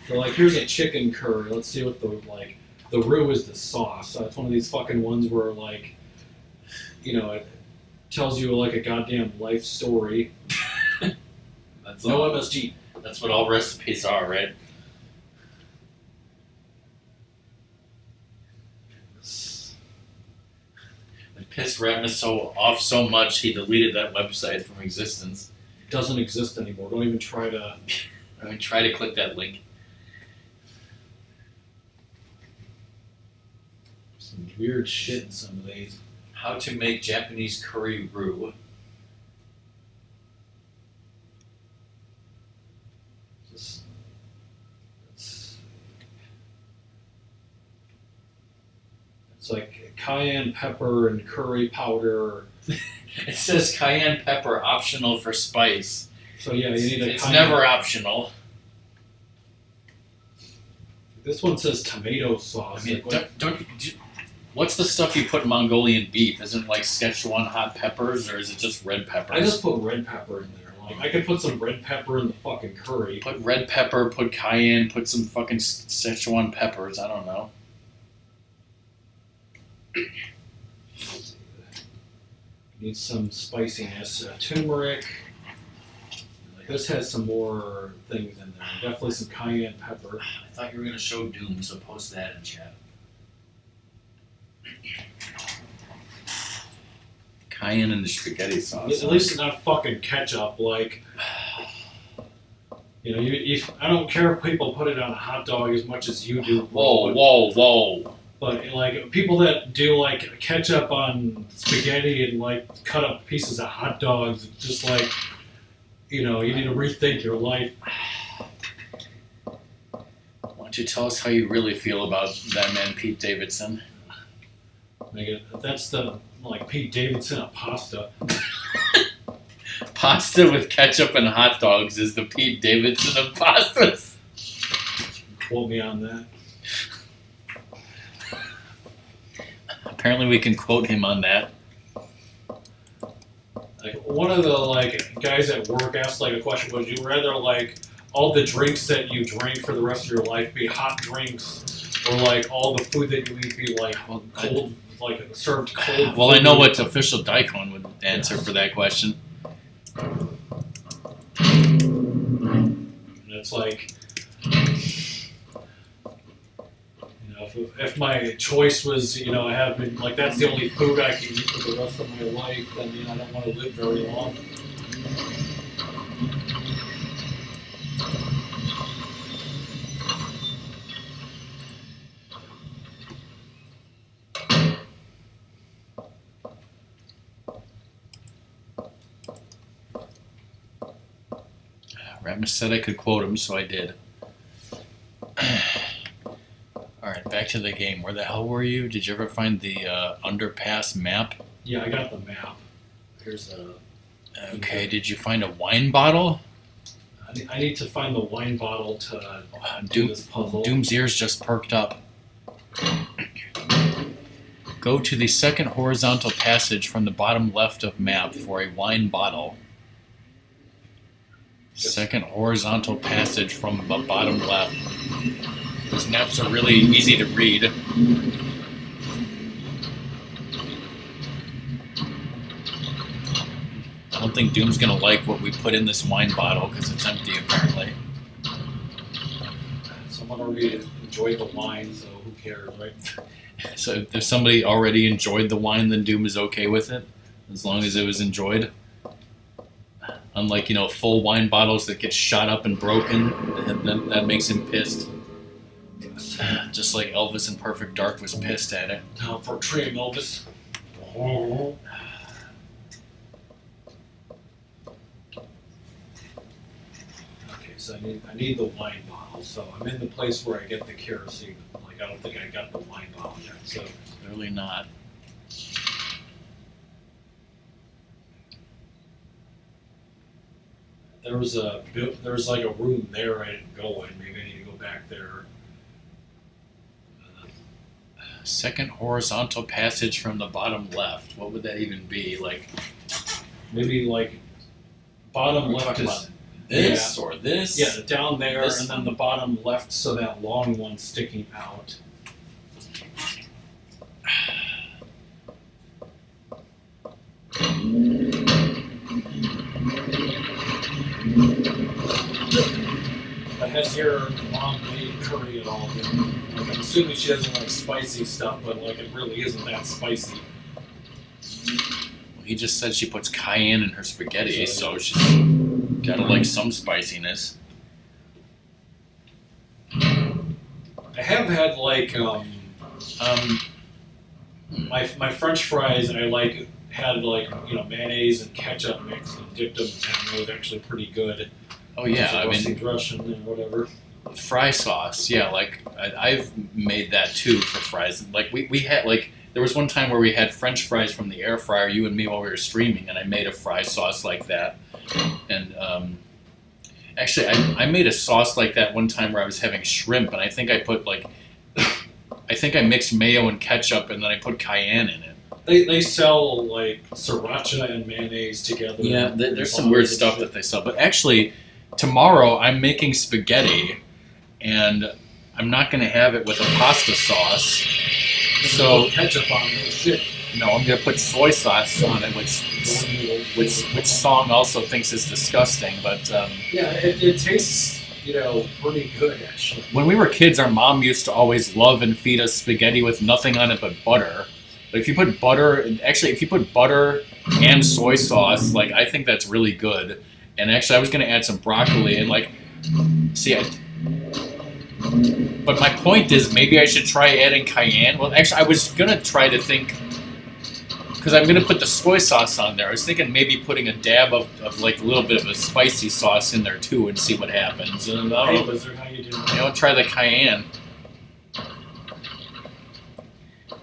S1: So like, here's a chicken curry. Let's see what the roux is the sauce. So it's one of these fucking ones where like, you know, it tells you like a goddamn life story.
S2: That's
S1: No
S2: all.
S1: MSG.
S2: That's what all recipes are, right? It pissed Ratmus off so much he deleted that website from existence.
S1: Doesn't exist anymore. Don't even try to.
S2: I mean, try to click that link.
S1: Some weird shit in some of these.
S2: How to make Japanese curry roux.
S1: Just, it's like cayenne pepper and curry powder.
S2: It says cayenne pepper optional for spice.
S1: So yeah, you need a
S2: It's
S1: cayenne.
S2: never optional.
S1: This one says tomato
S2: I
S1: sauce.
S2: mean,
S1: Like,
S2: what's the stuff you put in Mongolian beef? Isn't it like Szechuan hot peppers, or is it just red peppers?
S1: I just put red pepper in there. Like I could put some red pepper in the fucking curry.
S2: Put red pepper, put cayenne, put some fucking Szechuan peppers. I don't know.
S1: Need some spiciness. Turmeric. This has some more things in there. Definitely some cayenne pepper.
S2: I thought you were gonna show Doom, so post that in chat. Cayenne and the spaghetti sauce.
S1: At least it's not fucking ketchup. Like, you know, I don't care if people put it on a hot dog as much as you do.
S2: Whoa, whoa, whoa!
S1: But like people that do like ketchup on spaghetti and like cut up pieces of hot dogs, it's just like, you know, you need to rethink your life.
S2: Why don't you tell us how you really feel about that man Pete Davidson?
S1: That's the like Pete Davidson of pasta.
S2: Pasta with ketchup and hot dogs is the Pete Davidson of pastas.
S1: Quote me on that.
S2: Apparently, we can quote him on that.
S1: Like one of the like guys at work asked like a question: would you rather like all the drinks that you drink for the rest of your life be hot drinks, or like all the food that you eat be like cold, like served cold?
S2: Well, I know
S1: food?
S2: what official Daikon would answer for that question.
S1: And it's like, you know, if my choice was, you know, having like that's the only food I can eat for the rest of my life, then you know I don't want to live very long.
S2: Ratmus said I could quote him, so I did. Alright, back to the game. Where the hell were you? Did you ever find the underpass map?
S1: Yeah, I got the map. Here's a.
S2: Okay, did you find a wine bottle?
S1: I need to find the wine bottle to do this puzzle.
S2: Doom's ears just perked up. Go to the second horizontal passage from the bottom left of map for a wine bottle. Second horizontal passage from the bottom left. These maps are really easy to read. don't think Doom's gonna like what we put in this wine bottle because it's empty apparently.
S1: Someone already enjoyed the wine, so who cares, right?
S2: So if somebody already enjoyed the wine, then Doom is okay with it, as long as it was enjoyed. Unlike, full wine bottles that get shot up and broken, that makes him pissed. Just like Elvis in Perfect Dark was pissed at it.
S1: Now for treating Elvis. Okay, so I need the wine bottle. So I'm in the place where I get the kerosene. Like I don't think I got the wine bottle yet. So
S2: Really not.
S1: there was like a room there I didn't go in. Maybe I need to go back there.
S2: Second horizontal passage from the bottom left. What would that even be? Like
S1: Maybe like bottom
S2: we're
S1: left
S2: talking
S1: is
S2: about this or this?
S1: yeah, down there,
S2: This
S1: and then the bottom left, so that long one sticking out. But has your mom made curry at all yet? Like, I'm assuming she doesn't like spicy stuff, but like it really isn't that spicy.
S2: Well, he just said she puts cayenne in her spaghetti,
S1: So-
S2: so she's gotta like some spiciness.
S1: I have had like my French fries. I like had like mayonnaise and ketchup mixed and dipped them, and it was actually pretty good.
S2: Oh yeah, I
S1: Rusty
S2: mean
S1: Russian and whatever.
S2: fry sauce. Yeah, like I've made that too for fries. Like we had like there was one time where we had French fries from the air fryer, you and me, while we were streaming, and I made a fry sauce like that. And actually, I made a sauce like that one time where I was having shrimp, and I think I put like I think I mixed mayo and ketchup, and then I put cayenne in it.
S1: They sell like sriracha and mayonnaise together.
S2: Yeah,
S1: and
S2: there's some
S1: all
S2: weird
S1: this
S2: stuff
S1: shit.
S2: that they sell. But actually, tomorrow I'm making spaghetti, and I'm not going to have it with a pasta sauce. So
S1: ketchup on it. Shit.
S2: no, I'm going to put soy sauce on it, which Song also thinks is disgusting. But
S1: Yeah, it tastes pretty good actually.
S2: when we were kids, our mom used to always love and feed us spaghetti with nothing on it but butter. But if you put butter, actually, if you put butter and soy sauce, like I think that's really good. And actually, I was going to add some broccoli and but my point is maybe I should try adding cayenne. Well, actually, I was going to try to think, because I'm going to put the soy sauce on there. I was thinking maybe putting a dab of like a little bit of a spicy sauce in there too and see what happens. And I
S1: Hey,
S2: don't know,
S1: Lizard, how you doing?
S2: try the cayenne.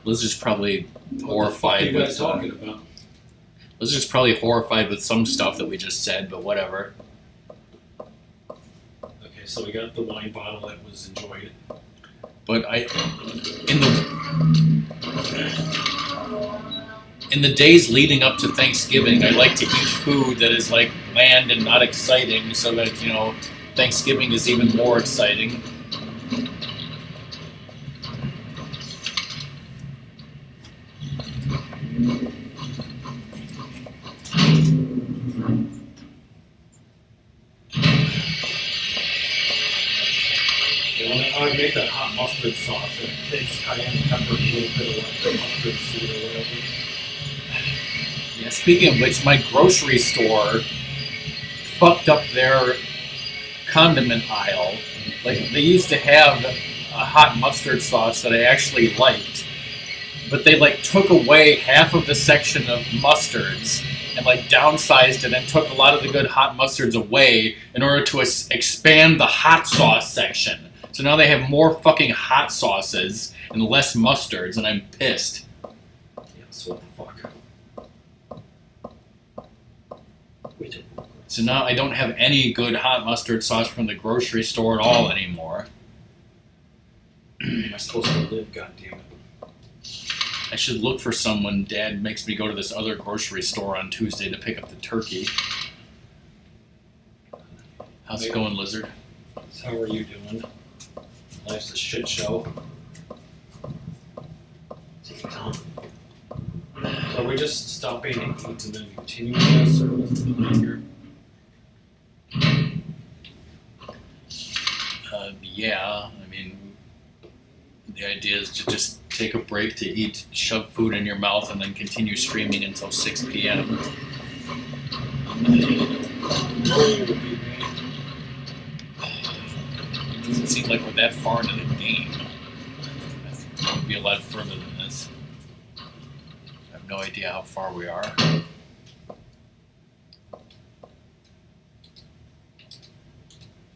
S2: Lizard's probably
S1: What the fuck are
S2: horrified
S1: you guys
S2: with
S1: talking about?
S2: Lizard's probably horrified with some stuff that we just said, but whatever.
S1: Okay, so we got the wine bottle that was enjoyed.
S2: But in the days leading up to Thanksgiving, I like to eat food that is like bland and not exciting, so that Thanksgiving is even more exciting.
S1: I make that hot mustard sauce. It takes cayenne pepper, a little bit of like mustard seed or whatever.
S2: Yeah, speaking of which, my grocery store fucked up their condiment aisle. Like, they used to have a hot mustard sauce that I actually liked, but they took away half of the section of mustards and downsized it and took a lot of the good hot mustards away in order to expand the hot sauce section. So now they have more fucking hot sauces and less mustards, and I'm pissed.
S1: Yes, what the fuck?
S2: So now I don't have any good hot mustard sauce from the grocery store at all anymore.
S1: Am I supposed to live, goddammit?
S2: I should look for some when Dad makes me go to this other grocery store on Tuesday to pick up the turkey. How's it going, Lizard?
S1: How are you doing? Life's a shit show. So we just stopping to eat and then continuing this, or what's the plan here?
S2: Yeah, I mean, the idea is to just take a break to eat, shove food in your mouth, and then continue streaming until 6 p.m. It doesn't seem like we're that far into the game. I think it would be a lot further than this. I have no idea how far we are.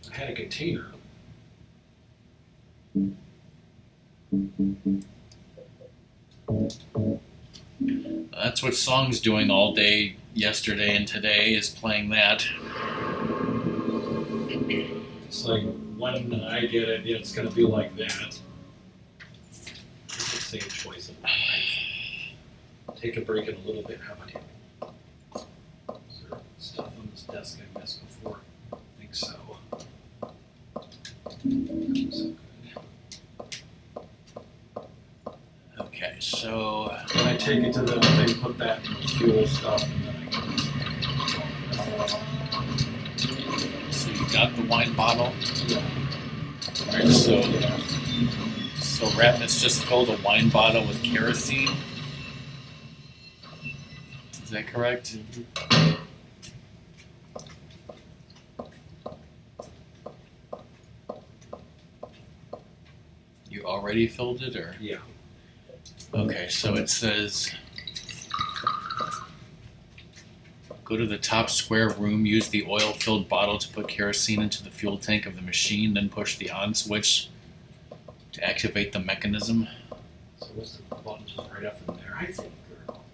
S1: I had a container.
S2: That's what Song's doing all day yesterday and today, is playing that.
S1: It's like when I get it, it's going to be like that. It's the same choice of life. Take a break in a little bit. How about you? Is there stuff on this desk I missed before? I think so. So
S2: Okay, so
S1: when I take it to the thing, put that in the fuel stuff, and then
S2: you got the wine bottle.
S1: yeah.
S2: Alright, so Ratmus just filled a wine bottle with kerosene. Is that correct? You already filled it, or?
S1: Yeah.
S2: Okay, so it says, go to the top square room, use the oil-filled bottle to put kerosene into the fuel tank of the machine, then push the on switch to activate the mechanism.
S1: So what's the button just right up from there? I think, girl.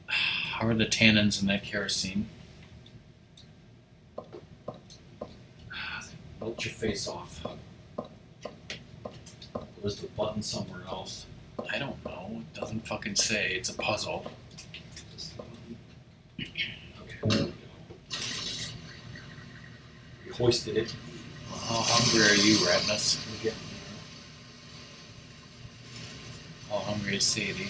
S2: How are the tannins in that kerosene?
S1: Melt your face off. Was the button somewhere else?
S2: I don't know. It doesn't fucking say. It's a puzzle.
S1: Okay, there we go. We hoisted it.
S2: Well, how hungry are you, Ratmus?
S1: We get
S2: How hungry is Sadie?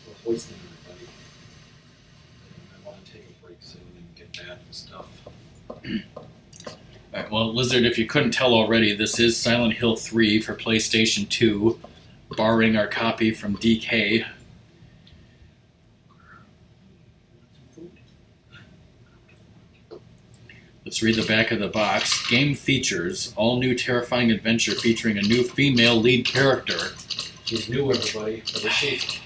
S1: We're hoisting everybody. I want to take a break soon and get that and stuff.
S2: Alright, well, Lizard, if you couldn't tell already, this is Silent Hill 3 for PlayStation 2, borrowing our copy from DK. Let's read the back of the box. Game features all new terrifying adventure featuring a new female lead character.
S1: She's new, everybody. But she,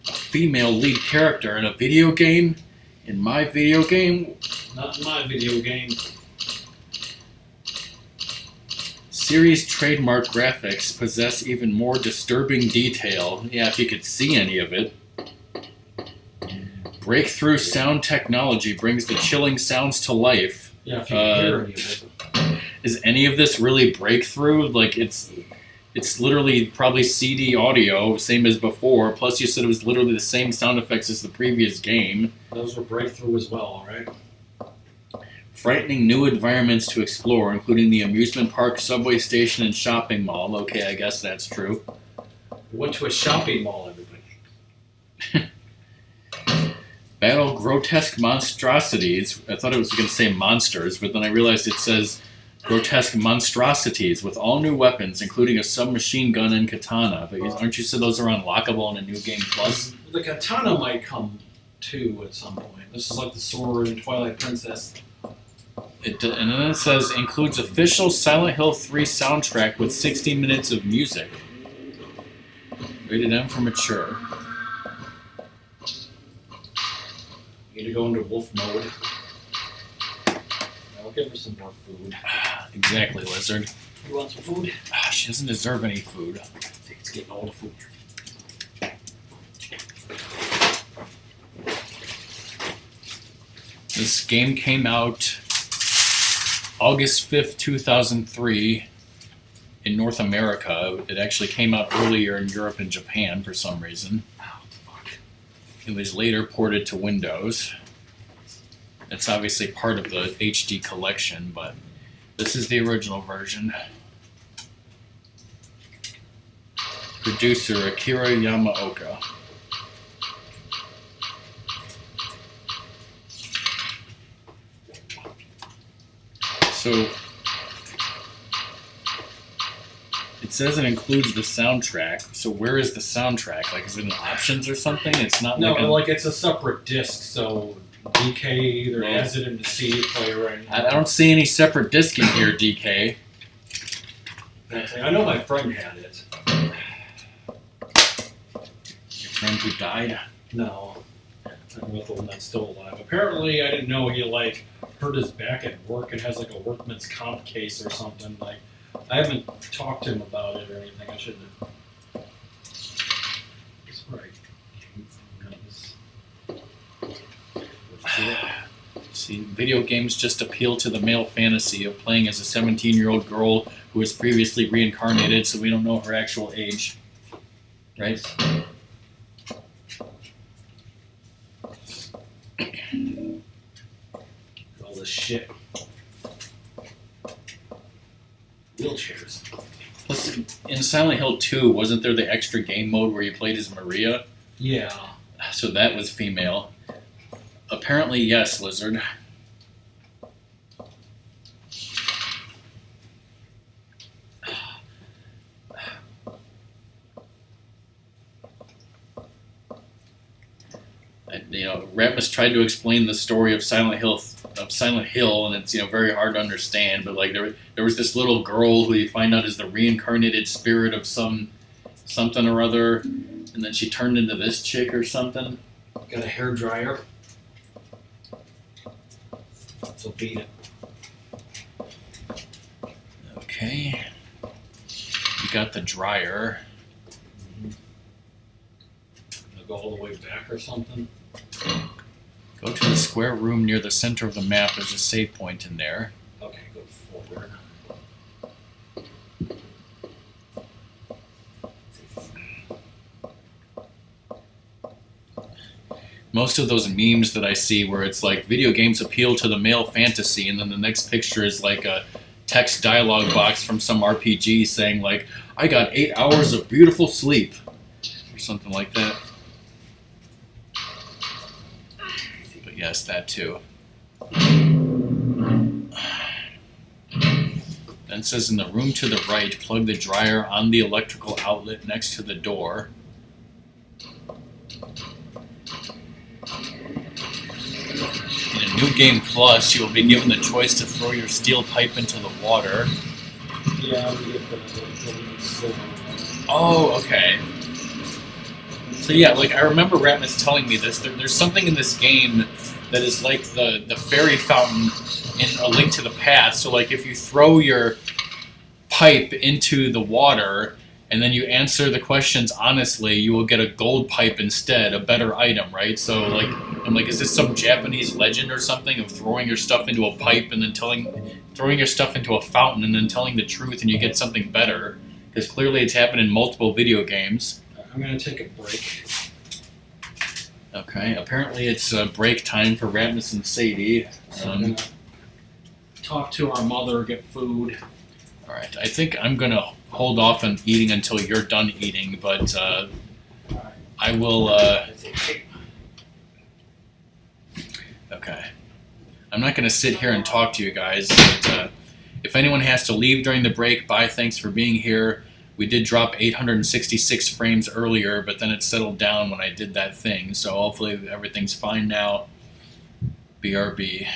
S2: A female lead character in a video game? In my video game?
S1: not in my video game.
S2: Series trademark graphics possess even more disturbing detail. Yeah, if you could see any of it. Breakthrough sound technology brings the chilling sounds to life.
S1: Yeah, if you can hear any of it.
S2: Is any of this really breakthrough? Like, it's literally probably CD audio, same as before. Plus, you said it was literally the same sound effects as the previous game.
S1: Those were breakthrough as well, alright?
S2: Frightening new environments to explore, including the amusement park, subway station, and shopping mall. Okay, I guess that's true.
S1: We went to a shopping mall, everybody.
S2: Battle grotesque monstrosities. I thought it was going to say monsters, but then I realized it says grotesque monstrosities with all new weapons, including a submachine gun and katana. But aren't you said those are unlockable in a new game plus?
S1: The katana might come too at some point. This is like the sword in Twilight Princess.
S2: And then it says includes official Silent Hill 3 soundtrack with 60 minutes of music. Rated M for mature.
S1: You need to go into wolf mode. I'll give her some more food.
S2: Exactly, Lizard.
S1: You want some food?
S2: She doesn't deserve any food.
S1: I think it's getting all the food.
S2: This game came out August 5th, 2003 in North America. It actually came out earlier in Europe and Japan for some reason.
S1: Oh, fuck.
S2: It was later ported to Windows. It's obviously part of the HD collection, but this is the original version. Producer Akira Yamaoka. So it says it includes the soundtrack. So where is the soundtrack? Like, is it in options or something? It's not
S1: No,
S2: like a,
S1: like it's a separate disc, so DK either
S2: Well,
S1: has it in the CD player or anything.
S2: I don't see any separate disc in here, DK.
S1: I know my friend had it.
S2: Your friend who died?
S1: No. I'm with the one that's still alive. Apparently, I didn't know he, like, hurt his back at work and has, like, a workman's comp case or something. Like, I haven't talked to him about it or anything. I should have. That's where I came from.
S2: See, video games just appeal to the male fantasy of playing as a 17-year-old girl who was previously reincarnated, so we don't know her actual age. Right?
S1: All this shit. Wheelchairs.
S2: Plus, in Silent Hill 2, wasn't there the extra game mode where you played as Maria?
S1: Yeah.
S2: So that was female. Apparently, yes, Lizard. Ratmus tried to explain the story of Silent Hill, and it's very hard to understand. But like there was this little girl who you find out is the reincarnated spirit of something or other, and then she turned into this chick or something.
S1: Got a hair dryer. So beat it.
S2: Okay, you got the dryer.
S1: I'll go all the way back or something.
S2: Go to the square room near the center of the map. There's a save point in there.
S1: Okay, go forward.
S2: Most of those memes that I see where it's like video games appeal to the male fantasy, and then the next picture is like a text dialogue box from some RPG saying like, I got 8 hours of beautiful sleep, or something like that. But yes, that too. Then it says in the room to the right, plug the dryer on the electrical outlet next to the door. In a New Game Plus, you will be given the choice to throw your steel pipe into the water.
S1: Yeah, we get the silver.
S2: Oh, okay. So yeah, like I remember Ratmus telling me this. There's something in this game that is like the fairy fountain in A Link to the Past. So like if you throw your pipe into the water and then you answer the questions honestly, you will get a gold pipe instead, a better item, right? So like I'm like, is this some Japanese legend or something of throwing your stuff into a pipe and then throwing your stuff into a fountain and then telling the truth and you get something better? Because clearly it's happened in multiple video games.
S1: I'm gonna take a break.
S2: Okay, apparently it's break time for Ratmus and Sadie.
S1: So I'm gonna talk to our mother, get food.
S2: Alright, I think I'm gonna hold off on eating until you're done eating, but I will, okay. I'm not gonna sit here and talk to you guys, but if anyone has to leave during the break, bye, thanks for being here. We did drop 866 frames earlier, but then it settled down when I did that thing, so hopefully everything's fine now. BRB.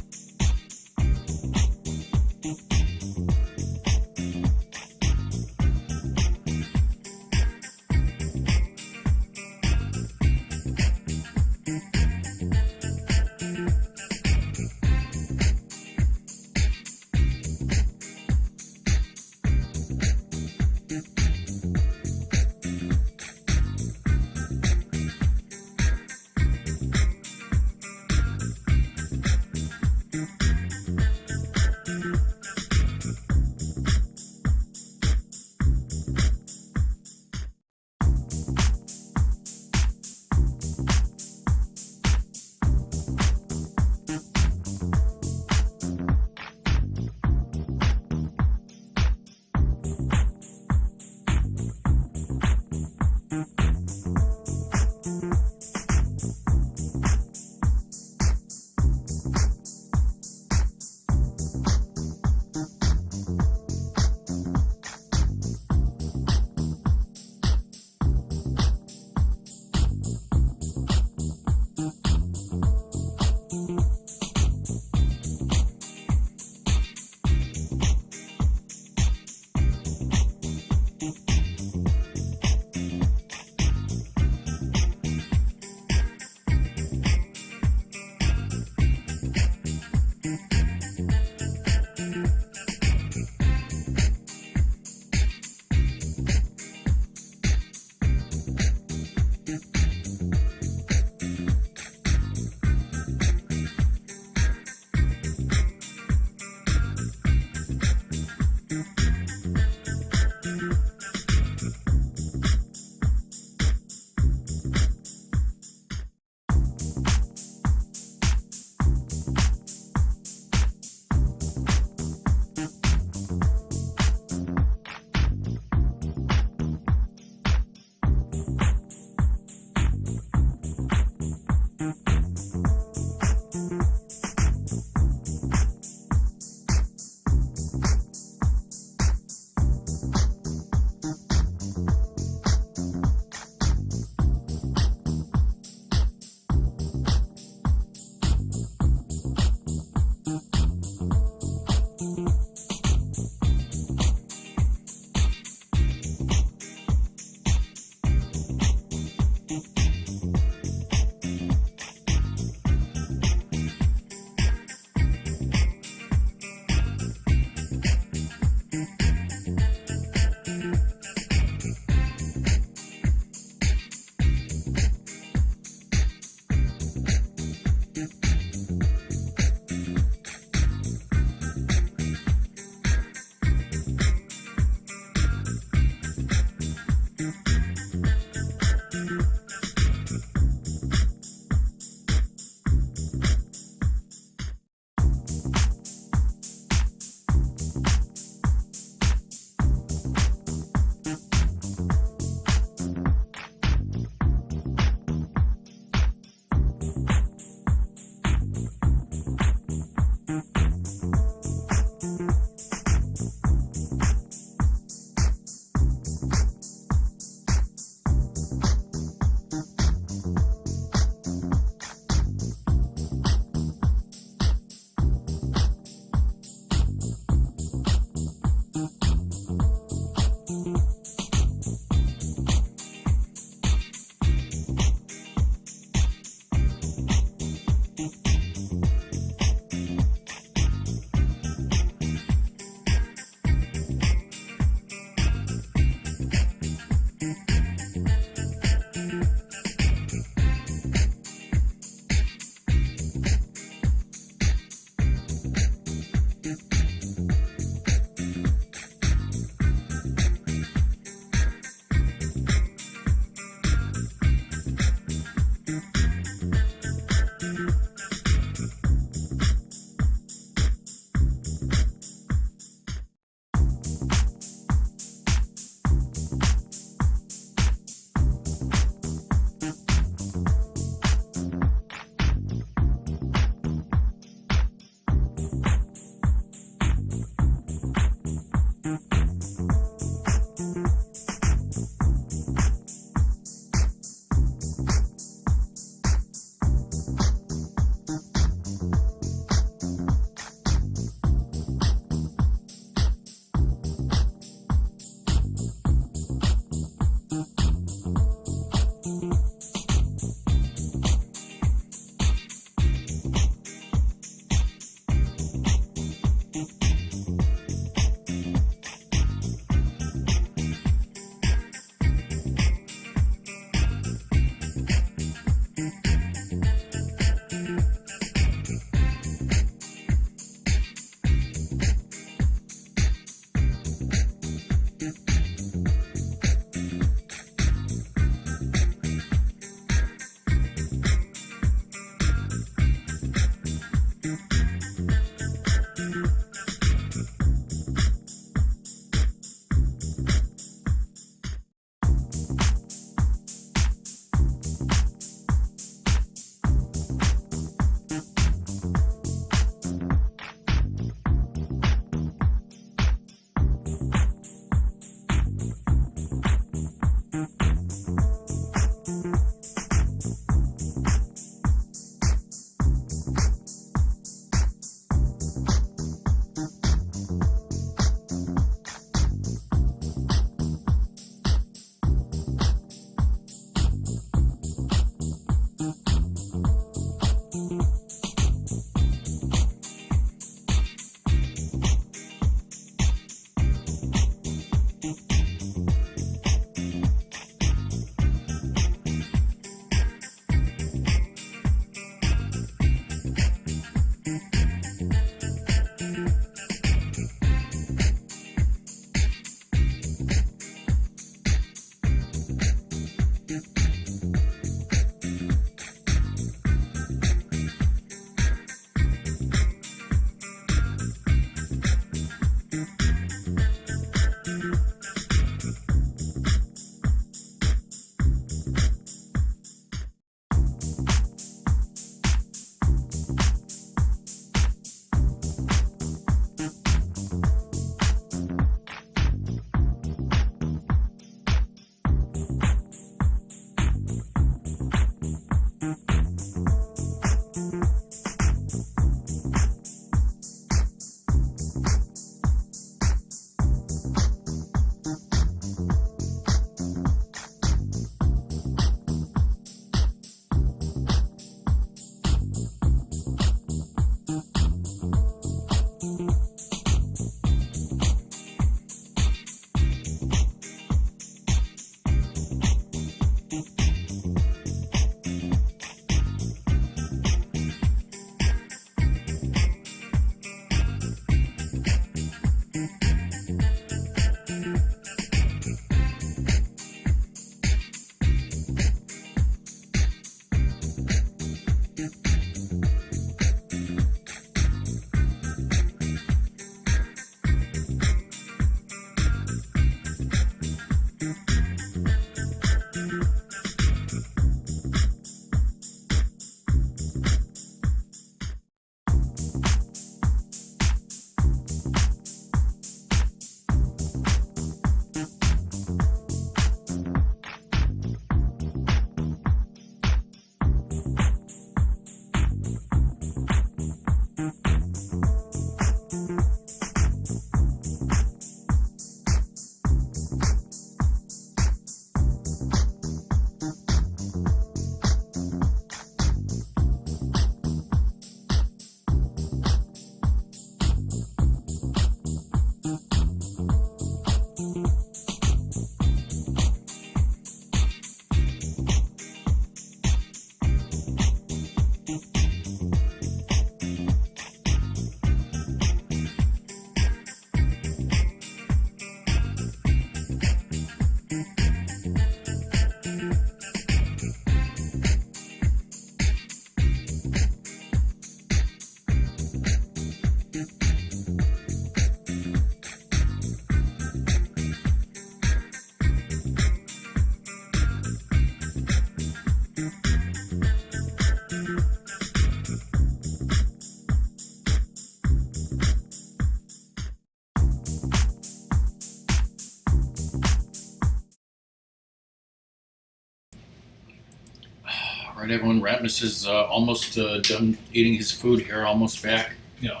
S2: Alright, everyone, Ratmus is almost done eating his food here, almost back.
S1: You know.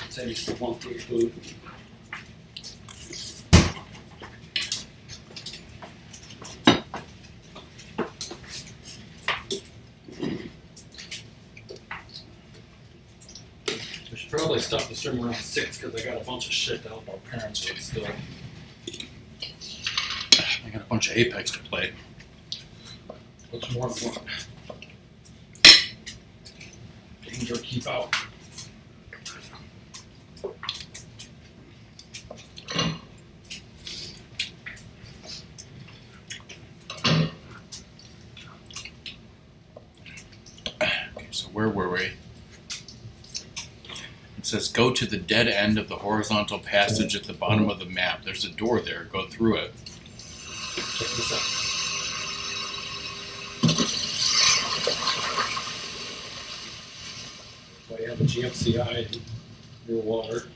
S1: Say you still want your food. We should probably stop the stream around 6 because I got a bunch of shit out about parents with still.
S2: I got a bunch of Apex to play.
S1: What's more important? Danger, keep out.
S2: Okay, so where were we? It says go to the dead end of the horizontal passage at the bottom of the map. There's a door there. Go through it.
S1: Check this out. So I have a GFCI near water.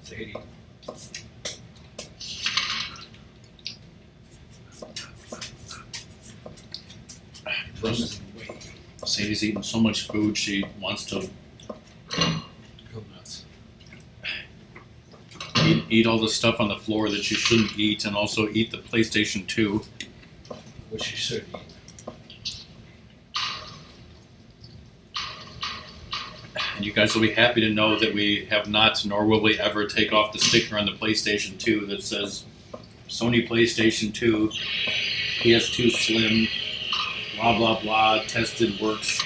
S1: It's 80. Runs away.
S2: Sadie's eating so much food she wants to
S1: Go nuts.
S2: eat all the stuff on the floor that she shouldn't eat, and also eat the PlayStation 2.
S1: Which you should eat.
S2: And you guys will be happy to know that we have not, nor will we ever, take off the sticker on the PlayStation 2 that says Sony PlayStation 2, PS2 Slim, blah blah blah, tested, works.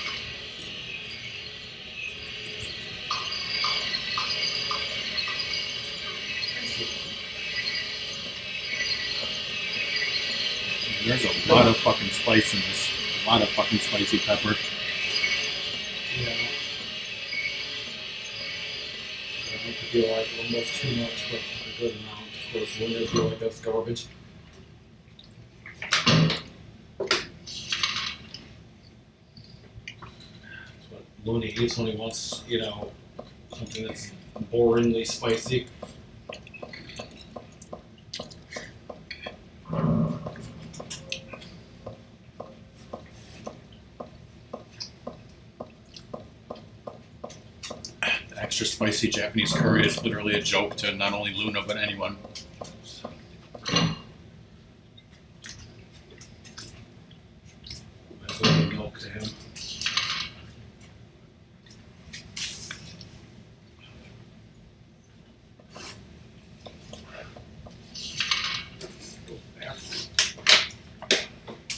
S2: There's a lot of fucking spice in this. A lot of fucking spicy pepper.
S1: Yeah. I like to feel like almost too much, but a good amount. Of course, when they feel like that's garbage. That's what Looney eats when he wants, you know, something that's boringly spicy.
S2: The extra spicy Japanese curry is literally a joke to not only Luna but anyone.
S1: That's a little milk to him.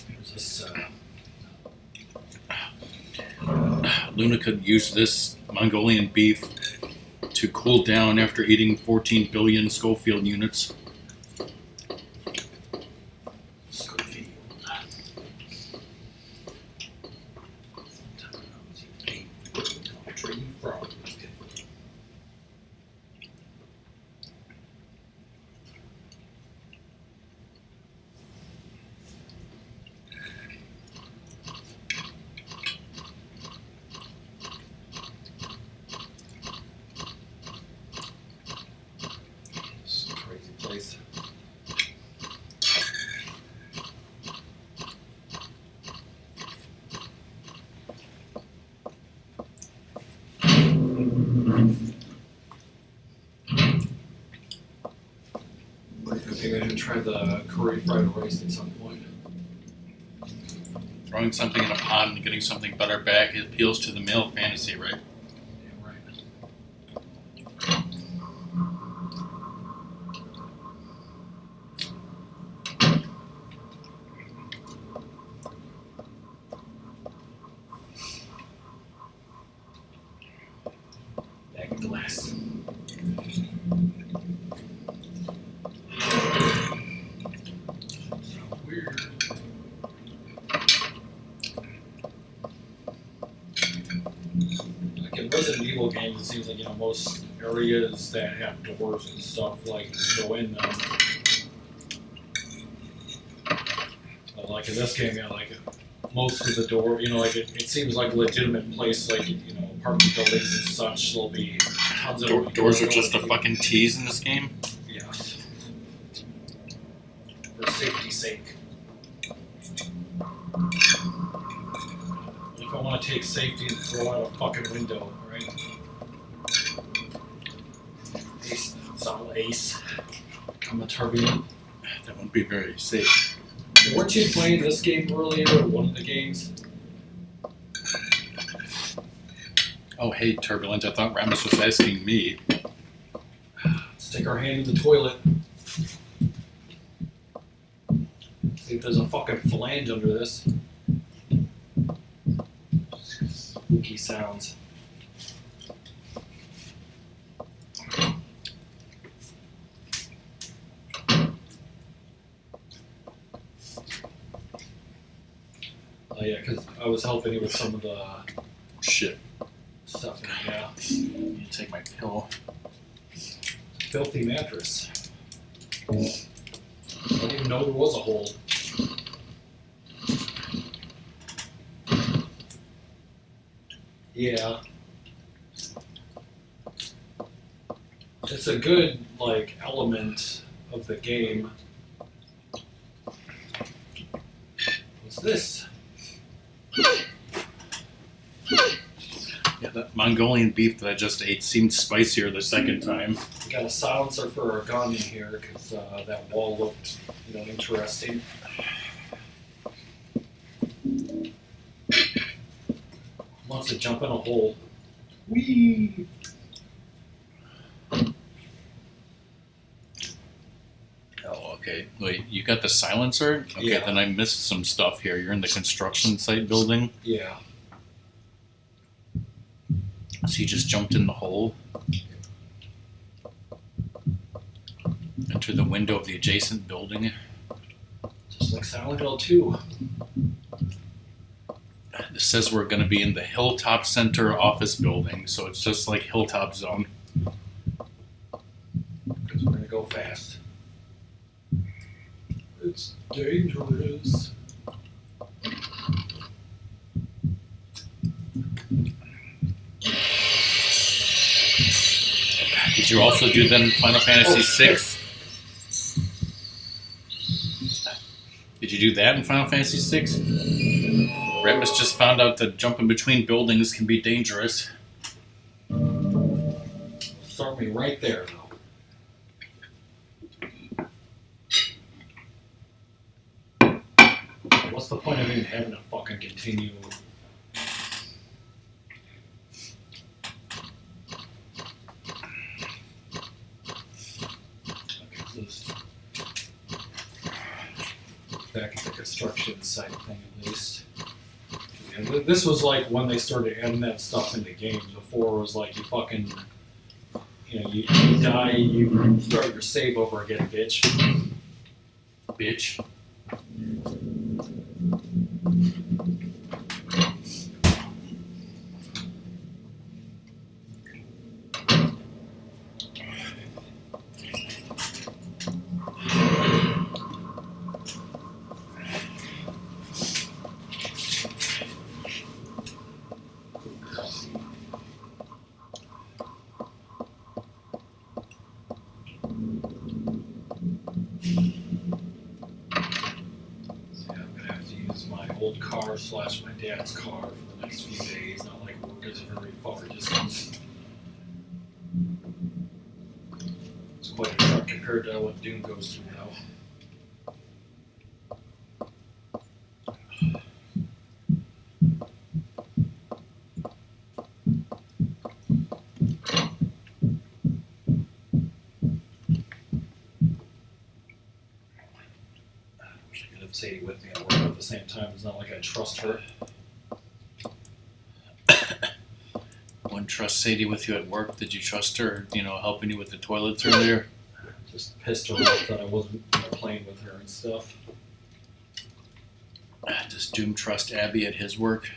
S1: There's this,
S2: Luna could use this Mongolian beef to cool down after eating 14 billion Schofield units.
S1: Schofield. Tree frog. This is a crazy place. I think I should try the curry fried rice at some point.
S2: Throwing something in a pot and getting something better back appeals to the male fantasy, right?
S1: Damn right. Dang. Nice. Weird. Like in Resident Evil games, it seems like, you know, most areas that have doors and stuff, like, you go in them. But like in this game, yeah, like most of the door, you know, like it seems like a legitimate place, like, you know, apartment buildings and such. There'll be tons of
S2: Doors are just a fucking tease in this game.
S1: Yeah. For safety's sake. If I want to take safety and throw out a fucking window, right? Ace. It's all ace. I'm a turbulent.
S2: That wouldn't be very safe.
S1: Weren't you playing this game earlier, or one of the games?
S2: Oh, hey, Turbulent. I thought Ratmus was asking me.
S1: Stick our hand in the toilet. See if there's a fucking flange under this. Spooky sounds. Oh yeah, because I was helping you with some of the
S2: Shit.
S1: stuff. Yeah,
S2: You take my pillow.
S1: filthy mattress. I didn't even know there was a hole. Yeah. It's a good, like, element of the game. What's this?
S2: Yeah, that Mongolian beef that I just ate seemed spicier the second time.
S1: We got a silencer for our gun in here because that wall looked, you know, interesting. Wants to jump in a hole. Whee!
S2: Oh, okay. Wait, you got the silencer? Okay,
S1: Yeah.
S2: then I missed some stuff here. You're in the construction site building.
S1: Yeah.
S2: So you just jumped in the hole. Enter the window of the adjacent building.
S1: Just like Silent Hill 2.
S2: This says we're going to be in the Hilltop Center office building, so it's just like Hilltop Zone.
S1: Because we're going to go fast. It's dangerous.
S2: Did you also do that in Final Fantasy VI? Did you do that in Final Fantasy VI? Ratmus just found out that jumping between buildings can be dangerous.
S1: Start me right there, though. What's the point of even having to fucking continue? Okay, so this back at the construction site thing at least. And this was like when they started adding that stuff into games. Before it was like you fucking, you know, you die, you start your save over again, bitch.
S2: Bitch.
S1: Old car / my dad's car for the next few days. Not like work is a very far distance. It's quite a truck compared to what Doom goes through now. Sadie with me at work at the same time. It's not like I trust her.
S2: One don't trust Sadie with you at work. Did you trust her, helping you with the toilets earlier?
S1: Just pissed her off that I wasn't playing with her and stuff.
S2: Does Doom trust Abby at his work?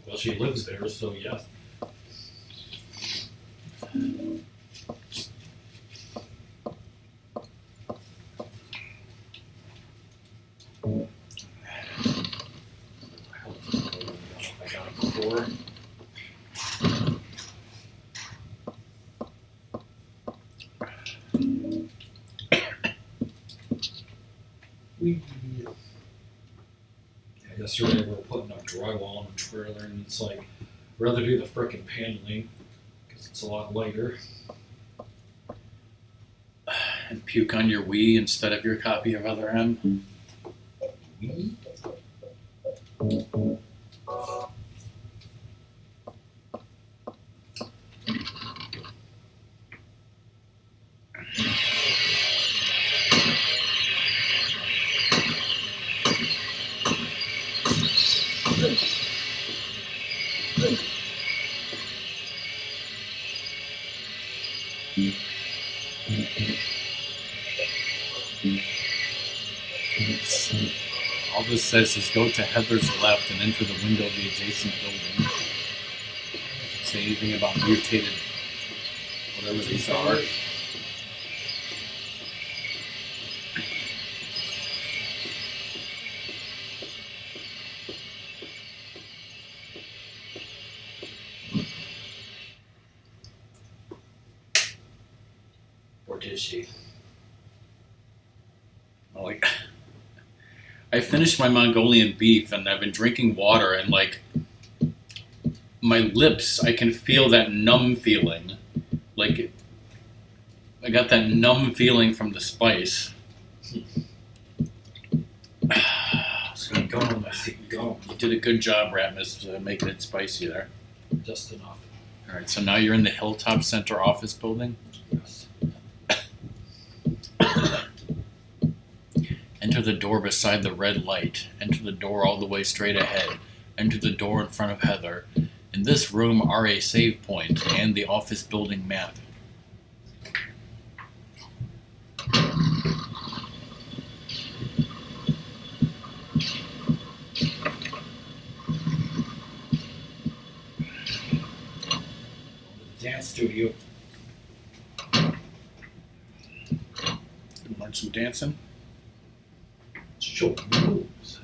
S1: Well, she lives there, so yes. I got it before. Yeah, yesterday we were putting up drywall on a trailer, and it's like, I'd rather do the frickin' paneling because it's a lot lighter.
S2: And puke on your Wii instead of your copy of Other M?
S1: We?
S2: All this says is go to Heather's left and enter the window of the adjacent building. Doesn't say anything about mutated whatever these are.
S1: Or did she?
S2: Like, I finished my Mongolian beef and I've been drinking water and my lips, I can feel that numb feeling. Like, I got that numb feeling from the spice.
S1: So I'm going, I see go.
S2: You did a good job, Ratmus, making it spicy there.
S1: Just enough.
S2: Alright, so now you're in the Hilltop Center office building.
S1: Yes.
S2: Enter the door beside the red light. Enter the door all the way straight ahead. Enter the door in front of Heather. In this room are a save point and the office building map.
S1: Dance studio.
S2: Learn some dancing.
S1: Show moves.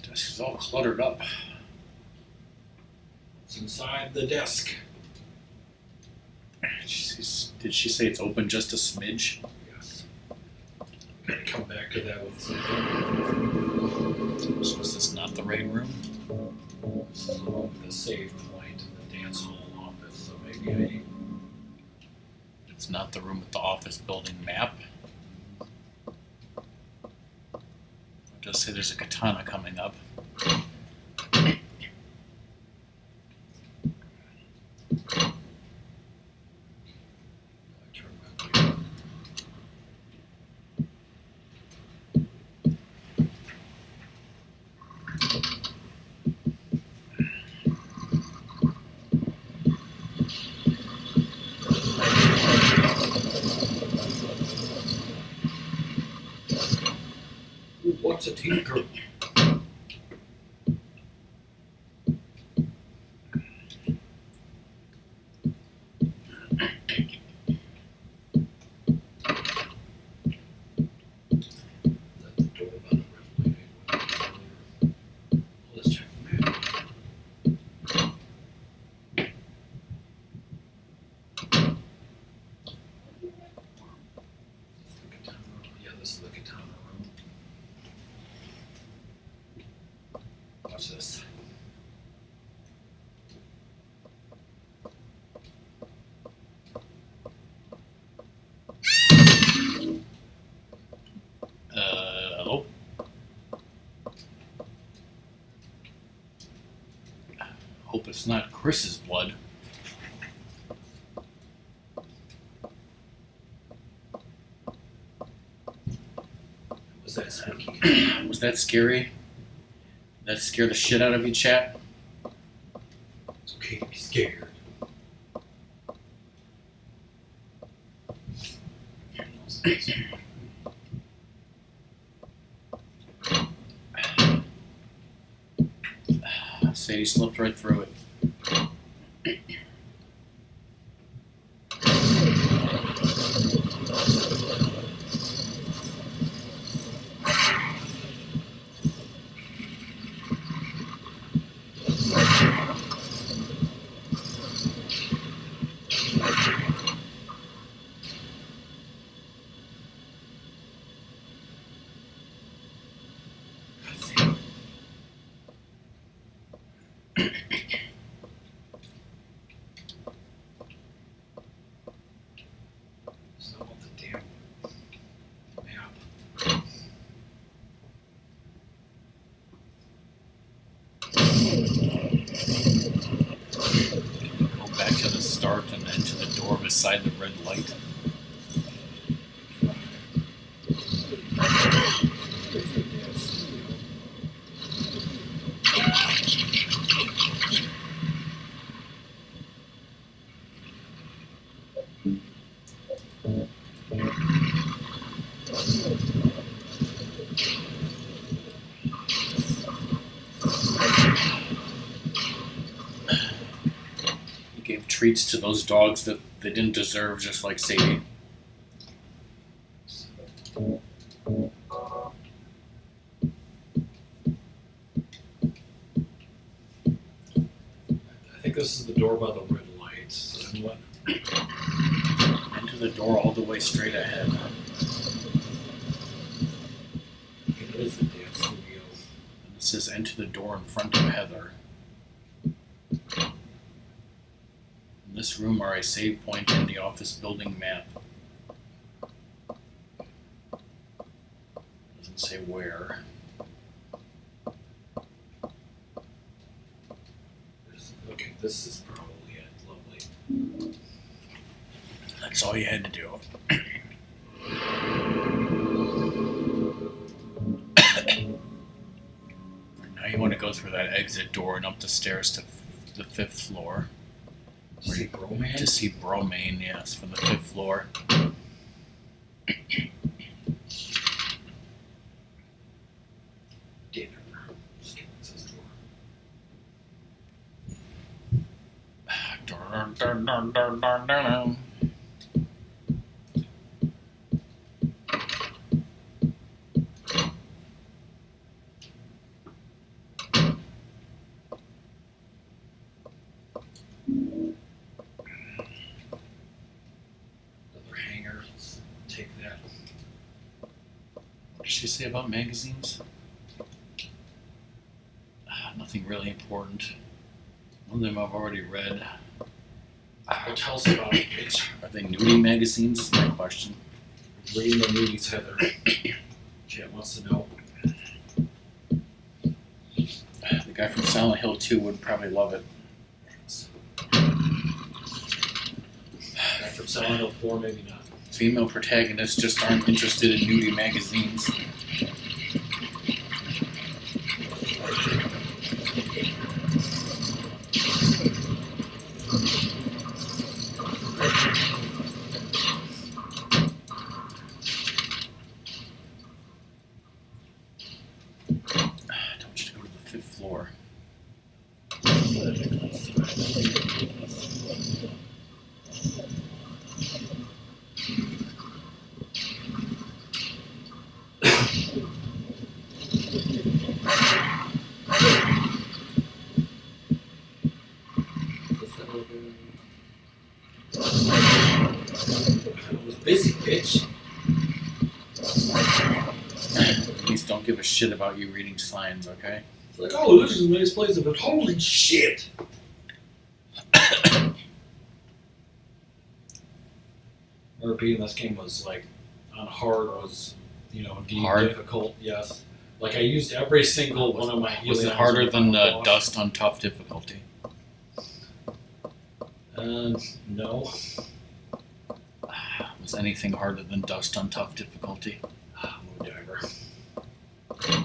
S2: Desk is all cluttered up.
S1: What's inside the desk?
S2: Did she say it's open just a smidge?
S1: Yes. Gotta come back to that with something.
S2: So is this not the rain room?
S1: This is the save point in the dance hall office, so maybe
S2: It's not the room with the office building map. It does say there's a katana coming up.
S1: I can't remember. Ooh, what's a tinker? Let's check the map. Yeah, this is the katana room. Watch this.
S2: Hello? Hope it's not Chris's blood.
S1: Was that spooky?
S2: Was that scary? Did that scare the shit out of you, chat?
S1: It's okay to be scared.
S2: Sadie slipped right through it.
S1: It's not what the damn map.
S2: Go back to the start and then to the door beside the red light. He gave treats to those dogs that they didn't deserve, just like Sadie.
S1: I think this is the door by the red lights. So then what?
S2: Into the door all the way straight ahead.
S1: It is the damn studio.
S2: And this says enter the door in front of Heather. In this room are a save point and the office building map. Doesn't say where.
S1: Okay, this is probably it. Lovely.
S2: That's all you had to do. Now you want to go through that exit door and up the stairs to the 5th floor.
S1: See Broman?
S2: To see Bromain, yes, from the 5th floor.
S1: Dinner. Just kidding, it says door.
S2: Dun, dun, dun, dun, dun, dun, dun.
S1: Another hanger. Let's take that.
S2: What did she say about magazines? Nothing really important. One of them I've already read.
S1: Well, tell us about it, bitch.
S2: Are they nudie magazines? Is my question.
S1: Reading the movies, Heather. Chat wants to know.
S2: The guy from Silent Hill 2 would probably love it.
S1: Guy from Silent Hill 4, maybe not.
S2: Female protagonists just aren't interested in nudie magazines. I told you to go to the 5th floor.
S1: I was busy, bitch.
S2: Please don't give a shit about you reading signs, okay?
S1: It's like, oh, this is a nice place, but holy shit! Repeating this game was like on hard was, indeed
S2: Hard?
S1: difficult. Yes, like I used every single one of my healing.
S2: Was it
S1: items
S2: harder
S1: in the
S2: than
S1: final boss.
S2: Dust on tough difficulty?
S1: No.
S2: Was anything harder than Dust on tough difficulty?
S1: Moon Diver.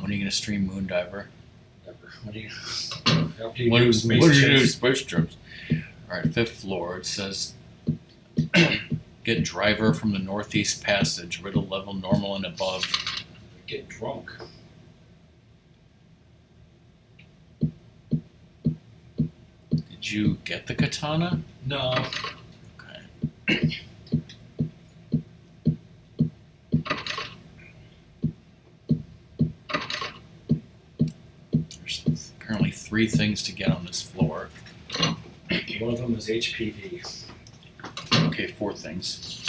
S2: When are you gonna stream Moondiver?
S1: Never. What do you? After you
S2: What
S1: do
S2: do
S1: space
S2: you do?
S1: trips.
S2: Space trips. All right, 5th floor. It says, get driver from the northeast passage, riddle level normal and above.
S1: Get drunk.
S2: Did you get the katana?
S1: No.
S2: Okay. There's apparently 3 things to get on this floor.
S1: One of them is HPV.
S2: Okay, 4 things.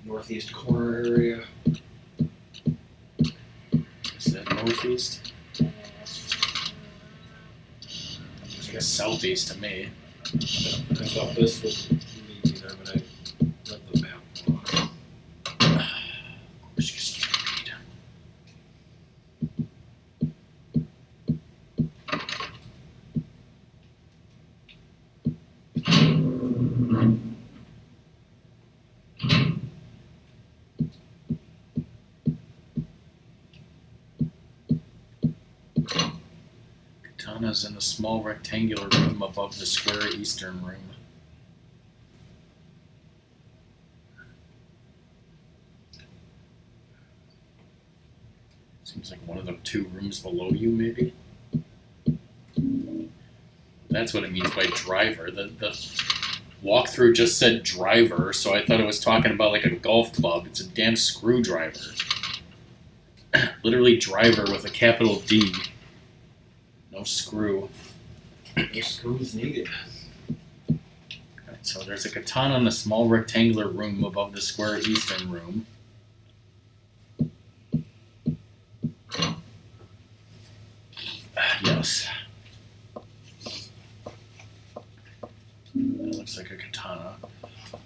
S1: Northeast corner area.
S2: Is that northeast? Looks like a southeast to me.
S1: I thought this was maybe there, but I read the map wrong.
S2: Of course you just can't read. Katana's in the small rectangular room above the square eastern room. Seems like one of the 2 rooms below you, maybe? That's what it means by driver. The walkthrough just said driver, so I thought it was talking about like a golf club. It's a damn screwdriver. Literally driver with a capital D. No screw.
S1: No screws needed.
S2: Alright, so there's a katana in a small rectangular room above the square eastern room. Yes. That looks like a katana.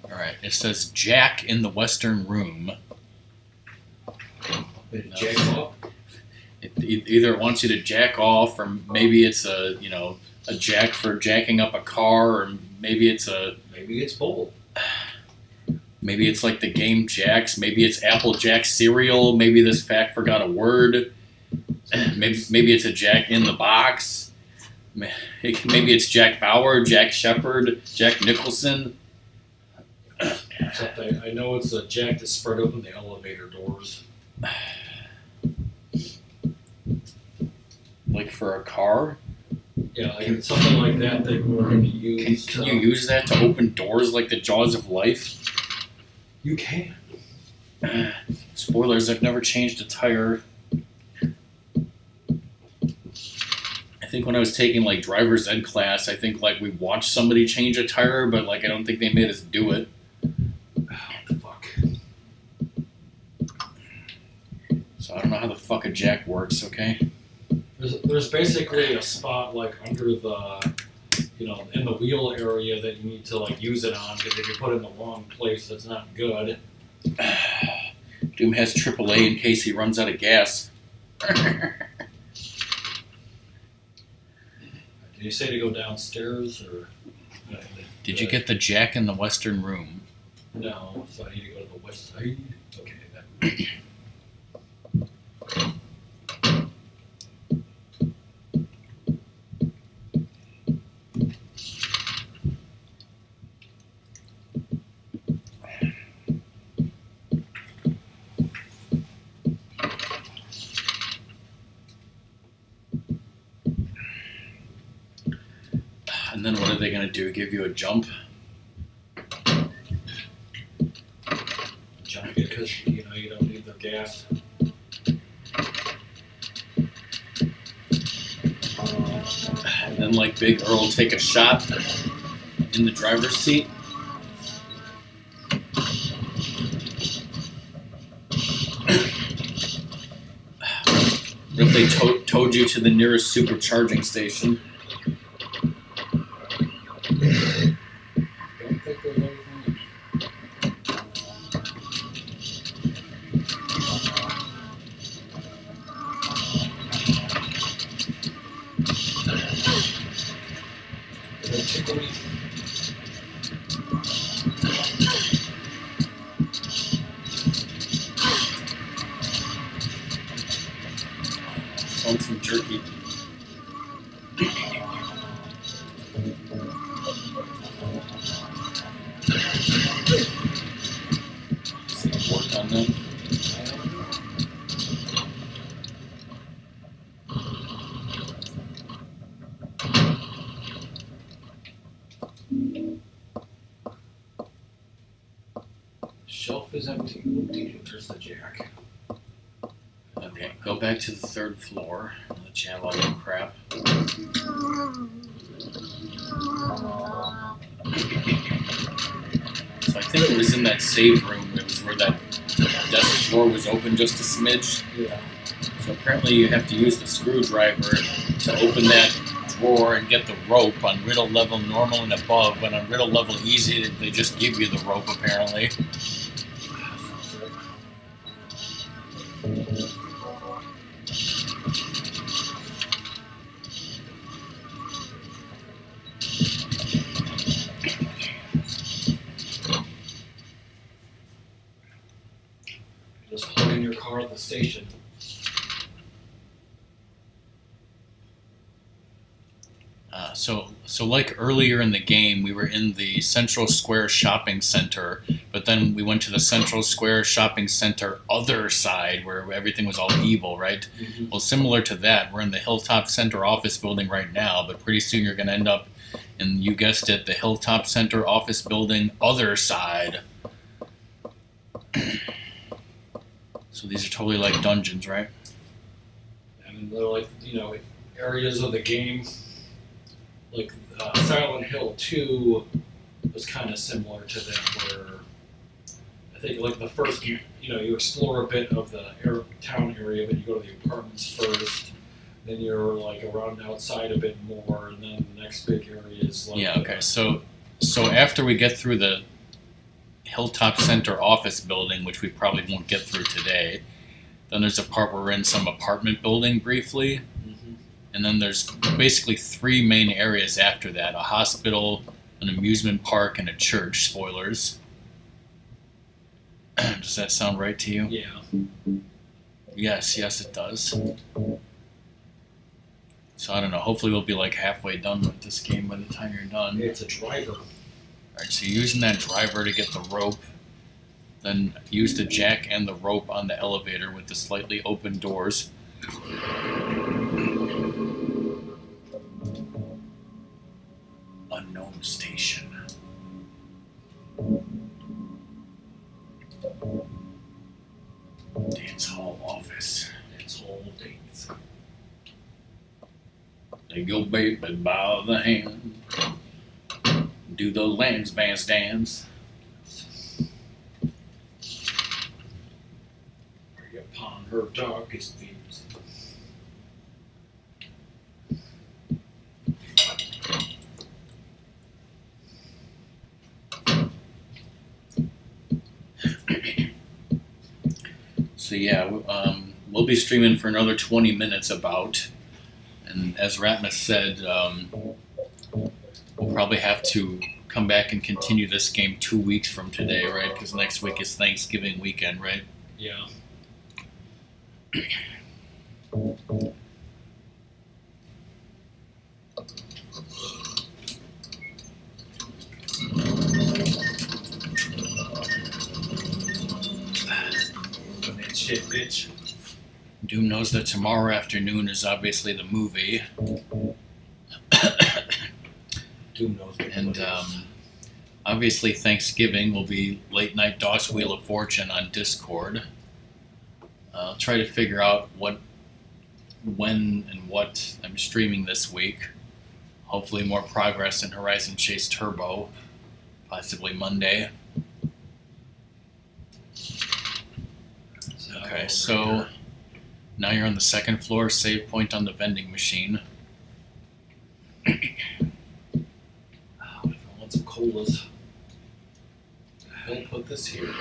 S2: Alright, it says Jack in the western room.
S1: Bit
S2: No.
S1: jack off.
S2: Either it wants you to jack off, or maybe it's a jack for jacking up a car, or maybe it's
S1: Maybe it's bold.
S2: maybe it's like the game Jacks, maybe it's Applejack cereal, maybe this fact forgot a word, maybe it's a Jack in the Box, maybe it's Jack Bauer, Jack Shepard, Jack Nicholson.
S1: Except I know it's a jack that spread open the elevator doors.
S2: Like for a car?
S1: Yeah, like something like that we're going to use.
S2: Can you use that to open doors like the jaws of life?
S1: You can.
S2: Spoilers, I've never changed a tire. I think when I was taking like driver's ed class, I think like we watched somebody change a tire, but like I don't think they made us do it.
S1: Oh, fuck.
S2: So I don't know how the fuck a jack works, okay?
S1: There's basically a spot like under the, in the wheel area that you need to like use it on, because if you put it in the wrong place, that's not good.
S2: Doom has AAA in case he runs out of gas.
S1: Did you say to go downstairs or?
S2: Did you get the jack in the western room?
S1: No, so I need to go to the west side. Okay, then.
S2: And then what are they going to do? Give you a jump?
S1: Jump because you don't need the gas.
S2: And then like Big Earl take a shot in the driver's seat? What if they towed you to the nearest supercharging station?
S1: Don't think there's anything. Did that tickle me?
S2: want some jerky. Work on them.
S1: Shelf is empty. There's the jack.
S2: Okay, go back to the third floor. I'll let you have all that crap. So I think it was in that save room. It was where that desk drawer was open just a smidge.
S1: Yeah.
S2: So apparently you have to use the screwdriver to open that drawer and get the rope on riddle level normal and above, but on riddle level easy they just give you the rope apparently.
S1: Just plug in your car at the station.
S2: So like earlier in the game, we were in the Central Square Shopping Center, but then we went to the Central Square Shopping Center other side where everything was all evil, right?
S1: Mm-hmm.
S2: Well, similar to that, we're in the Hilltop Center office building right now, but pretty soon you're going to end up in, you guessed it, the Hilltop Center office building other side. So these are totally like dungeons, right?
S1: And they're like, areas of the game. Like Silent Hill 2 was kind of similar to that, where I think like the first, you explore a bit of the town area, but you go to the apartments first. Then you're like around outside a bit more, and then the next big area is like.
S2: Yeah. Okay. So after we get through the Hilltop Center office building, which we probably won't get through today, then there's a part where we're in some apartment building briefly. And then there's basically three main areas after that: a hospital, an amusement park, and a church. Spoilers. Does that sound right to you?
S1: Yeah.
S2: Yes, it does. So I don't know. Hopefully we'll be like halfway done with this game by the time you're done.
S1: It's a driver.
S2: Alright, so you're using that driver to get the rope. Then use the jack and the rope on the elevator with the slightly open doors. Unknown station. Dance hall office.
S1: It's all dates.
S2: Take your baby by the hand. Do the lance dance dance.
S1: Upon her darkest views.
S2: So yeah, we'll be streaming for another 20 minutes about, and as Ratmus said, we'll probably have to come back and continue this game 2 weeks from today, right? Because next week is Thanksgiving weekend, right?
S1: Yeah. Shit, bitch.
S2: Doom knows that tomorrow afternoon is obviously the movie,
S1: Doom knows what
S2: and
S1: it is.
S2: obviously Thanksgiving will be late night DOS Wheel of Fortune on Discord. I'll try to figure out when and what I'm streaming this week. Hopefully more progress in Horizon Chase Turbo, possibly Monday. Okay, so now you're on the second floor, save point on the vending machine.
S1: Oh, if I want some colas. Hell, put this here.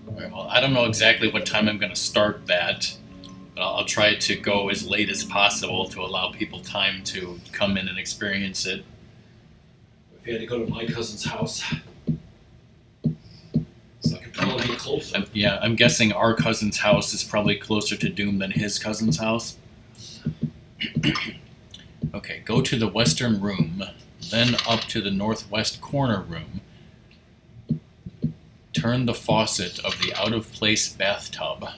S2: Alright, well, I don't know exactly what time I'm going to start that, but I'll try to go as late as possible to allow people time to come in and experience it.
S1: If you had to go to my cousin's house, so I could play probably be closer.
S2: I'm guessing our cousin's house is probably closer to Doom than his cousin's house. Okay, go to the western room, then up to the northwest corner room. Turn the faucet of the out-of-place bathtub.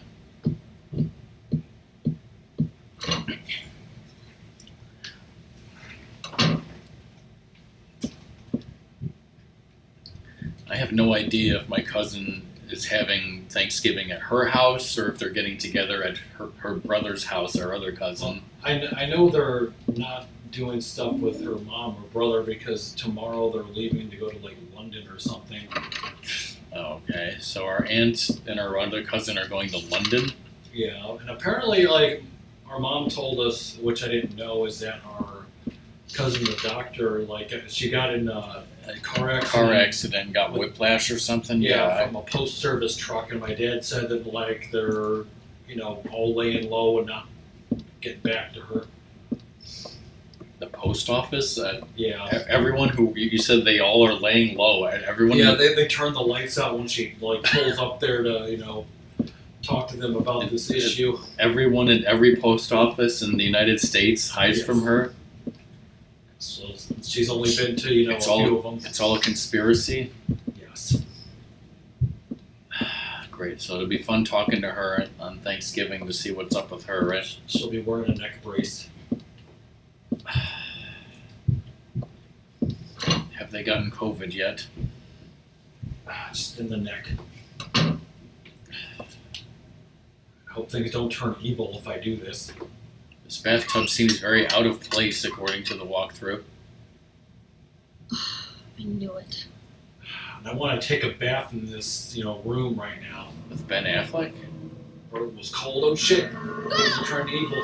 S2: I have no idea if my cousin is having Thanksgiving at her house or if they're getting together at her brother's house, our other cousin.
S1: I know they're not doing stuff with her mom or brother because tomorrow they're leaving to go to like London or something.
S2: Okay, so our aunt and our other cousin are going to London.
S1: Yeah, and apparently, like, our mom told us, which I didn't know, is that our cousin, the doctor, like, she got in a car accident.
S2: Got whiplash or something.
S1: Yeah, from a post-service truck, and my dad said that, like, they're, all laying low and not getting back to her.
S2: The post office.
S1: Yeah.
S2: Everyone who you said they all are laying low. Everyone.
S1: Yeah, they turn the lights out when she like pulls up there to talk to them about this issue.
S2: Everyone in every post office in the United States hides from her.
S1: So she's only been to a few of them.
S2: It's all a conspiracy.
S1: Yes.
S2: Great. So it'll be fun talking to her on Thanksgiving to see what's up with her, right?
S1: She'll be wearing a neck brace.
S2: Have they gotten COVID yet?
S1: Just in the neck. I hope things don't turn evil if I do this.
S2: This bathtub seems very out of place according to the walkthrough.
S3: I knew it.
S1: And I want to take a bath in this, room right now.
S2: With Ben Affleck?
S1: Or it was cold. Oh shit! Things are turning evil.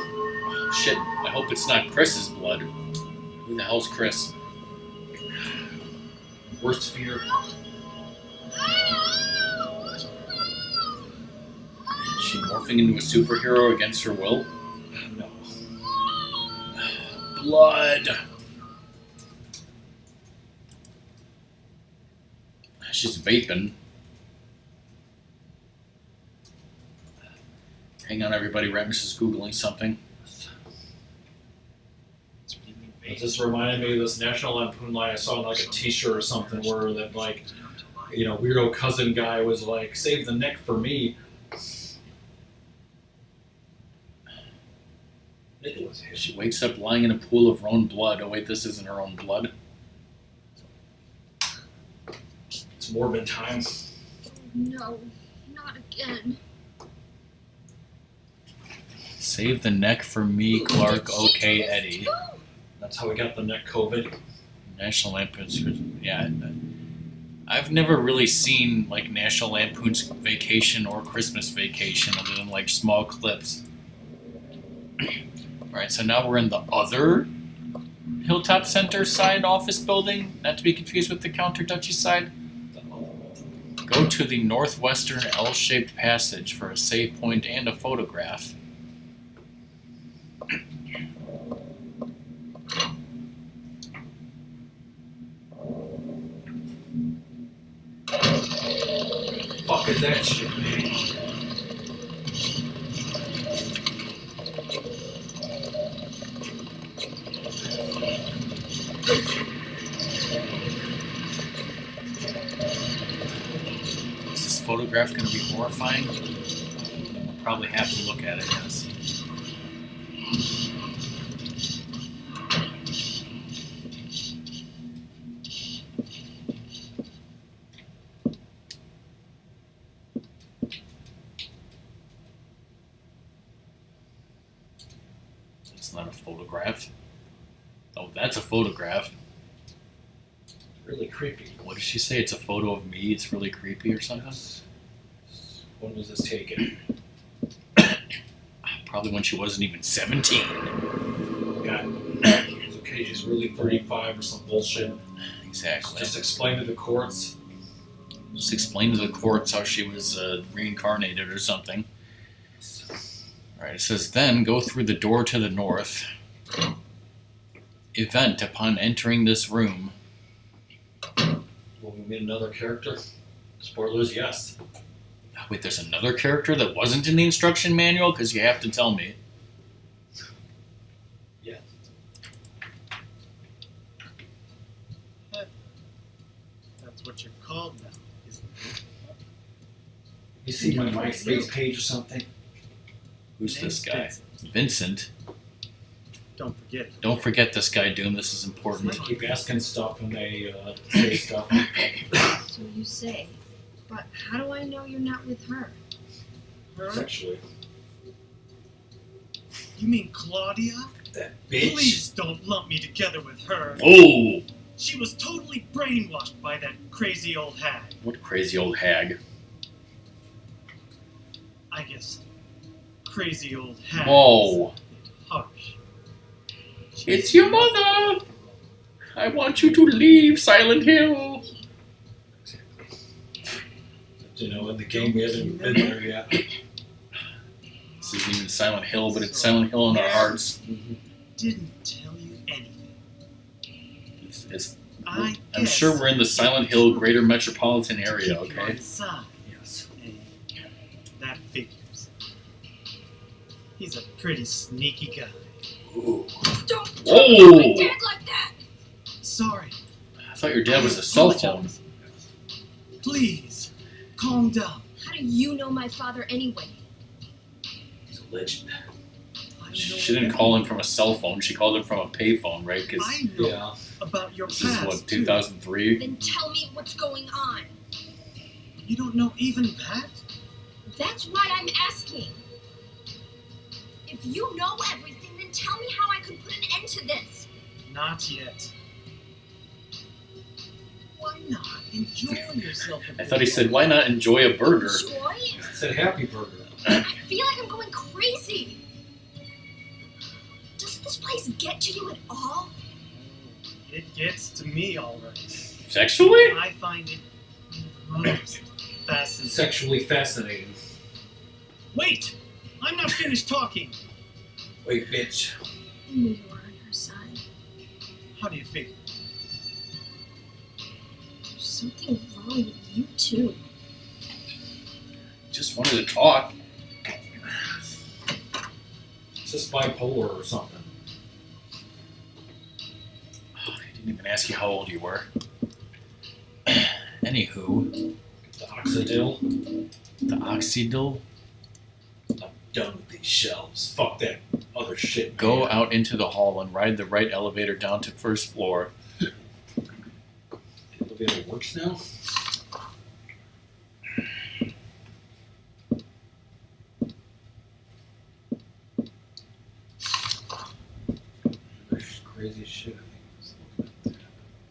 S2: Shit, I hope it's not Chris's blood. Who the hell's Chris?
S1: Worst fear.
S2: Is she morphing into a superhero against her will?
S1: No.
S2: Blood! She's vaping. Hang on, everybody. Ratmus is Googling something.
S1: It just reminded me of this National Lampoon line I saw on like a T-shirt or something where that like, weirdo cousin guy was like, "Save the neck for me." Nicholas.
S2: She wakes up lying in a pool of her own blood. Oh wait, this isn't her own blood.
S1: It's morbid time.
S3: No, not again.
S2: Save the neck for me, Clark. Okay, Eddie.
S1: That's how we got the neck COVID.
S2: National Lampoon's. Yeah, I've never really seen like National Lampoon's Vacation or Christmas Vacation other than like small clips. Alright, so now we're in the other Hilltop Center side office building, not to be confused with the Counter Duchy side. Go to the northwestern L-shaped passage for a save point and a photograph.
S1: Fuck is that shit, man?
S2: Is this photograph going to be horrifying? We'll probably have to look at it, yes. It's not a photograph. Oh, that's a photograph.
S1: Really creepy.
S2: What did she say? It's a photo of me. It's really creepy or something?
S1: When was this taken?
S2: Probably when she wasn't even 17.
S1: God. It's okay, she's really 35 or some bullshit.
S2: Exactly.
S1: Just explain to the courts.
S2: Just explain to the courts how she was reincarnated or something. Alright, it says, then go through the door to the north. Event upon entering this room.
S1: Will we meet another character? Spoilers, yes.
S2: Wait, there's another character that wasn't in the instruction manual? Because you have to tell me.
S1: Yes.
S6: That's what you're called now, isn't it?
S1: You see my MySpace page or something?
S2: Who's
S6: Name's
S2: this guy?
S6: Vincent.
S2: Vincent.
S6: Don't forget it.
S2: Don't forget this guy, Doom. This is important.
S1: They keep asking stuff and they say stuff.
S3: So you say. But how do I know you're not with her?
S6: Her?
S1: Sexually.
S6: You mean Claudia?
S1: That bitch.
S6: Please don't lump me together with her.
S2: Oh!
S6: She was totally brainwashed by that crazy old hag.
S2: What crazy old hag.
S6: I guess crazy old hag
S2: Whoa.
S6: is a bit harsh.
S2: It's your mother! I want you to leave Silent Hill!
S1: You know, in the game we haven't been there yet.
S2: This isn't even Silent Hill, but it's Silent Hill in our hearts.
S6: Didn't tell you anything.
S2: I'm
S6: guess
S2: sure we're in the Silent Hill greater metropolitan
S6: to
S2: area,
S6: keep you
S2: okay?
S6: on his side.
S1: Yes.
S6: That figures. He's a pretty sneaky guy.
S1: Ooh.
S3: Don't
S2: Whoa!
S3: talk to my dad like that!
S6: Sorry.
S2: I thought your dad was a cell phone.
S6: Please, calm down.
S3: How do you know my father anyway?
S1: He's a legend.
S6: I know
S2: She didn't call him from a cell phone, she called him from a payphone, right? Because
S6: I know
S1: Yeah.
S6: about your
S2: this
S6: past.
S2: is what,
S6: too.
S2: 2003?
S3: Then tell me what's going on.
S6: You don't know even that?
S3: That's why I'm asking. If you know everything, then tell me how I could put an end to this.
S6: Not yet. Why not enjoy yourself a
S2: I
S6: bit?
S2: thought he said, why not enjoy a burger?
S3: Joy?
S1: I said Happy Burger.
S3: I feel like I'm going crazy. Doesn't this place get to you at all?
S6: It gets to me alright.
S2: Sexually?
S6: I find it most fascinating.
S1: Sexually fascinating.
S6: Wait! I'm not finished talking.
S1: Wait, bitch.
S3: I knew you were on her side.
S6: How do you figure?
S3: There's something wrong with you too.
S2: Just wanted to talk.
S1: It's just bipolar or something.
S2: I didn't even ask you how old you were. Anywho,
S1: The Oxidil.
S2: the Oxydil.
S1: I'm done with these shelves. Fuck that other shit.
S2: Go
S1: man.
S2: out into the hall and ride the right elevator down to first floor.
S1: The elevator works now? There's crazy shit. I think I was looking at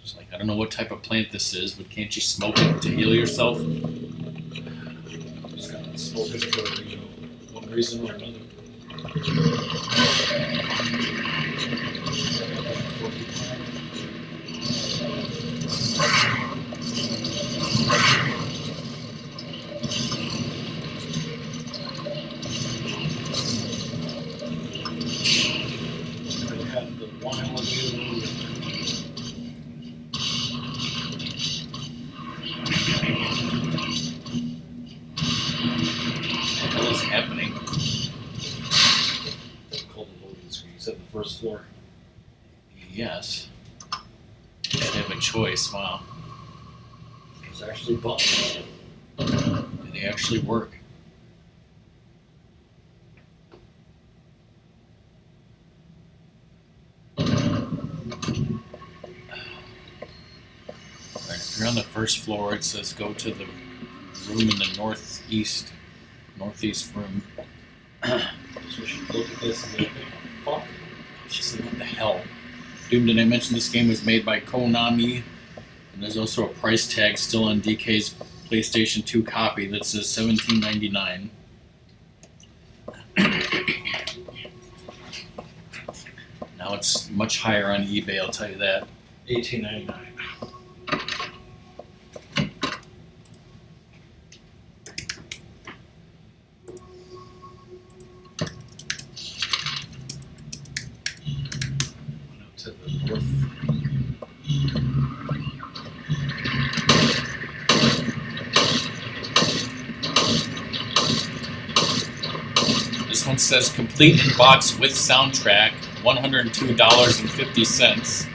S2: It's like, I don't know what type of plant this is, but can't you smoke it to heal yourself?
S1: I'm just gonna smoke it for, one reason or another. I had the one elevator.
S2: What the hell is happening?
S1: Called the loading screen. You said the first floor.
S2: Yes. You should have a choice. Wow.
S1: There's actually buttons.
S2: Do they actually work? Alright, if you're on the first floor, it says go to the room in the northeast room.
S1: So we should look at this and be like, fuck.
S2: She said, what the hell? Doom, did I mention this game was made by Konami? And there's also a price tag still on DK's PlayStation 2 copy that says $17.99. Now it's much higher on eBay, I'll tell you that.
S1: $18.99. To the north.
S2: This one says complete in box with soundtrack, $102.50.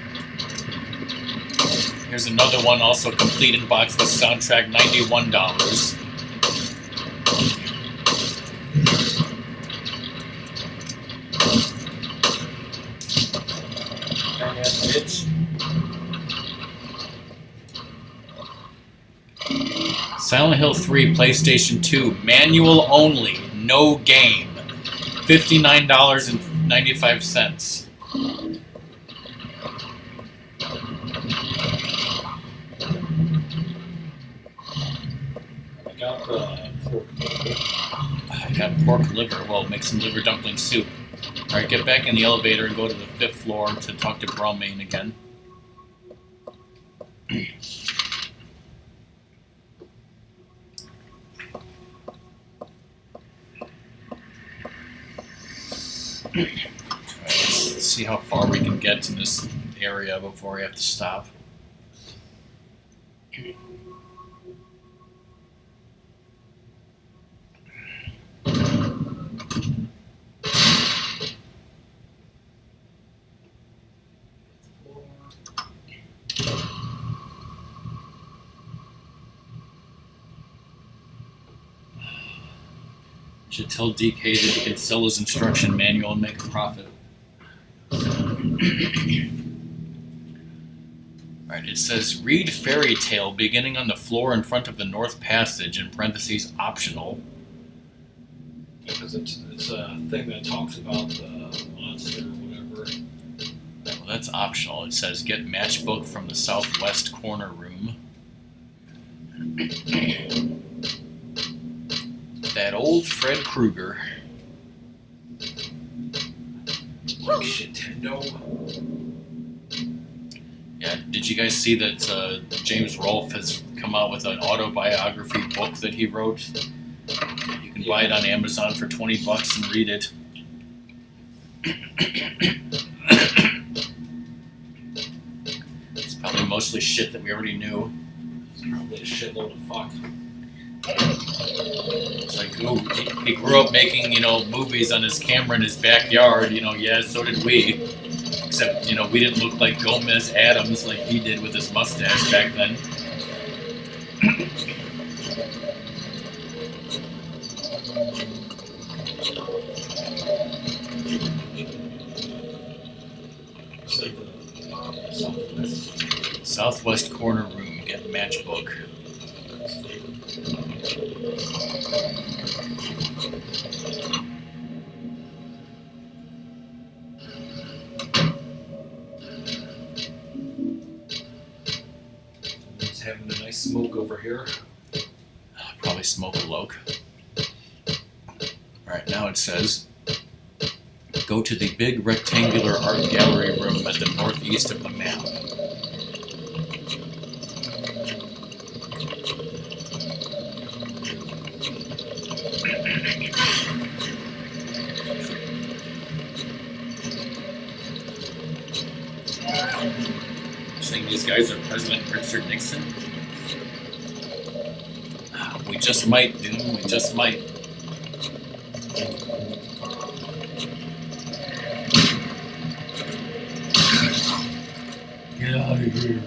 S2: Here's another one, also complete in box with soundtrack, $91. Silent Hill 3 PlayStation 2 manual only, no game, $59.95. I got pork liver. Well, make some liver dumpling soup. Alright, get back in the elevator and go to the 5th floor to talk to RockMan again. Let's see how far we can get in this area before we have to stop. Should tell DK that he can sell his instruction manual and make a profit. Alright, it says read fairy tale beginning on the floor in front of the north passage, in parentheses optional.
S1: Because it's a thing that talks about the monster or whatever.
S2: Well, that's optional. It says get matchbook from the southwest corner room. That old Fred Krueger.
S1: Shitendo.
S2: Yeah, did you guys see that James Rolfe has come out with an autobiography book that he wrote? You can buy it on Amazon for $20 and read it. It's probably mostly shit that we already knew.
S1: Probably a shitload of fuck.
S2: It's like, ooh, he grew up making, movies on his camera in his backyard, yeah, so did we. Except, we didn't look like Gomez Adams like he did with his mustache back then. Southwest corner room, get matchbook.
S1: Just having a nice smoke over here.
S2: Probably smoke a loke. Alright, now it says go to the big rectangular art gallery room at the northeast of the map. Saying these guys are President Richard Nixon? We just might, Doom. We just might. Get out of here.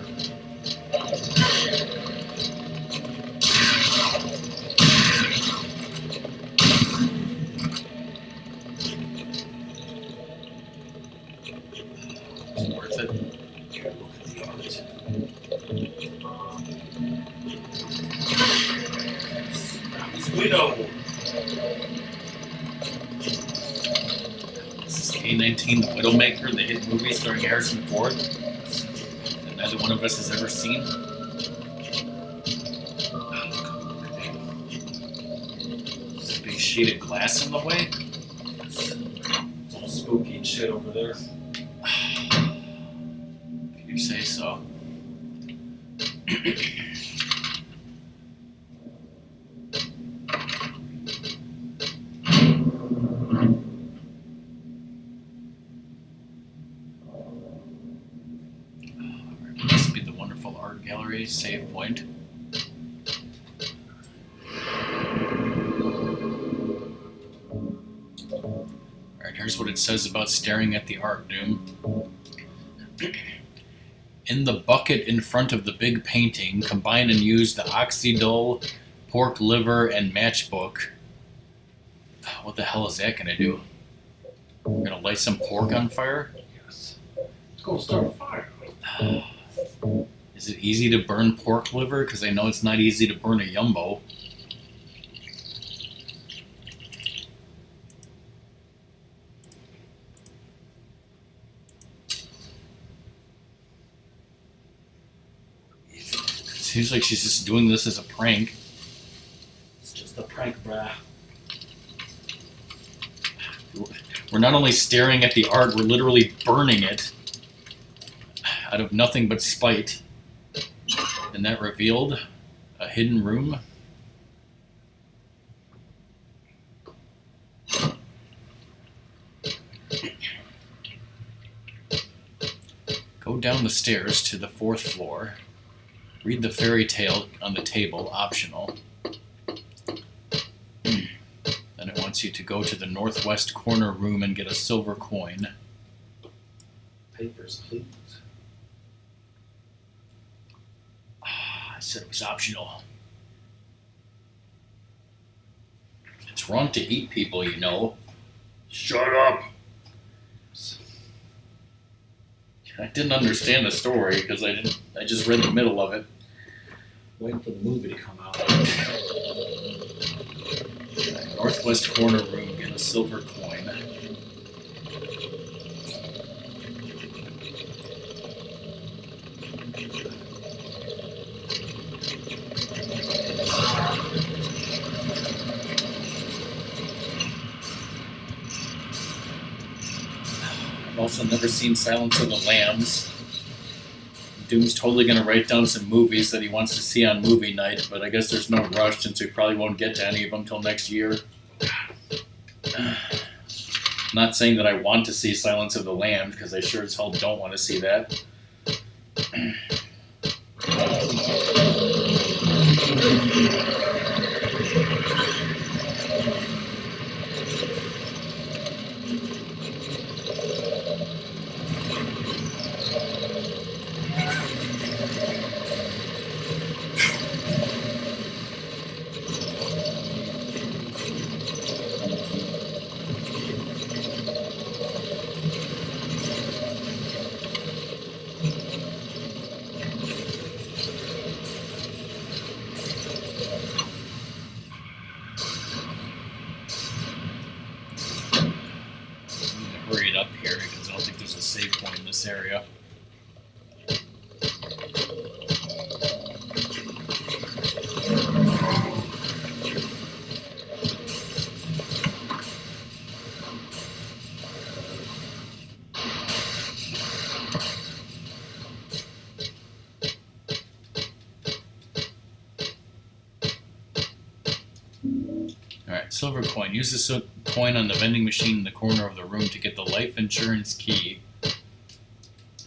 S2: Worth it. Here, look at the art.
S1: Widow.
S2: This is K-19, the Widowmaker, the hit movie starring Harrison Ford that neither one of us has ever seen. Is there a big sheet of glass in the way?
S1: Spooky and shit over there.
S2: You say so. This would be the wonderful art gallery save point. Alright, here's what it says about staring at the art, Doom. In the bucket in front of the big painting, combine and use the oxydol, pork liver, and matchbook. What the hell is that gonna do? We're gonna light some pork on fire?
S1: Yes. Let's go start a fire.
S2: Is it easy to burn pork liver? Because I know it's not easy to burn a yumbo. Seems like she's just doing this as a prank.
S1: It's just a prank, brah.
S2: We're not only staring at the art, we're literally burning it out of nothing but spite. And that revealed a hidden room. Go down the stairs to the 4th floor. Read the fairy tale on the table, optional. Then it wants you to go to the northwest corner room and get a silver coin.
S1: Papers, please.
S2: I said it was optional. It's wrong to eat people, you know.
S4: Shut up!
S2: I didn't understand the story because I just read the middle of it.
S1: Waiting for the movie to come out.
S2: Northwest corner room, get a silver coin. I've also never seen Silence of the Lambs. Doom's totally going to write down some movies that he wants to see on movie night, but I guess there's no rush since we probably won't get to any of them till next year. Not saying that I want to see Silence of the Lambs, because I sure as hell don't want to see that. Hurry it up here because I don't think there's a save point in this area. Alright, silver coin. Use the coin on the vending machine in the corner of the room to get the life insurance key.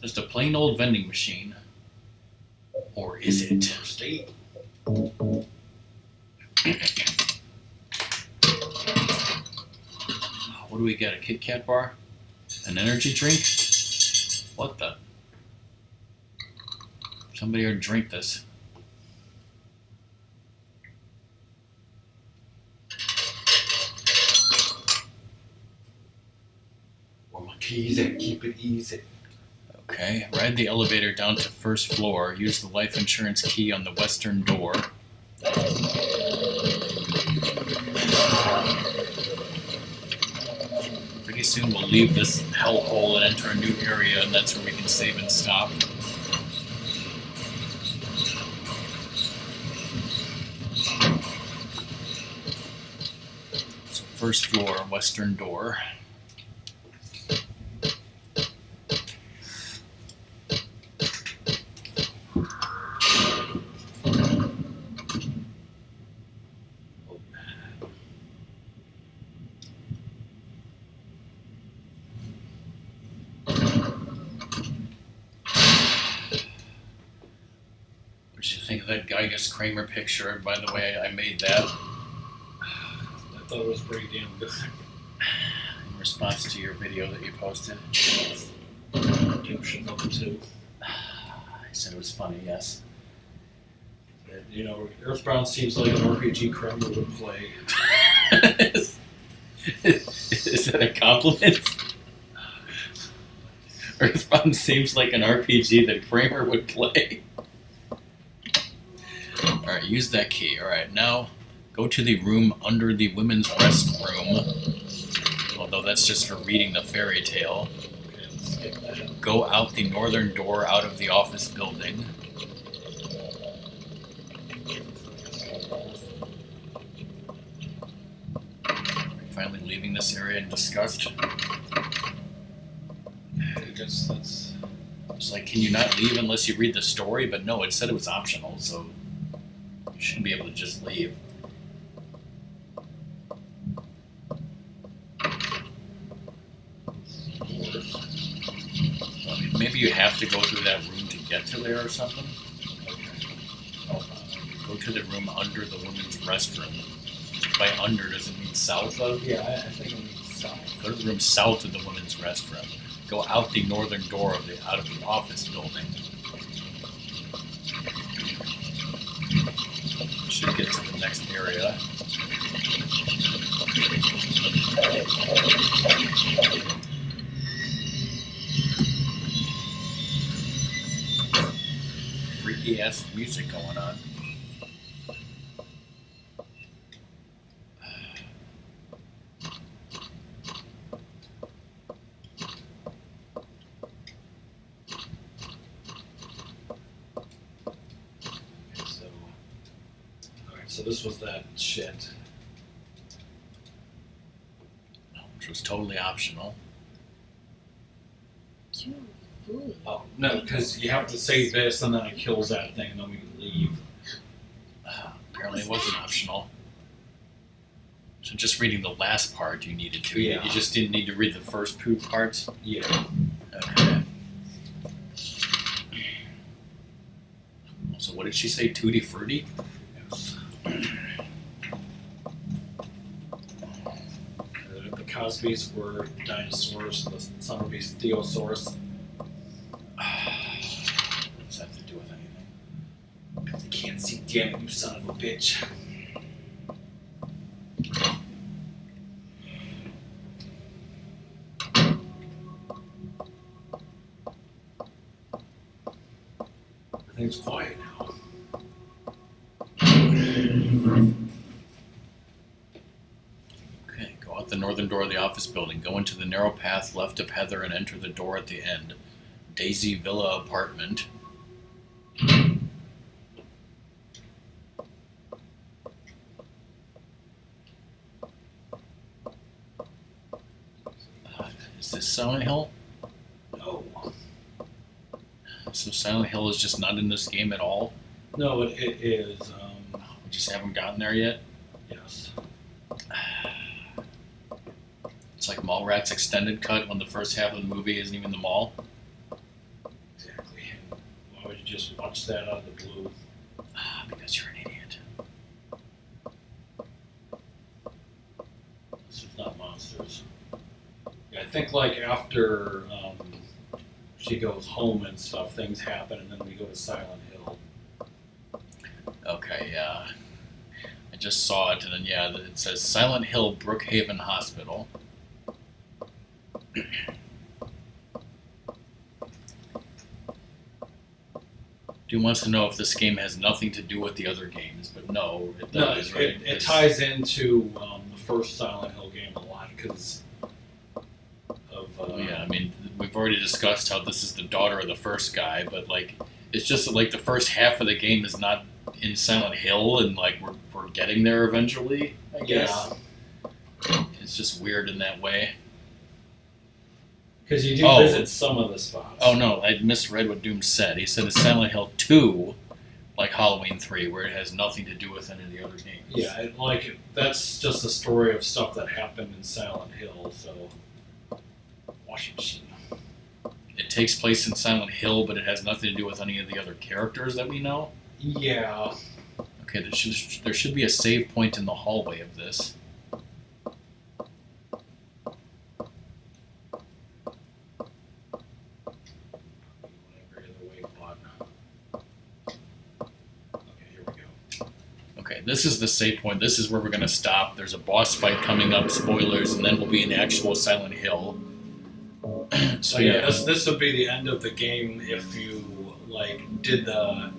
S2: Just a plain old vending machine. Or is it?
S1: Stay.
S2: What do we get? A Kit Kat bar? An energy drink? What the? Somebody ought to drink this.
S1: Where my keys at? Keep it easy.
S2: Okay, ride the elevator down to 1st floor. Use the life insurance key on the western door. Pretty soon we'll leave this hellhole and enter a new area, and that's where we can save and stop. So 1st floor, western door. think of that Gygas Kramer picture. And by the way, I made that
S1: I thought it was pretty damn good.
S2: in response to your video that you posted.
S1: You should know them too.
S2: I said it was funny, yes.
S1: And, you know, Earthbound seems like an RPG Kramer would play.
S2: Is that a compliment? Earthbound seems like an RPG that Kramer would play. Alright, use that key. Alright, now go to the room under the women's restroom. Although that's just for reading the fairy tale.
S1: Okay, let's skip that.
S2: Go out the northern door out of the office building. Finally leaving this area in disgust.
S1: That's
S2: It's like, can you not leave unless you read the story? But no, it said it was optional, so you shouldn't be able to just leave. I mean, maybe you have to go through that room to get to there or something. Go to the room under the women's restroom. By under, does it mean south of?
S1: yeah, I think it means south.
S2: Go to the room south of the women's restroom. Go out the northern door of the office building. Should get to the next area. Freaky ass music going on.
S1: So this was that shit.
S2: Which was totally optional.
S3: You fool.
S1: Oh, no, because you have to say this and then it kills that thing and then we leave.
S2: Apparently it wasn't optional. So just reading the last part you needed to.
S1: Yeah.
S2: You just didn't need to read the first two parts?
S1: Yeah.
S2: Okay. So what did she say? Tutti Frutti?
S1: Yes. The Cosbys were dinosaurs, the Somerbees Theosaurus.
S2: What does that have to do with anything?
S1: Because they can't see, damn it, you son of a bitch. Everything's quiet now.
S2: Okay, go out the northern door of the office building. Go into the narrow path left of Heather and enter the door at the end. Daisy Villa apartment. Is this Silent Hill?
S1: No.
S2: So Silent Hill is just not in this game at all?
S1: No, it is.
S2: We just haven't gotten there yet?
S1: Yes.
S2: It's like Mallrats extended cut when the first half of the movie isn't even the mall.
S1: Exactly. Why would you just watch that out of the blue?
S2: Because you're an idiot.
S1: This is not monsters. Yeah, I think like after she goes home and stuff, things happen, and then we go to Silent Hill.
S2: Okay, yeah. I just saw it, and then, yeah, it says Silent Hill Brookhaven Hospital. Dude wants to know if this game has nothing to do with the other games, but no, it
S1: No,
S2: does, right?
S1: it ties into the first Silent Hill game a lot because of.
S2: Yeah, I mean, we've already discussed how this is the daughter of the first guy, but, like, it's just that, like, the first half of the game is not in Silent Hill, and, like, we're getting there eventually, I guess.
S1: Yeah.
S2: It's just weird in that way.
S1: Because you do
S2: Oh.
S1: visit some of the spots.
S2: Oh no, I misread what Doom said. He said it's Silent Hill 2, like Halloween 3, where it has nothing to do with any of the other games.
S1: Yeah, and like that's just a story of stuff that happened in Silent Hill. So, washing machine.
S2: It takes place in Silent Hill, but it has nothing to do with any of the other characters that we know.
S1: Yeah.
S2: Okay, there should be a save point in the hallway of this.
S1: Okay, here we go.
S2: Okay, this is the save point. This is where we're gonna stop. There's a boss fight coming up, spoilers, and then we'll be in actual Silent Hill. So yeah,
S1: this would be the end of the game if you like did the,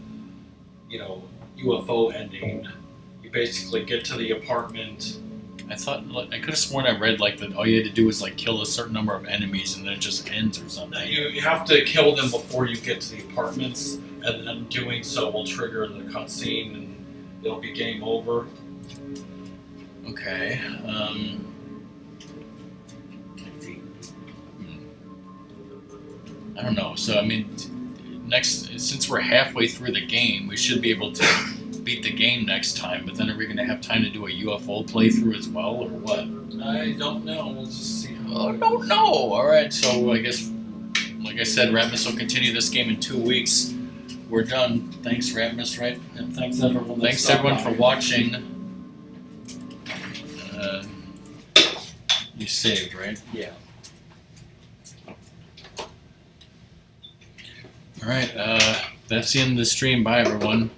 S1: UFO ending. You basically get to the apartment.
S2: I could have sworn I read like that all you had to do was like kill a certain number of enemies and then it just ends or something.
S1: You have to kill them before you get to the apartments, and then doing so will trigger the cutscene and it'll be game over.
S2: Okay. I don't know. So I mean, since we're halfway through the game, we should be able to beat the game next time. But then are we going to have time to do a UFO playthrough as well, or what?
S1: I don't know. We'll just see.
S2: Oh, don't know. All right. So I guess, like I said, Ratmus will continue this game in 2 weeks. We're done. Thanks, Ratmus. Right?
S1: And thanks everyone.
S2: Thanks everyone for watching. You saved, right?
S1: Yeah.
S2: All right. That's the end of the stream. Bye, everyone.